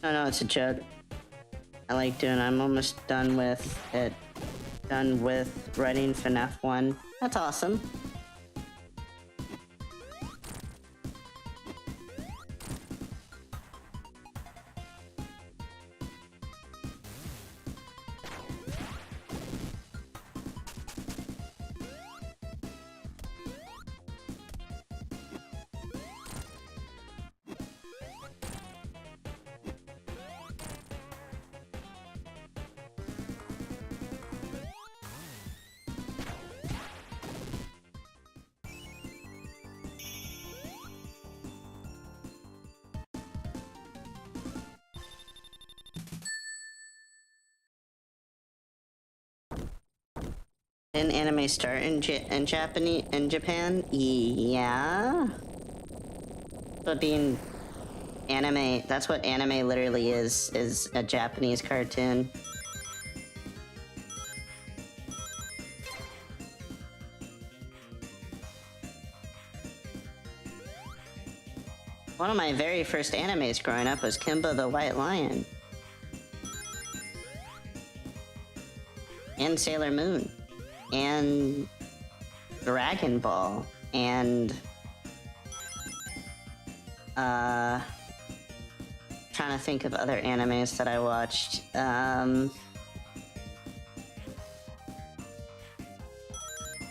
No, it's a joke. I like doing it. I'm almost done with it. Done with writing FNAF 1. That's awesome. Didn't anime start in Japan? Yeah. But being anime, that's what anime literally is a Japanese cartoon. One of my very first animes growing up was Kimba the White Lion. And Sailor Moon. And Dragon Ball. And... trying to think of other animes that I watched.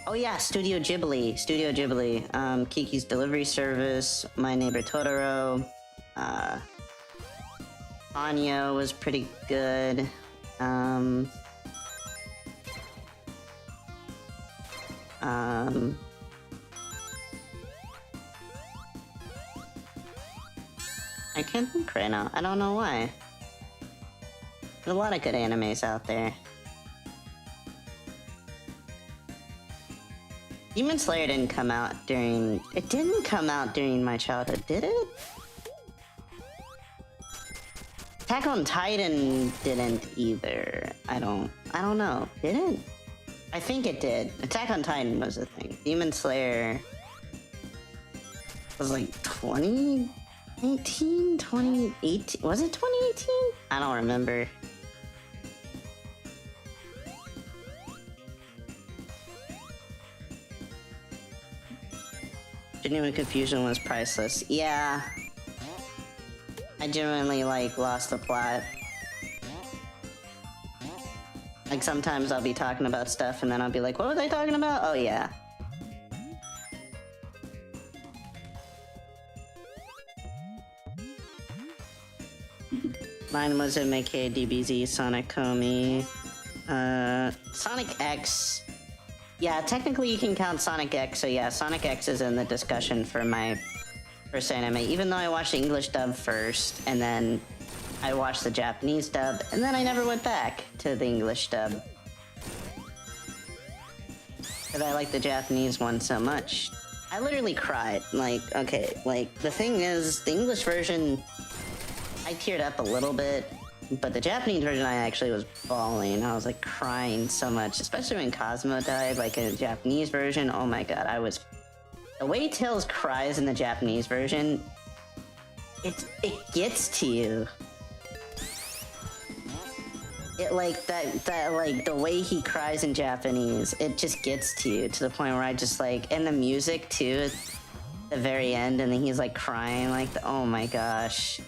Oh yeah, Studio Ghibli. Kiki's Delivery Service, My Neighbor Totoro. Anya was pretty good. I can't think right now. I don't know why. There's a lot of good animes out there. Demon Slayer didn't come out during... It didn't come out during my childhood, did it? Attack on Titan didn't either. I don't know. Did it? I think it did. Attack on Titan was a thing. Demon Slayer... was like 2018? 2018? Was it 2018? I don't remember. Genuine confusion was priceless. Yeah. I genuinely, like, lost the plot. Like, sometimes I'll be talking about stuff and then I'll be like, what was I talking about? Oh, yeah. Mine was MK, DBZ, Sonic Komi. Sonic X. Yeah, technically you can count Sonic X, so yeah, Sonic X is in the discussion for my first anime, even though I watched the English dub first, and then I watched the Japanese dub, and then I never went back to the English dub. Because I like the Japanese one so much. I literally cried. Like, okay, like, the thing is, the English version, I teared up a little bit, but the Japanese version I actually was bawling. I was like crying so much, especially when Cosmo died, like in the Japanese version. Oh my god, I was... The way Tails cries in the Japanese version, it gets to you. It like, that like, the way he cries in Japanese, it just gets to you, to the point where I just like... And the music too, at the very end, and then he's like crying, like, oh my gosh.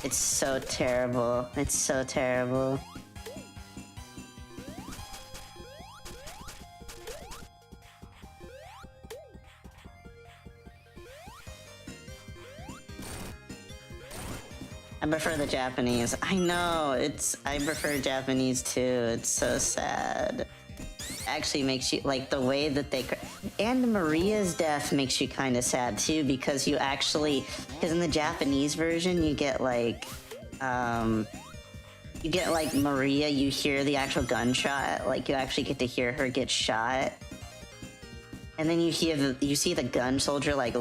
It's so terrible. It's so terrible. I prefer the Japanese. I know, I prefer Japanese too. It's so sad. Actually makes you, like, the way that they... And Maria's death makes you kind of sad, too, because you actually... Because in the Japanese version, you get, like... You get, like, Maria, you hear the actual gunshot. Like, you actually get to hear her get shot. And then you see the gun soldier, like,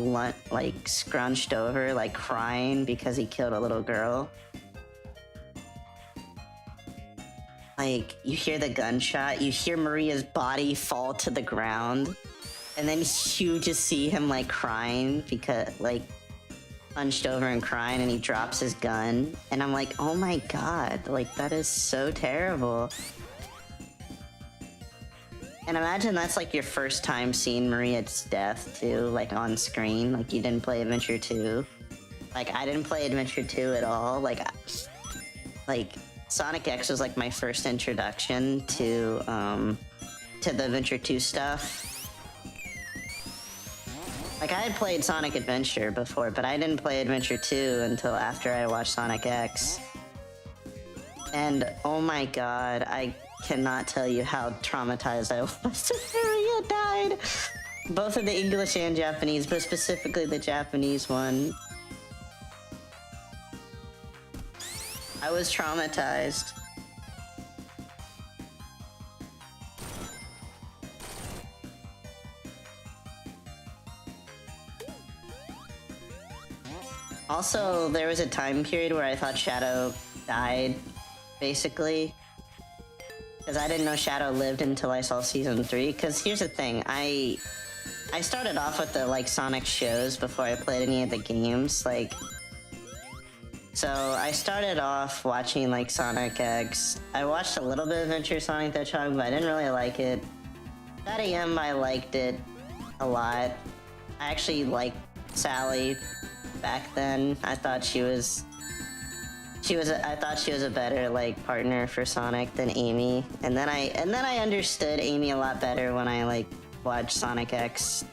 scrunched over, like, crying because he killed a little girl. Like, you hear the gunshot, you hear Maria's body fall to the ground, and then you just see him, like, crying because, like, hunched over and crying, and he drops his gun. And I'm like, oh my god, like, that is so terrible. And imagine that's, like, your first time seeing Maria's death, too, like, on screen. Like, you didn't play Adventure 2. Like, I didn't play Adventure 2 at all. Like, Sonic X was like my first introduction to the Adventure 2 stuff. Like, I had played Sonic Adventure before, but I didn't play Adventure 2 until after I watched Sonic X. And oh my god, I cannot tell you how traumatized I was when Maria died. Both of the English and Japanese, but specifically the Japanese one. I was traumatized. Also, there was a time period where I thought Shadow died, basically. Because I didn't know Shadow lived until I saw Season 3. Because here's the thing, I started off with the like Sonic shows before I played any of the games. Like, so I started off watching like Sonic X. I watched a little bit of Adventure Sonic the Hedgehog, but I didn't really like it. That AM, I liked it a lot. I actually liked Sally back then. I thought she was a better like partner for Sonic than Amy. And then I understood Amy a lot better when I like watched Sonic X.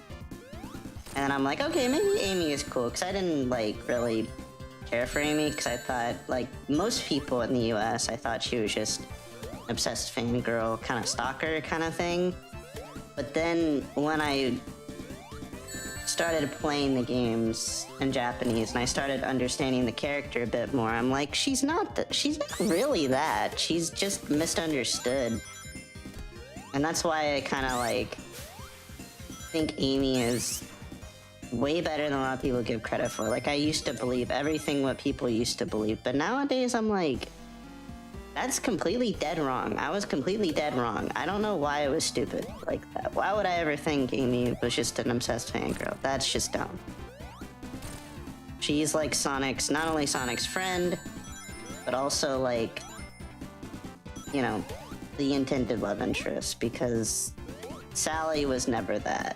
And then I'm like, okay, maybe Amy is cool, because I didn't like really care for Amy, because I thought, like most people in the US, I thought she was just an obsessed fangirl, kind of stalker kind of thing. But then when I started playing the games in Japanese and I started understanding the character a bit more, I'm like, she's not really that. She's just misunderstood. And that's why I kind of like think Amy is way better than a lot of people give credit for. Like, I used to believe everything what people used to believe, but nowadays I'm like, that's completely dead wrong. I was completely dead wrong. I don't know why it was stupid like that. Why would I ever think Amy was just an obsessed fangirl? That's just dumb. She's like Sonic's, not only Sonic's friend, but also like, you know, the intended love interest, because Sally was never that.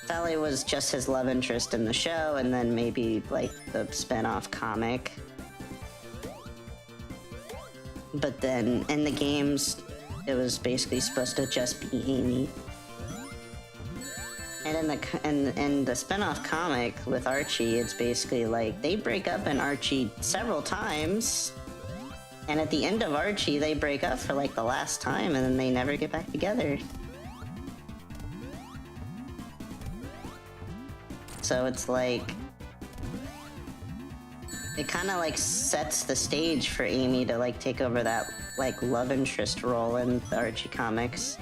Sally was just his love interest in the show, and then maybe like the spin-off comic. But then in the games, it was basically supposed to just be Amy. And in the spin-off comic with Archie, it's basically like they break up in Archie several times, and at the end of Archie, they break up for like the last time, and then they never get back together. So it's like, it kind of like sets the stage for Amy to like take over that like love interest role in the Archie comics.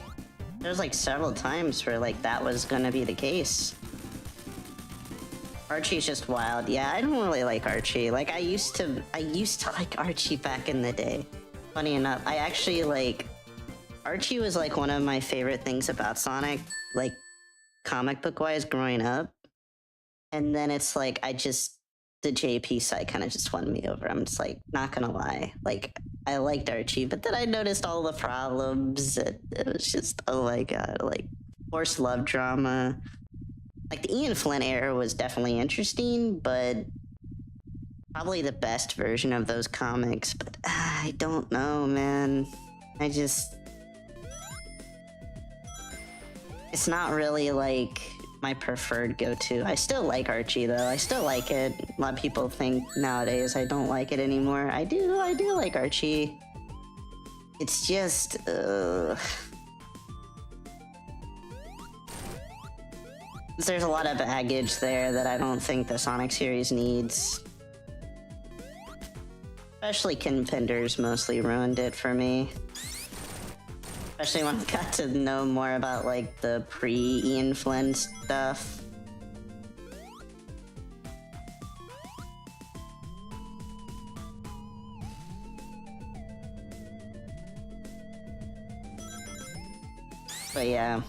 There's like several times where like that was gonna be the case. Archie's just wild. Yeah, I don't really like Archie. Like I used to like Archie back in the day. Funny enough, I actually like, Archie was like one of my favorite things about Sonic, like comic book wise growing up. And then it's like, the JP side kind of just won me over. I'm just like, not gonna lie. Like, I liked Archie, but then I noticed all the problems. It was just, oh my god, like, forced love drama. Like, the Ian Flynn era was definitely interesting, but probably the best version of those comics. But I don't know, man. It's not really like my preferred go-to. I still like Archie though. I still like it. A lot of people think nowadays I don't like it anymore. I do like Archie. It's just there's a lot of baggage there that I don't think the Sonic series needs. Especially Contenders mostly ruined it for me. Especially when I got to know more about like the pre-Ian Flynn stuff. But yeah,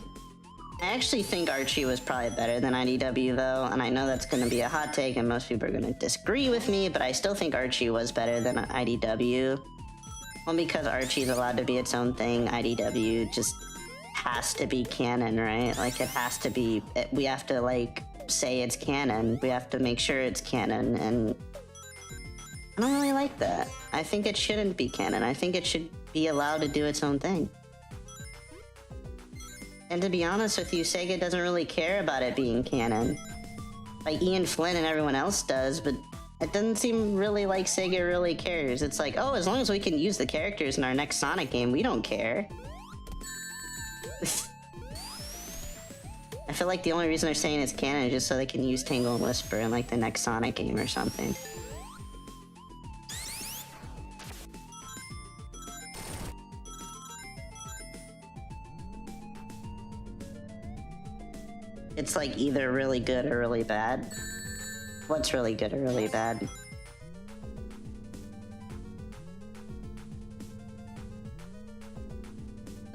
I actually think Archie was probably better than IDW though, and I know that's gonna be a hot take and most people are gonna disagree with me, but I still think Archie was better than IDW. Well, because Archie's allowed to be its own thing, IDW just has to be canon, right? Like, it has to be, we have to, like, say it's canon. We have to make sure it's canon, and I don't really like that. I think it shouldn't be canon. I think it should be allowed to do its own thing. And to be honest with you, Sega doesn't really care about it being canon. Like, Ian Flynn and everyone else does, but it doesn't seem really like Sega really cares. It's like, oh, as long as we can use the characters in our next Sonic game, we don't care. I feel like the only reason they're saying it's canon is just so they can use Tangle and Whisper in like the next Sonic game or something. It's like either really good or really bad. What's really good or really bad?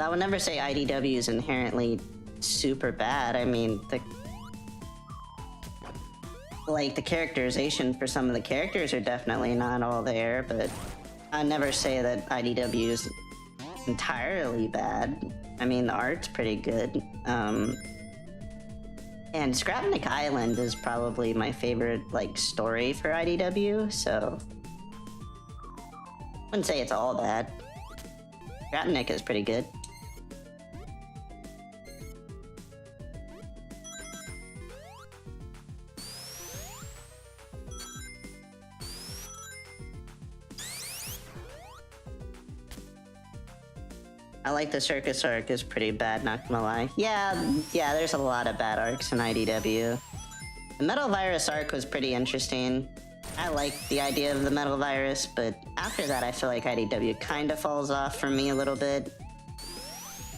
I would never say IDW is inherently super bad. I mean, the characterization for some of the characters are definitely not all there, but I'd never say that IDW is entirely bad. I mean, the art's pretty good. And Scrapnik Island is probably my favorite, like, story for IDW, so I wouldn't say it's all bad. Scrapnik is pretty good. I like the circus arc is pretty bad, not gonna lie. Yeah, there's a lot of bad arcs in IDW. The Metal Virus arc was pretty interesting. I liked the idea of the Metal Virus, but after that I feel like IDW kind of falls off for me a little bit.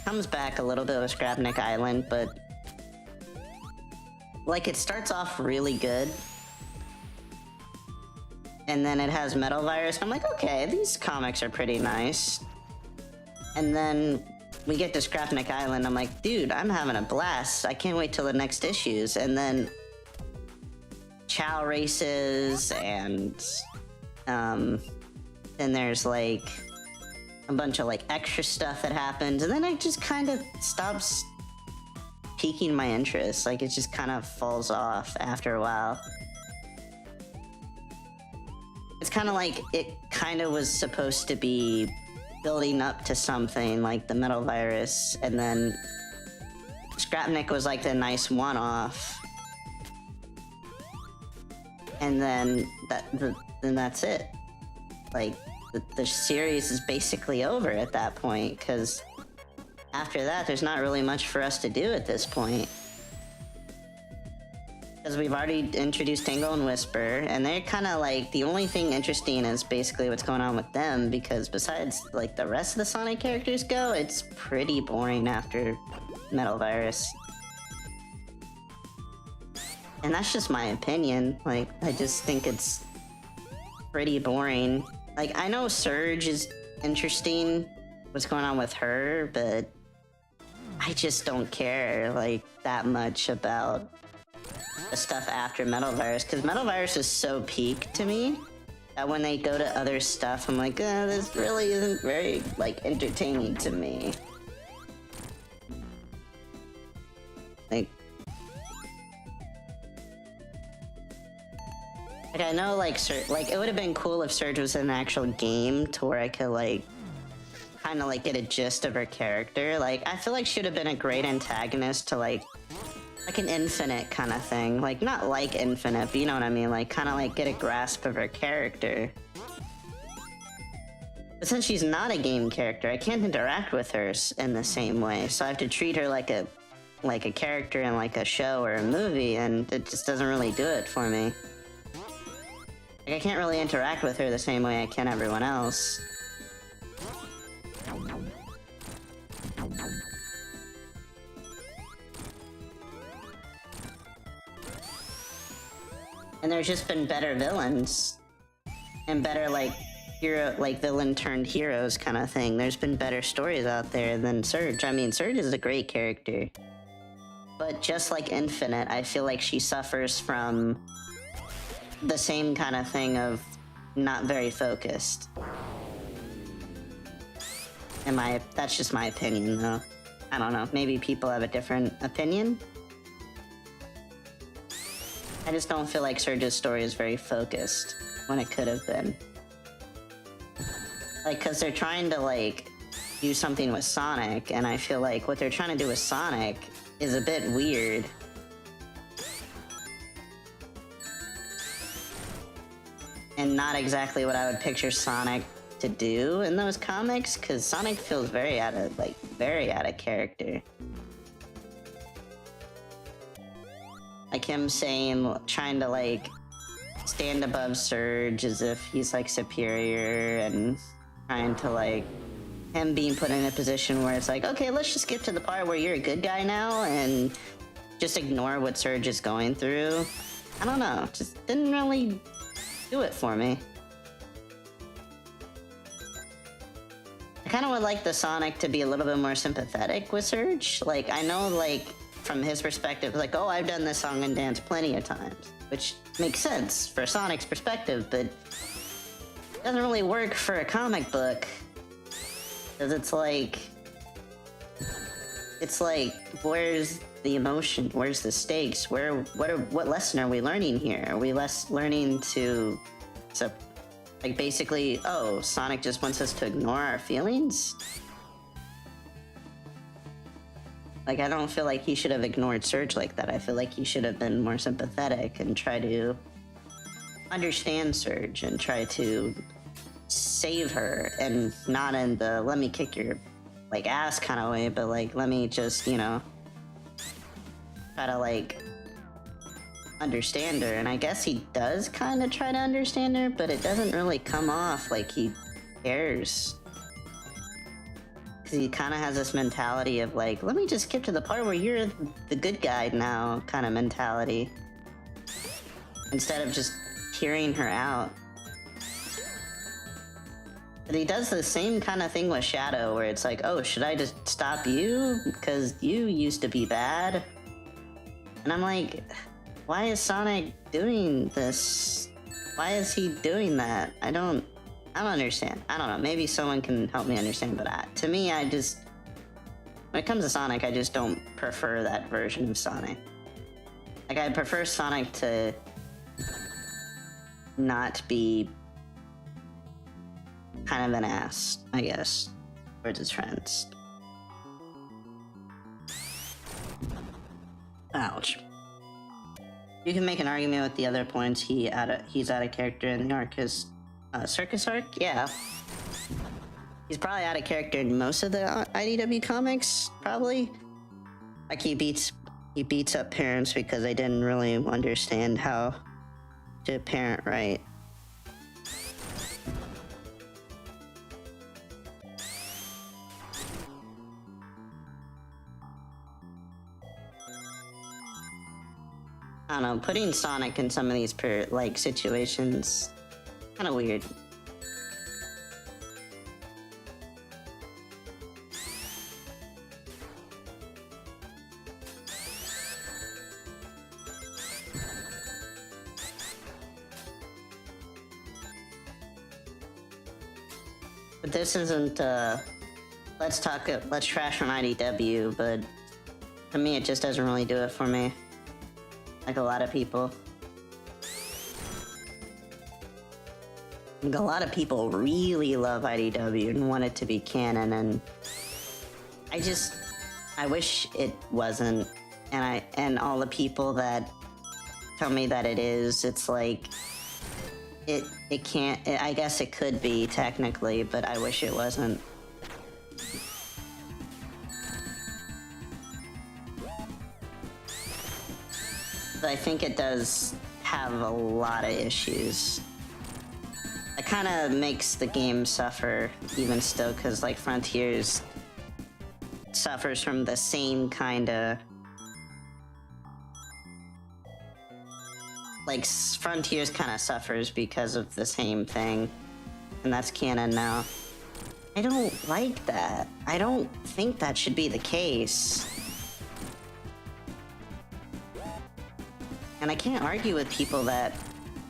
Comes back a little bit with Scrapnik Island, but like it starts off really good. And then it has Metal Virus. I'm like, okay, these comics are pretty nice. And then we get to Scrapnik Island. I'm like, dude, I'm having a blast. I can't wait till the next issues. And then Chow races and then there's like a bunch of like extra stuff that happens. And then it just kind of stops piquing my interest. Like it just kind of falls off after a while. It's kind of like it kind of was supposed to be building up to something like the Metal Virus, and then Scrapnik was like the nice one-off, and then then that's it. Like the series is basically over at that point, because after that there's not really much for us to do at this point. Because we've already introduced Tangle and Whisper, and they're kind of like, the only thing interesting is basically what's going on with them, because besides like the rest of the Sonic characters go, it's pretty boring after Metal Virus. And that's just my opinion. Like, I just think it's pretty boring. Like, I know Surge is interesting, what's going on with her, but I just don't care like that much about the stuff after Metal Virus, because Metal Virus is so peak to me that when they go to other stuff, I'm like, this really isn't very like entertaining to me. Like I know like it would have been cool if Surge was an actual game to where I could like kind of like get a gist of her character. Like I feel like she would have been a great antagonist to like an Infinite kind of thing. Like, not like Infinite, but you know what I mean? Like, kind of like get a grasp of her character. But since she's not a game character, I can't interact with her in the same way. So I have to treat her like a character in like a show or a movie, and it just doesn't really do it for me. Like, I can't really interact with her the same way I can everyone else. And there's just been better villains. And better, like, villain turned heroes kind of thing. There's been better stories out there than Surge. I mean, Surge is a great character. But just like Infinite, I feel like she suffers from the same kind of thing of not very focused. That's just my opinion, though. I don't know, maybe people have a different opinion? I just don't feel like Surge's story is very focused when it could have been. Like, because they're trying to, like, do something with Sonic, and I feel like what they're trying to do with Sonic is a bit weird. And not exactly what I would picture Sonic to do in those comics, because Sonic feels very out of character. Like him trying to like stand above Surge as if he's like superior, and trying to like him being put in a position where it's like, okay, let's just get to the part where you're a good guy now and just ignore what Surge is going through. I don't know, just didn't really do it for me. Like, kind of would like the Sonic to be a little bit more sympathetic with Surge. Like, I know, like, from his perspective, like, oh, I've done this song and dance plenty of times, which makes sense for Sonic's perspective, but it doesn't really work for a comic book. Because it's like, where's the emotion? Where's the stakes? What lesson are we learning here? Are we learning to like, basically, oh, Sonic just wants us to ignore our feelings? Like, I don't feel like he should have ignored Surge like that. I feel like he should have been more sympathetic and try to understand Surge and try to save her, and not in the let me kick your, like, ass kind of way, but, like, let me just, you know, try to, like, understand her. And I guess he does kind of try to understand her, but it doesn't really come off like he cares. Because he kind of has this mentality of, like, let me just skip to the part where you're the good guy now kind of mentality, instead of just hearing her out. But he does the same kind of thing with Shadow, where it's like, oh, should I just stop you? Because you used to be bad. And I'm like, why is Sonic doing this? Why is he doing that? I don't understand. I don't know. Maybe someone can help me understand, but to me, when it comes to Sonic, I just don't prefer that version of Sonic. Like, I prefer Sonic to not be kind of an ass, I guess, towards his friends. Ouch. You can make an argument with the other points. He's out of character in the arc. His circus arc, yeah. He's probably out of character in most of the IDW comics, probably. Like, he beats up parents because they didn't really understand how to parent right. I don't know, putting Sonic in some of these situations, kind of weird. But this isn't, let's trash on IDW, but to me it just doesn't really do it for me. Like a lot of people. Like, a lot of people really love IDW and want it to be canon, and I wish it wasn't. And all the people that tell me that it is, it's like, it can't, I guess it could be technically, but I wish it wasn't. I think it does have a lot of issues. It kind of makes the game suffer even still, because, like, Frontiers suffers from the same kind of... Like, Frontiers kind of suffers because of the same thing, and that's canon now. I don't like that. I don't think that should be the case. And I can't argue with people that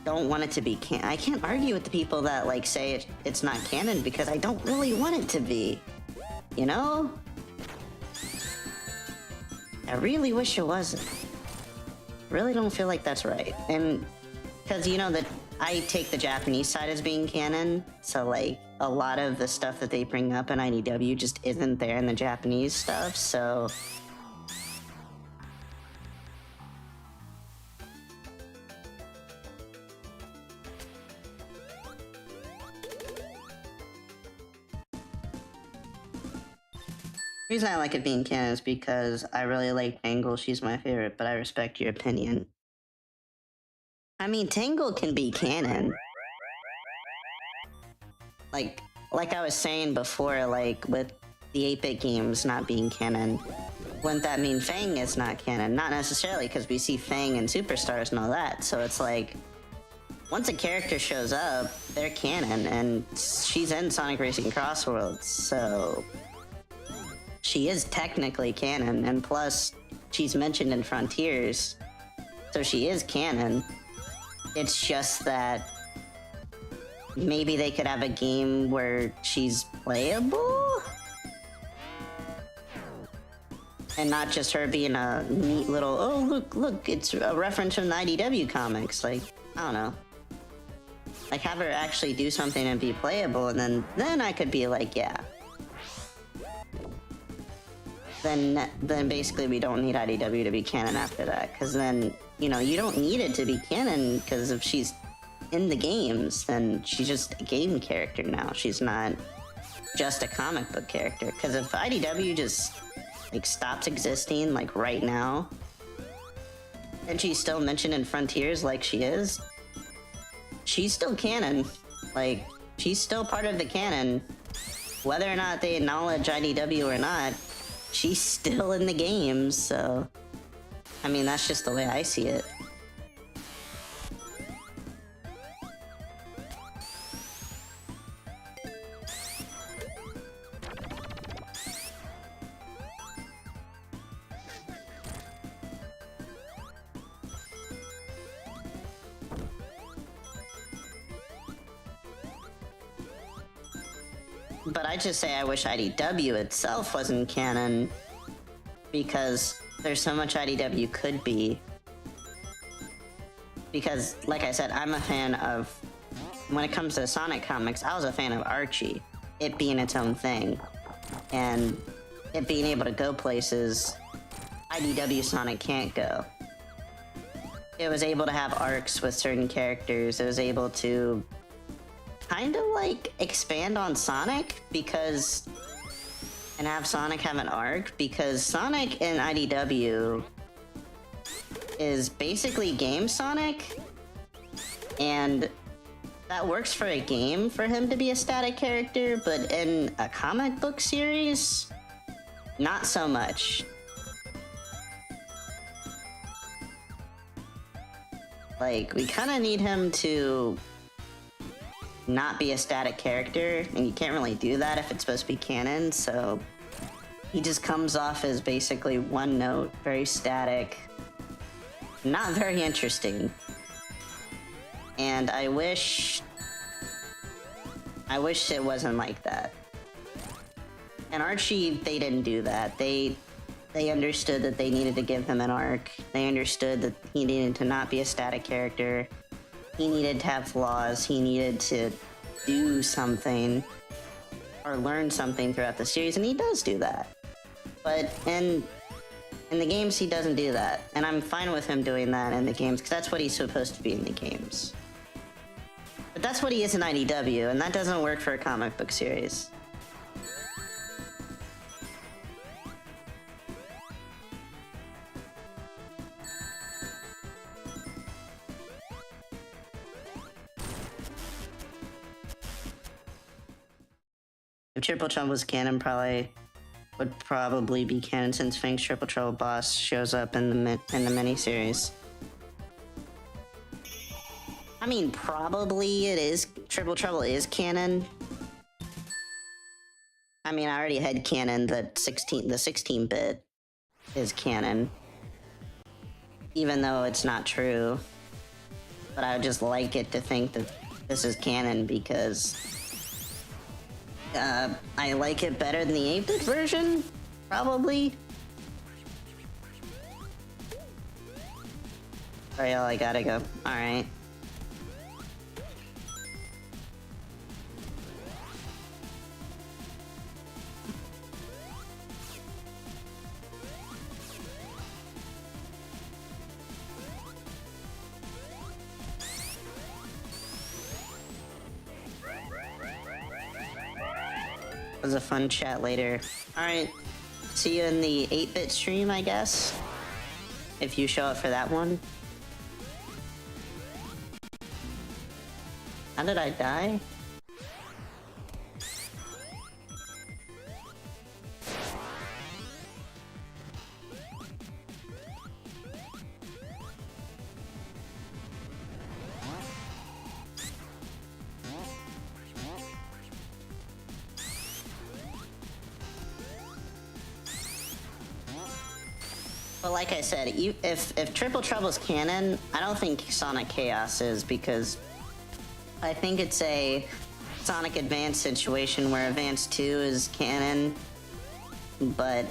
don't want it to be canon. I can't argue with the people that, like, say it's not canon, because I don't really want it to be. You know? I really wish it wasn't. I really don't feel like that's right. And because, you know, that I take the Japanese side as being canon, so, like, a lot of the stuff that they bring up in IDW just isn't there in the Japanese stuff, so... The reason I like it being canon is because I really like Tangle. She's my favorite, but I respect your opinion. I mean, Tangle can be canon. Like I was saying before, like, with the 8-bit games not being canon, wouldn't that mean Fang is not canon? Not necessarily, because we see Fang and Superstars and all that, so it's like... once a character shows up, they're canon, and she's in Sonic Racing Cross Worlds, so she is technically canon, and plus, she's mentioned in Frontiers, so she is canon. It's just that maybe they could have a game where she's playable? And not just her being a neat little, oh, look, it's a reference from the IDW comics. Like, I don't know. Like, have her actually do something and be playable, and then I could be like, yeah. Then basically we don't need IDW to be canon after that, because then, you know, you don't need it to be canon, because if she's in the games, then she's just a game character now. She's not just a comic book character. Because if IDW just like stops existing like right now, and she's still mentioned in Frontiers like she is, she's still canon. Like, she's still part of the canon. Whether or not they acknowledge IDW or not, she's still in the games, so I mean, that's just the way I see it. But I just say I wish IDW itself wasn't canon, because there's so much IDW could be. Because, like I said, I'm a fan of, when it comes to Sonic comics, I was a fan of Archie, it being its own thing, and it being able to go places IDW Sonic can't go. It was able to have arcs with certain characters, it was able to kind of like expand on Sonic because, and have Sonic have an arc, because Sonic in IDW is basically game Sonic, and that works for a game for him to be a static character, but in a comic book series, not so much. Like, we kind of need him to not be a static character, and you can't really do that if it's supposed to be canon, so he just comes off as basically one note, very static, not very interesting. And I wish it wasn't like that. And Archie, they didn't do that. They understood that they needed to give him an arc. They understood that he needed to not be a static character. He needed to have flaws, he needed to do something, or learn something throughout the series, and he does do that. But in the games, he doesn't do that, and I'm fine with him doing that in the games, because that's what he's supposed to be in the games. But that's what he is in IDW, and that doesn't work for a comic book series. If Triple Trouble was canon, would probably be canon since Fang's Triple Trouble boss shows up in the miniseries. I mean, probably it is. Triple Trouble is canon. I mean, I already had canon that the 16-bit is canon, even though it's not true. But I would just like it to think that this is canon because I like it better than the 8-bit version, probably. Sorry, I gotta go. Alright. Was a fun chat later. Alright, see you in the 8-bit stream, I guess? If you show up for that one. How did I die? But like I said, if Triple Trouble's canon, I don't think Sonic Chaos is, because I think it's a Sonic Advance situation where Advance 2 is canon, but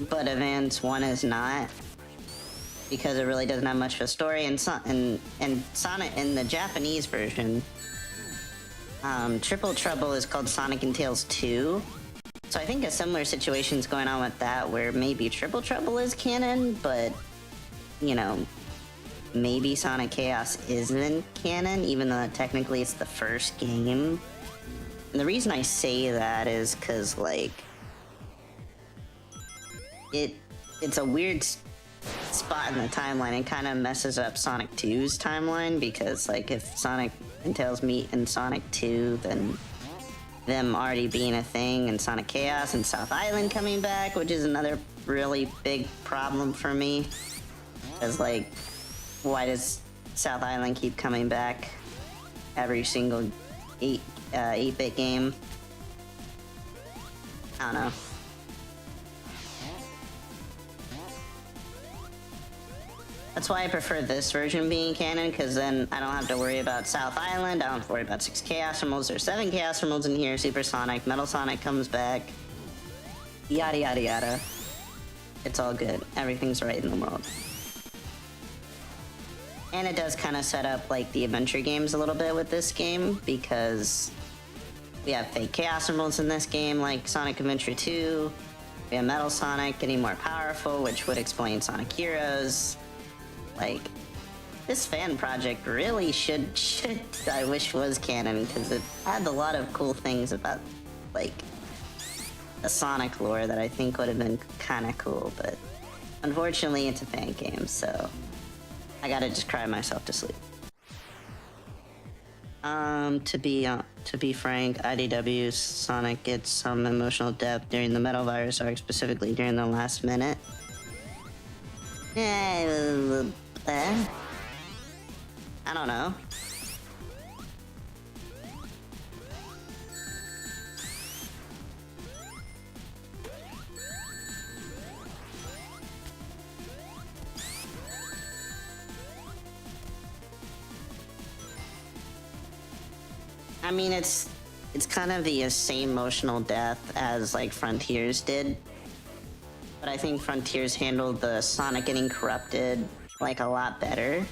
Advance 1 is not, because it really doesn't have much of a story. And Sonic in the Japanese version, Triple Trouble is called Sonic and Tails 2. So I think a similar situation's going on with that, where maybe Triple Trouble is canon, but, you know, maybe Sonic Chaos isn't canon, even though technically it's the first game. And the reason I say that is because, like, it's a weird spot in the timeline. It kind of messes up Sonic 2's timeline, because, like, if Sonic and Tails meet in Sonic 2, then them already being a thing, and Sonic Chaos and South Island coming back, which is another really big problem for me. Because, like, why does South Island keep coming back every single 8-bit game? I don't know. That's why I prefer this version being canon, because then I don't have to worry about South Island, I don't have to worry about 6 Chaos Emeralds, there's 7 Chaos Emeralds in here, Super Sonic, Metal Sonic comes back, yada yada yada. It's all good. Everything's right in the world. And it does kind of set up, like, the adventure games a little bit with this game, because we have fake Chaos Emeralds in this game, like Sonic Adventure 2, we have Metal Sonic getting more powerful, which would explain Sonic Heroes. Like, this fan project really should I wish was canon, because it had a lot of cool things about, like, the Sonic lore that I think would have been kind of cool, but unfortunately it's a fan game, so I gotta just cry myself to sleep. To be frank, IDW's Sonic gets some emotional depth during the Metal Virus arc, specifically during the last minute. I don't know. I mean, it's kind of the same emotional death as, like, Frontiers did. But I think Frontiers handled the Sonic getting corrupted, like, a lot better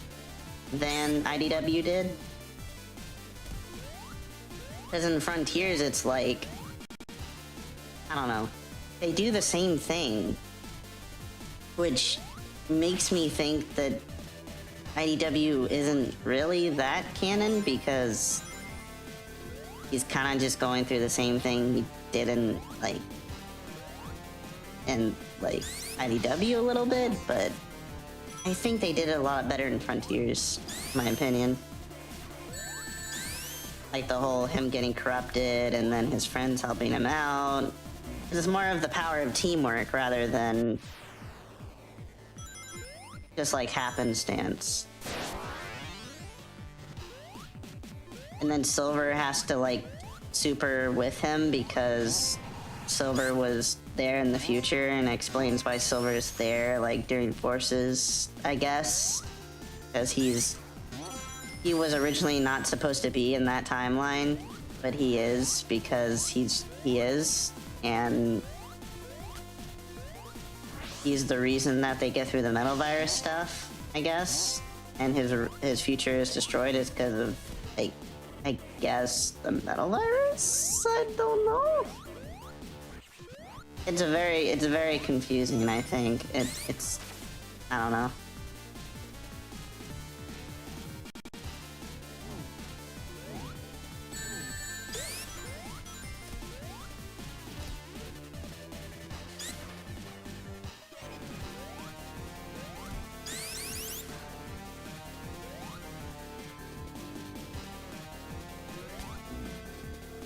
than IDW did. Because in Frontiers, it's like, I don't know, they do the same thing, which makes me think that IDW isn't really that canon, because he's kind of just going through the same thing he did in, like, IDW a little bit, but I think they did it a lot better in Frontiers, in my opinion. Like, the whole him getting corrupted and then his friends helping him out. It's more of the power of teamwork rather than just, like, happenstance. And then Silver has to, like, super with him because Silver was there in the future, and explains why Silver is there, like, during Forces, I guess. Because he was originally not supposed to be in that timeline, but he is, because he is, and he's the reason that they get through the Metal Virus stuff, I guess. And his future is destroyed is because of, like, I guess the Metal Virus? I don't know. It's very confusing, I think. It's I don't know.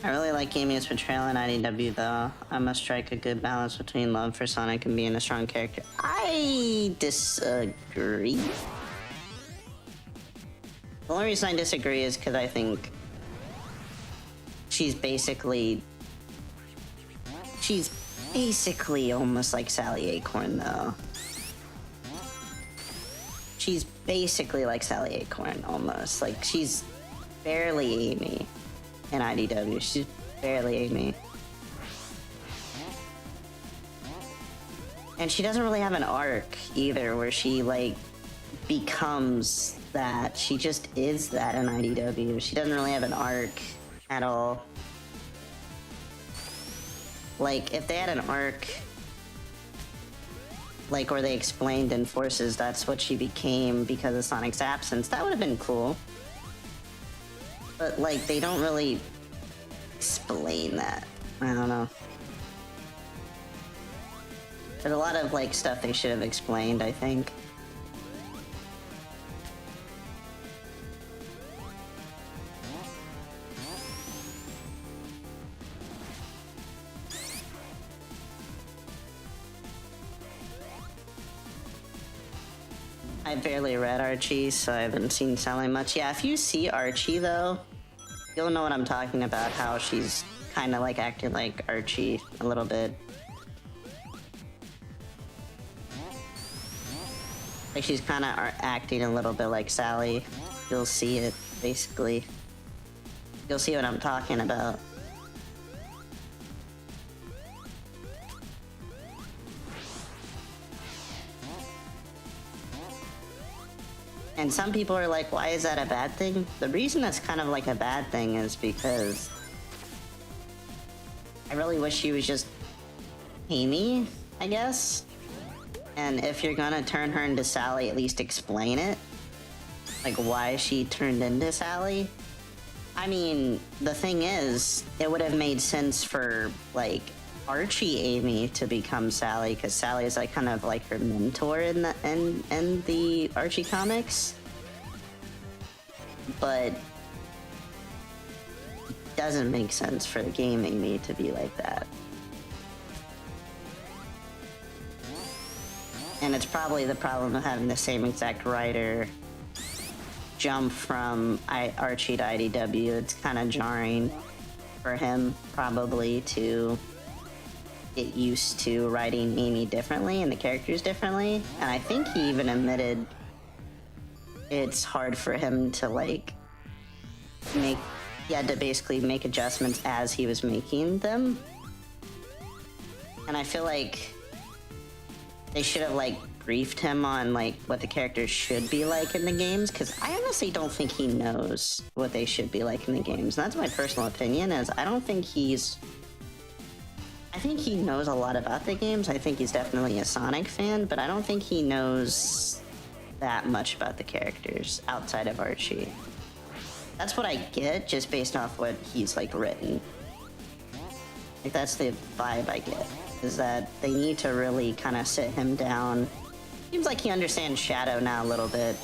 I really like Amy's portrayal in IDW, though. I must strike a good balance between love for Sonic and being a strong character. I disagree. The only reason I disagree is because I think she's basically almost like Sally Acorn, though. She's basically like Sally Acorn, almost. Like, she's barely Amy in IDW. She's barely Amy. And she doesn't really have an arc, either, where she, like, becomes that. She just is that in IDW. She doesn't really have an arc at all. Like, if they had an arc, like, where they explained in Forces that's what she became because of Sonic's absence, that would have been cool. But, like, they don't really explain that. I don't know. There's a lot of, like, stuff they should have explained, I think. I barely read Archie, so I haven't seen Sally much. Yeah, if you see Archie, though, you'll know what I'm talking about, how she's kind of, like, acting like Archie a little bit. Like, she's kind of acting a little bit like Sally. You'll see it, basically. You'll see what I'm talking about. And some people are like, why is that a bad thing? The reason that's kind of like a bad thing is because I really wish she was just Amy, I guess. And if you're gonna turn her into Sally, at least explain it. Like, why she turned into Sally. I mean, the thing is, it would have made sense for, like, Archie Amy to become Sally, because Sally is, like, kind of like her mentor in the Archie comics. But it doesn't make sense for the game Amy to be like that. And it's probably the problem of having the same exact writer jump from Archie to IDW. It's kind of jarring for him, probably, to get used to writing Amy differently and the characters differently. And I think he even admitted it's hard for him to, like, he had to basically make adjustments as he was making them. And I feel like they should have, like, briefed him on, like, what the characters should be like in the games, because I honestly don't think he knows what they should be like in the games. And that's my personal opinion, is I think he knows a lot about the games. I think he's definitely a Sonic fan, but I don't think he knows that much about the characters outside of Archie. That's what I get, just based off what he's, like, written. Like, that's the vibe I get, is that they need to really kind of sit him down. Seems like he understands Shadow now a little bit,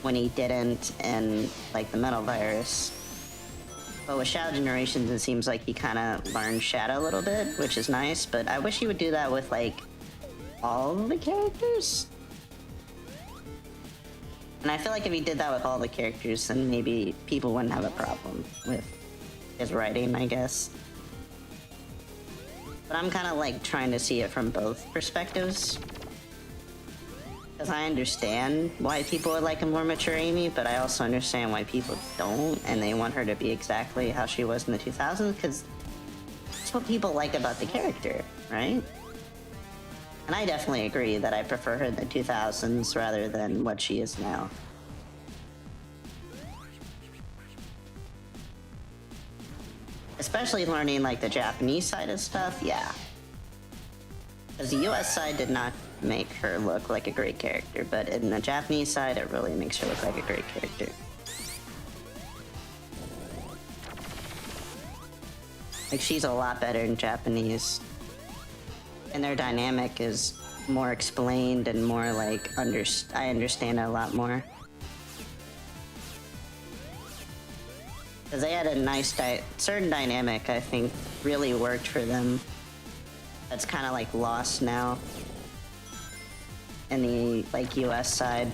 when he didn't in, like, the Metal Virus. But with Shadow Generations, it seems like he kind of learned Shadow a little bit, which is nice, but I wish he would do that with, like, all the characters. And I feel like if he did that with all the characters, then maybe people wouldn't have a problem with his writing, I guess. But I'm kind of, like, trying to see it from both perspectives. Because I understand why people would like a more mature Amy, but I also understand why people don't, and they want her to be exactly how she was in the 2000s, because that's what people like about the character, right? And I definitely agree that I prefer her in the 2000s rather than what she is now. Especially learning, like, the Japanese side of stuff, yeah. Because the US side did not make her look like a great character, but in the Japanese side, it really makes her look like a great character. Like, she's a lot better in Japanese. And their dynamic is more explained and more, like, I understand it a lot more. Because they had a nice certain dynamic, I think, really worked for them. That's kind of, like, lost now in the, like, US side.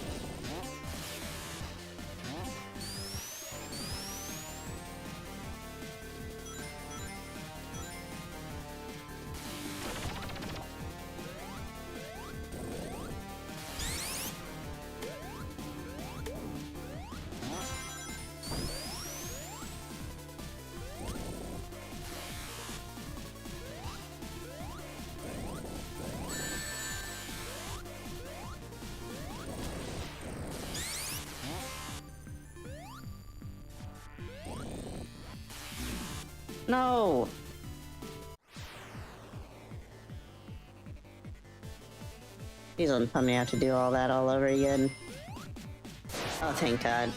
No! Please don't tell me I have to do all that all over again. Oh, thank God.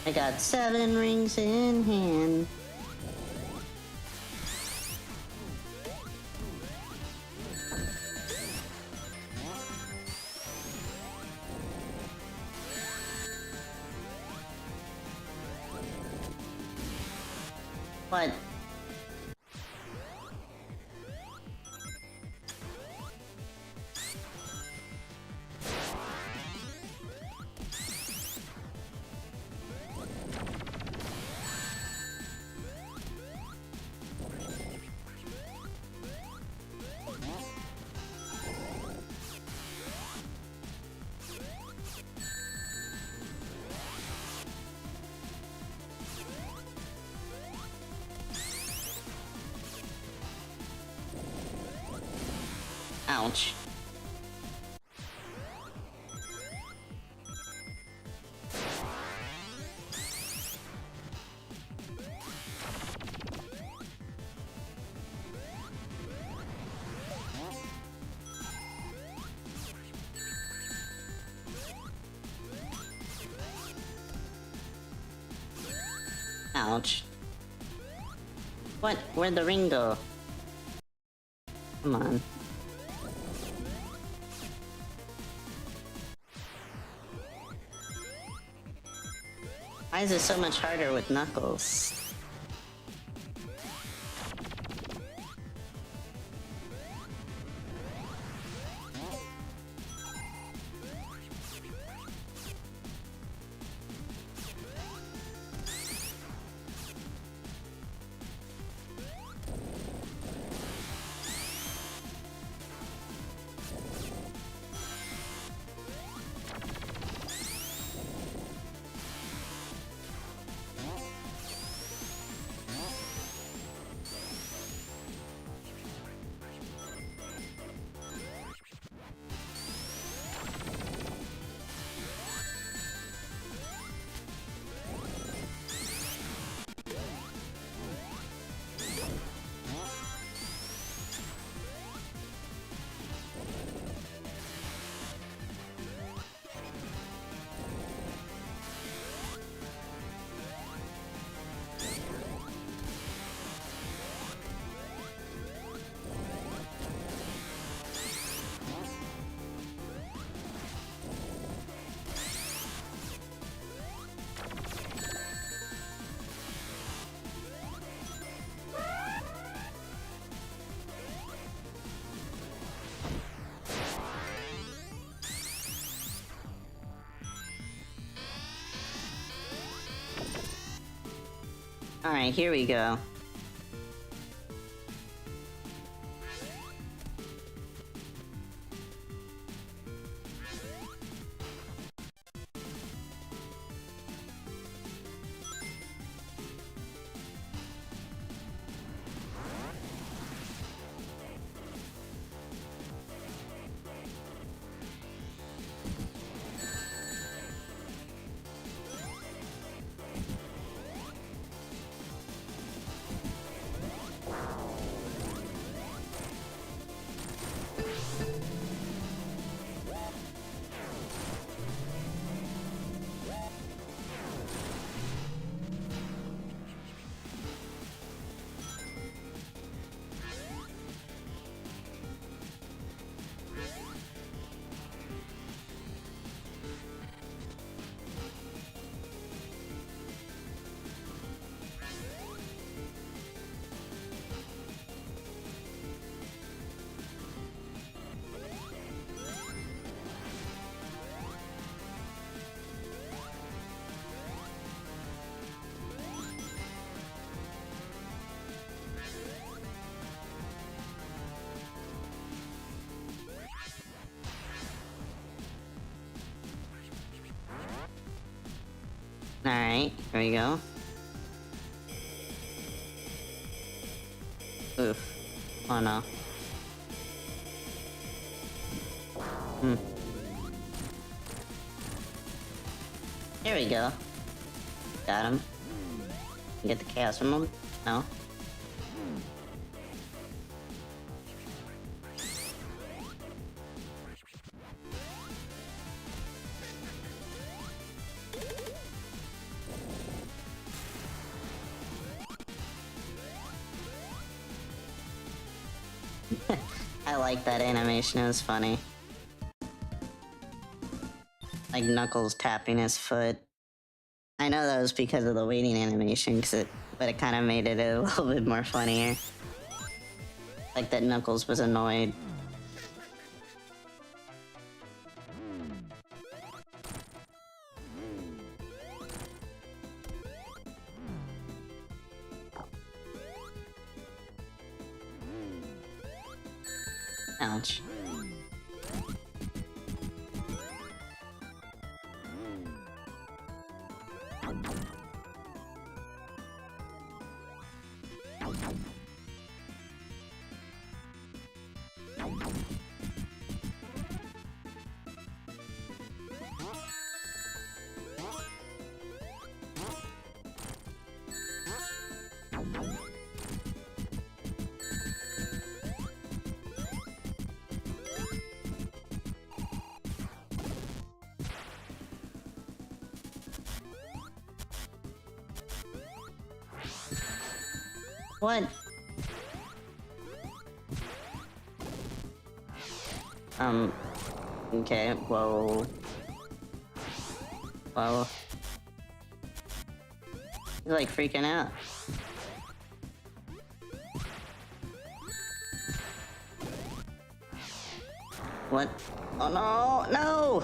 I got 7 rings in hand. What? Ouch. Ouch. What? Where'd the ring go? Come on. Why is it so much harder with Knuckles? Alright, here we go. Alright, here we go. Oof. Oh no. Hmm. Here we go. Got him. Get the chaos from him? No. I like that animation, it was funny. Like Knuckles tapping his foot. I know that was because of the waiting animation, but it kind of made it a little bit more funnier. Like that Knuckles was annoyed. Ouch. What? Okay, whoa. Whoa. You're like freaking out. What? Oh no, no!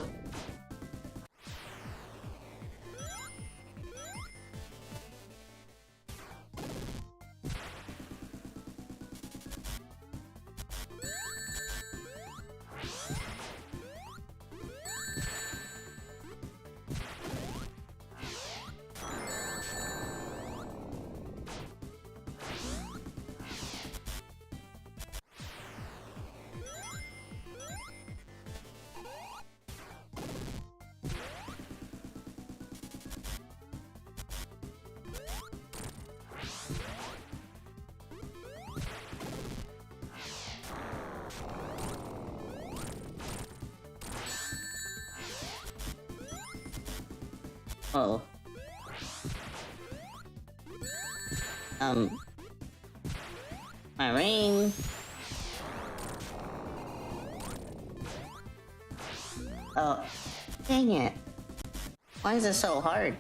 Oh. My ring. Oh, dang it. Why is it so hard?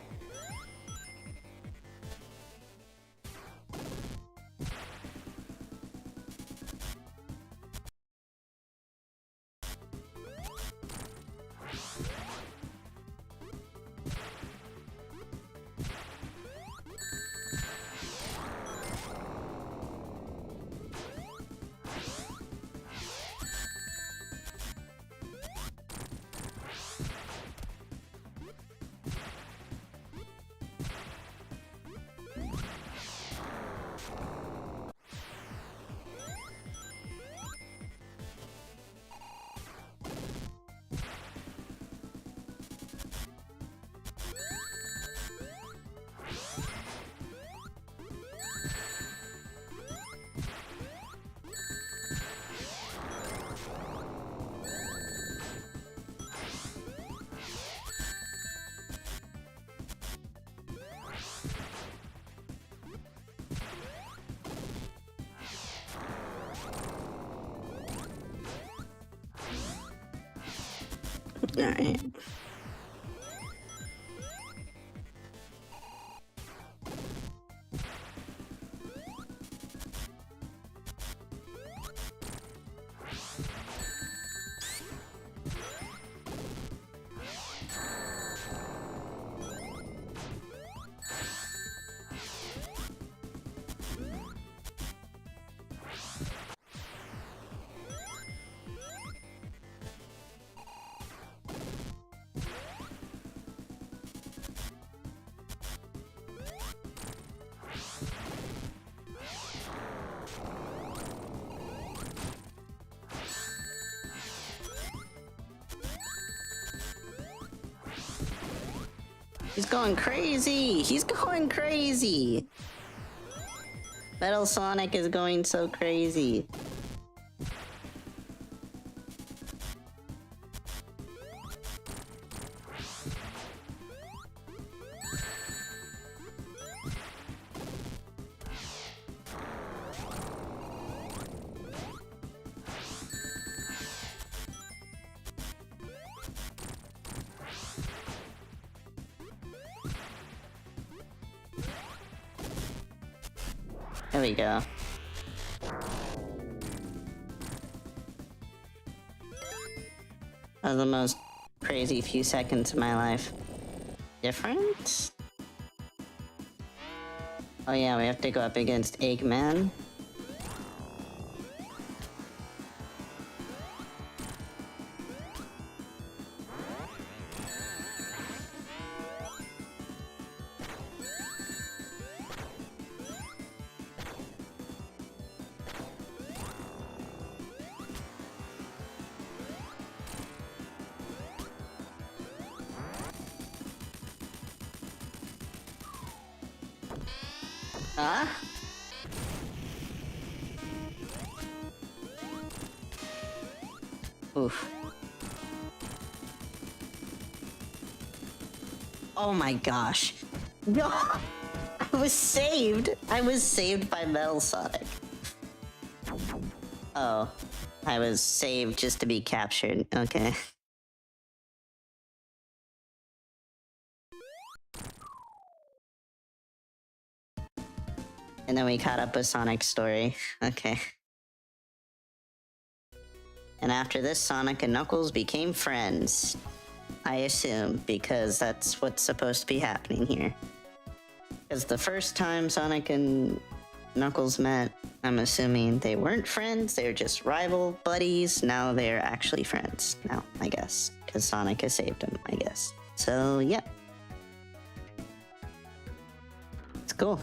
Alright. He's going crazy! He's going crazy! Metal Sonic is going so crazy. There we go. That was the most crazy few seconds of my life. Different? Oh yeah, we have to go up against Eggman. Huh? Oof. Oh my gosh. No! I was saved! I was saved by Metal Sonic. Oh. I was saved just to be captured. Okay. And then we caught up with Sonic's story. Okay. And after this, Sonic and Knuckles became friends. I assume, because that's what's supposed to be happening here. Because the first time Sonic and Knuckles met, I'm assuming they weren't friends, they were just rival buddies. Now they're actually friends. Now, I guess. Because Sonic has saved them, I guess. So, yeah. It's cool.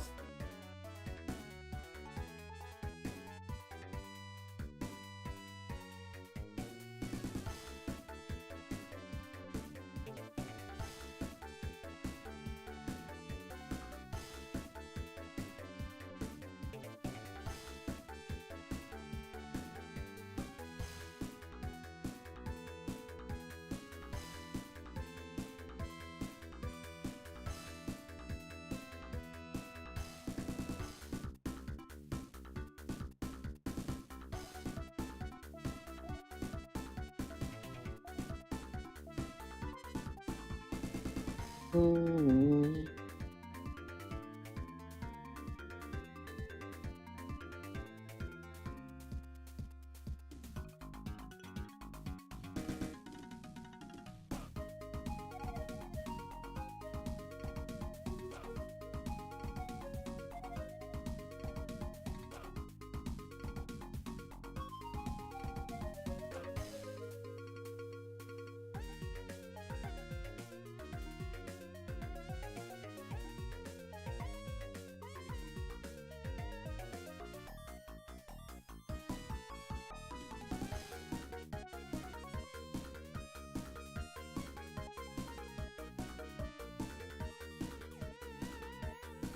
Ooh.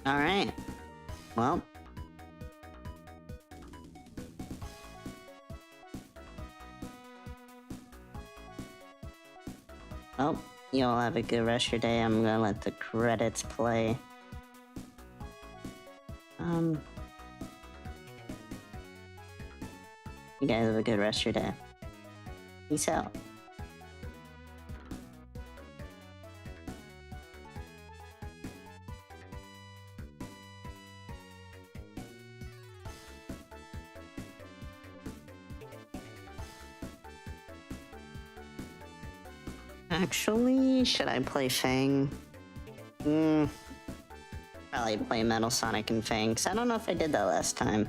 Alright. Well. Well, you all have a good rest of your day. I'm gonna let the credits play. You guys have a good rest of your day. Peace out. Actually, should I play Fang? Probably play Metal Sonic and Fang, 'cause I don't know if I did that last time.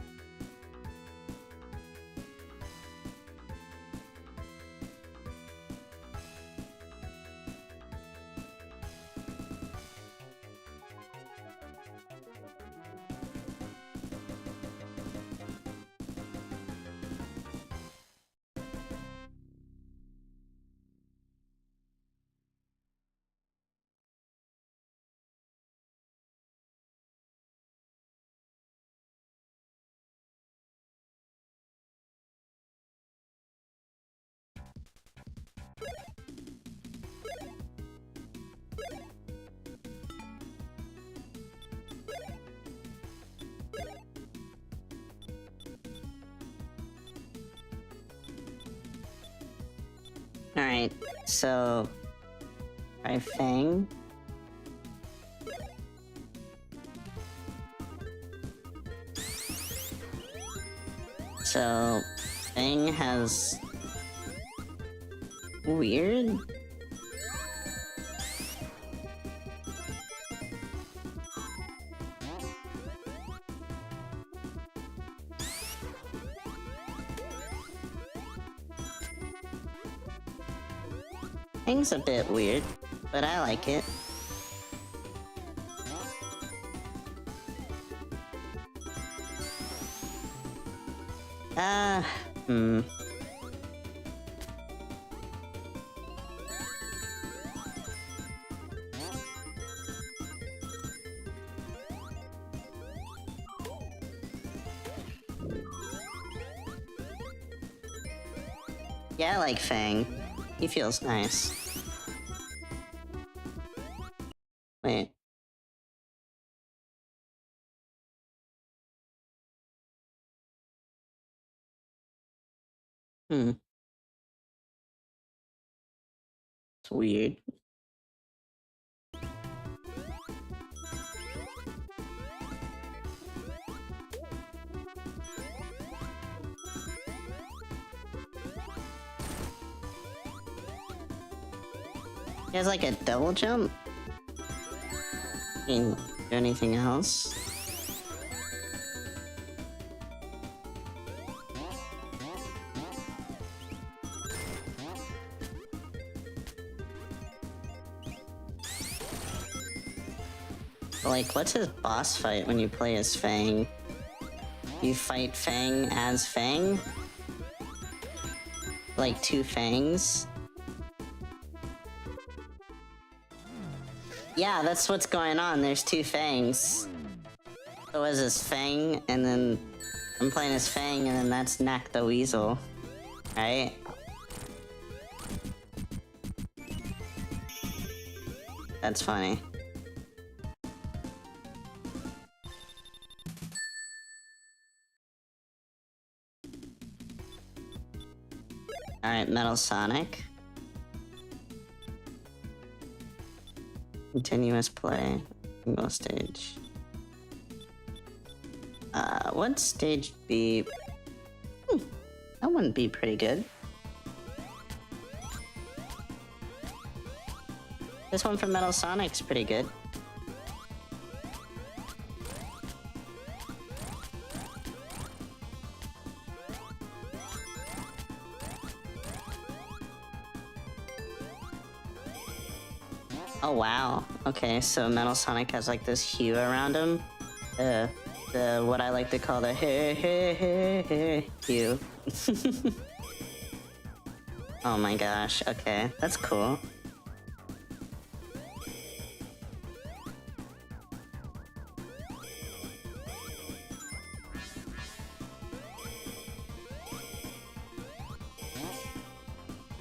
Alright, so... Try Fang. So... Fang has... Weird? Fang's a bit weird, but I like it. Hmm. Yeah, I like Fang. He feels nice. Wait. Hmm. It's weird. He has like a double jump? Can do anything else? Like, what's his boss fight when you play as Fang? You fight Fang as Fang? Like, two Fangs? Yeah, that's what's going on. There's two Fangs. So was this Fang, and then I'm playing as Fang, and then that's Knack the Weasel. Right? That's funny. Alright, Metal Sonic. Continuous play. Single stage. Would stage be... that wouldn't be pretty good. This one from Metal Sonic's pretty good. Oh wow. Okay, so Metal Sonic has like this hue around him. The what I like to call the hey hue. Oh my gosh, okay, that's cool.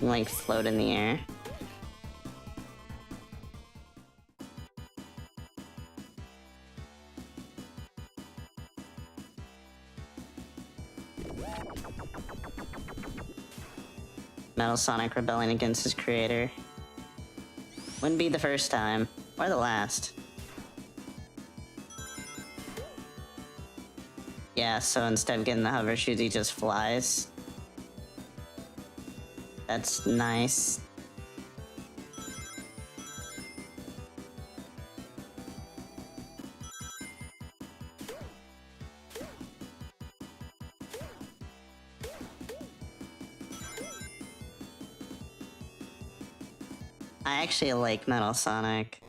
Like float in the air. Metal Sonic rebelling against his creator. Wouldn't be the first time, or the last. Yeah, so instead of getting the hover shoes, he just flies. That's nice. I actually like Metal Sonic.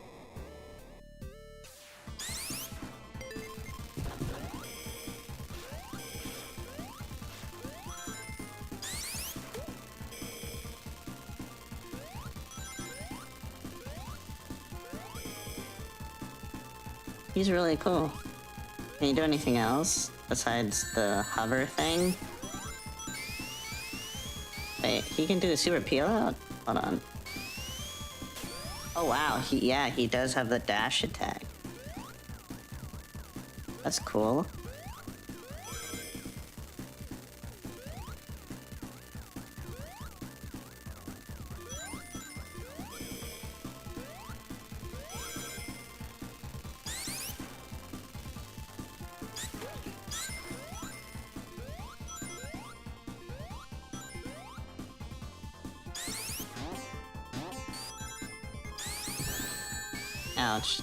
He's really cool. Can you do anything else besides the hover thing? Wait, he can do the super peel out? Hold on. Oh wow, he does have the dash attack. That's cool. Ouch.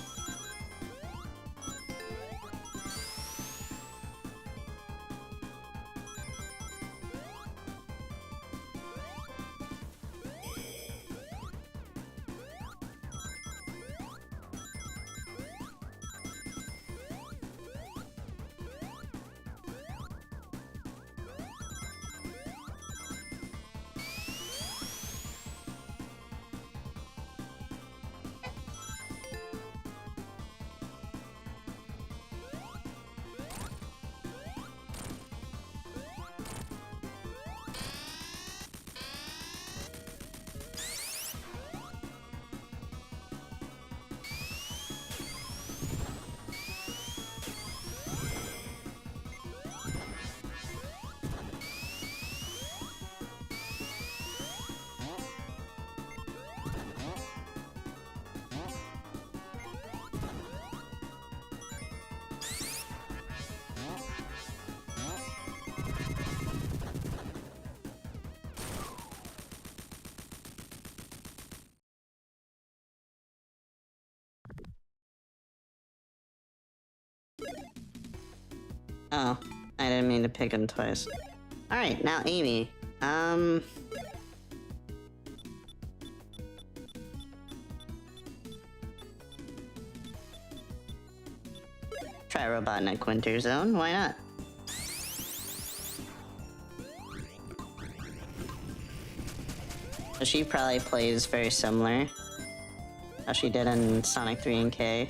Oh, I didn't mean to pick him twice. Alright, now Amy. Try Robotnik Winter Zone, why not? So she probably plays very similar. How she did in Sonic 3 and K.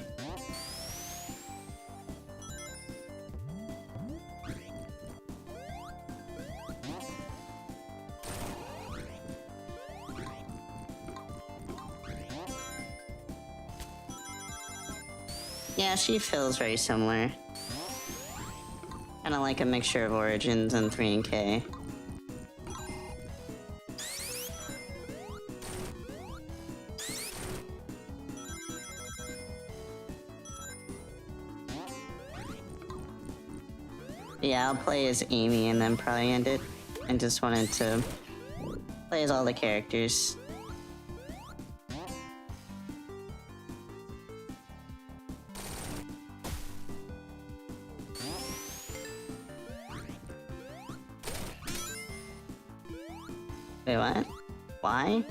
Yeah, she feels very similar. Kinda like a mixture of Origins and 3 and K. Yeah, I'll play as Amy and then probably end it. I just wanted to play as all the characters. Wait, what? Why?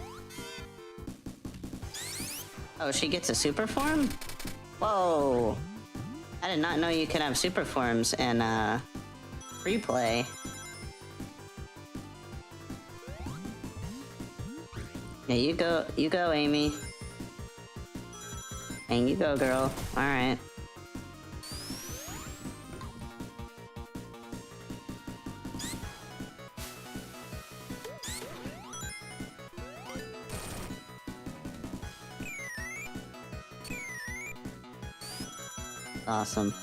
Oh, she gets a super form? Whoa! I did not know you could have super forms in, free play. Yeah, you go, Amy. And you go, girl. Alright. Awesome.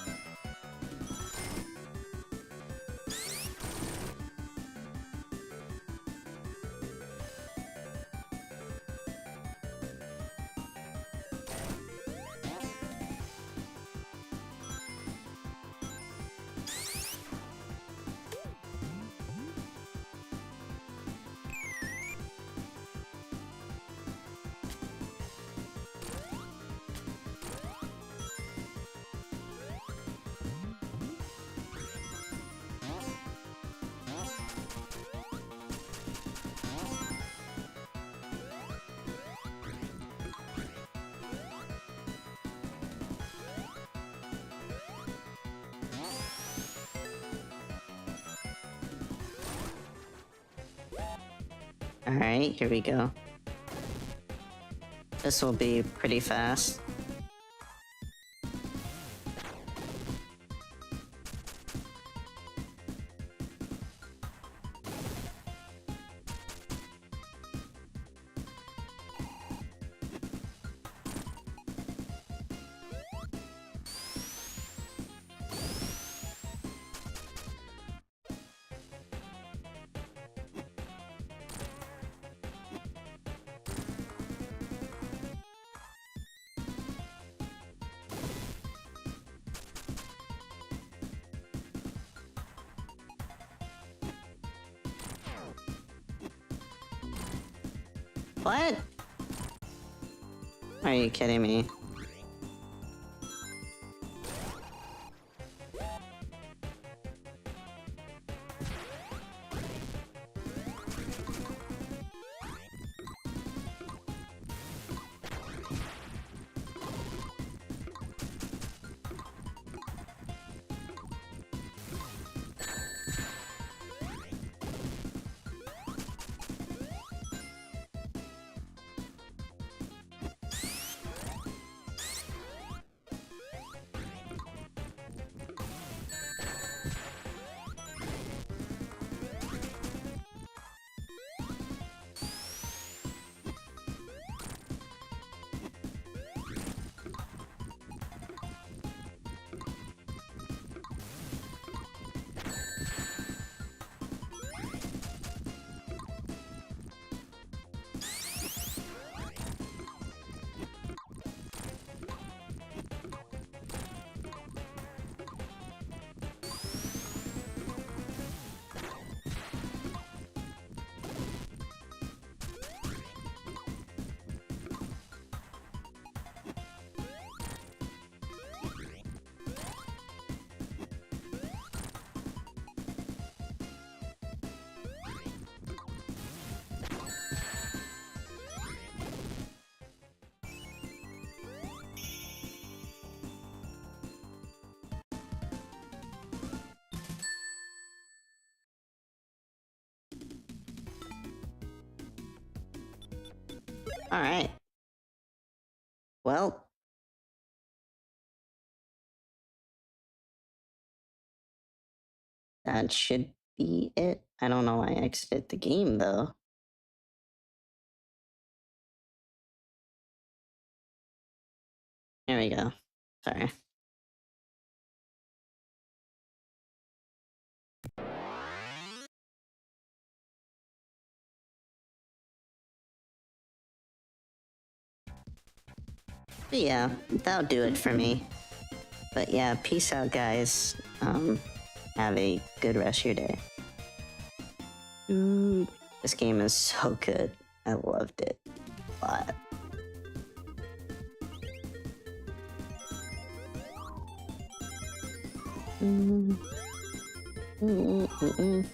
Alright, here we go. This will be pretty fast. What? Are you kidding me? Alright. Well. That should be it. I don't know why I exited the game, though. There we go. Sorry. But yeah, that'll do it for me. But yeah, peace out, guys. Have a good rest of your day. This game is so good. I loved it a lot. Mm-mm-mm-mm.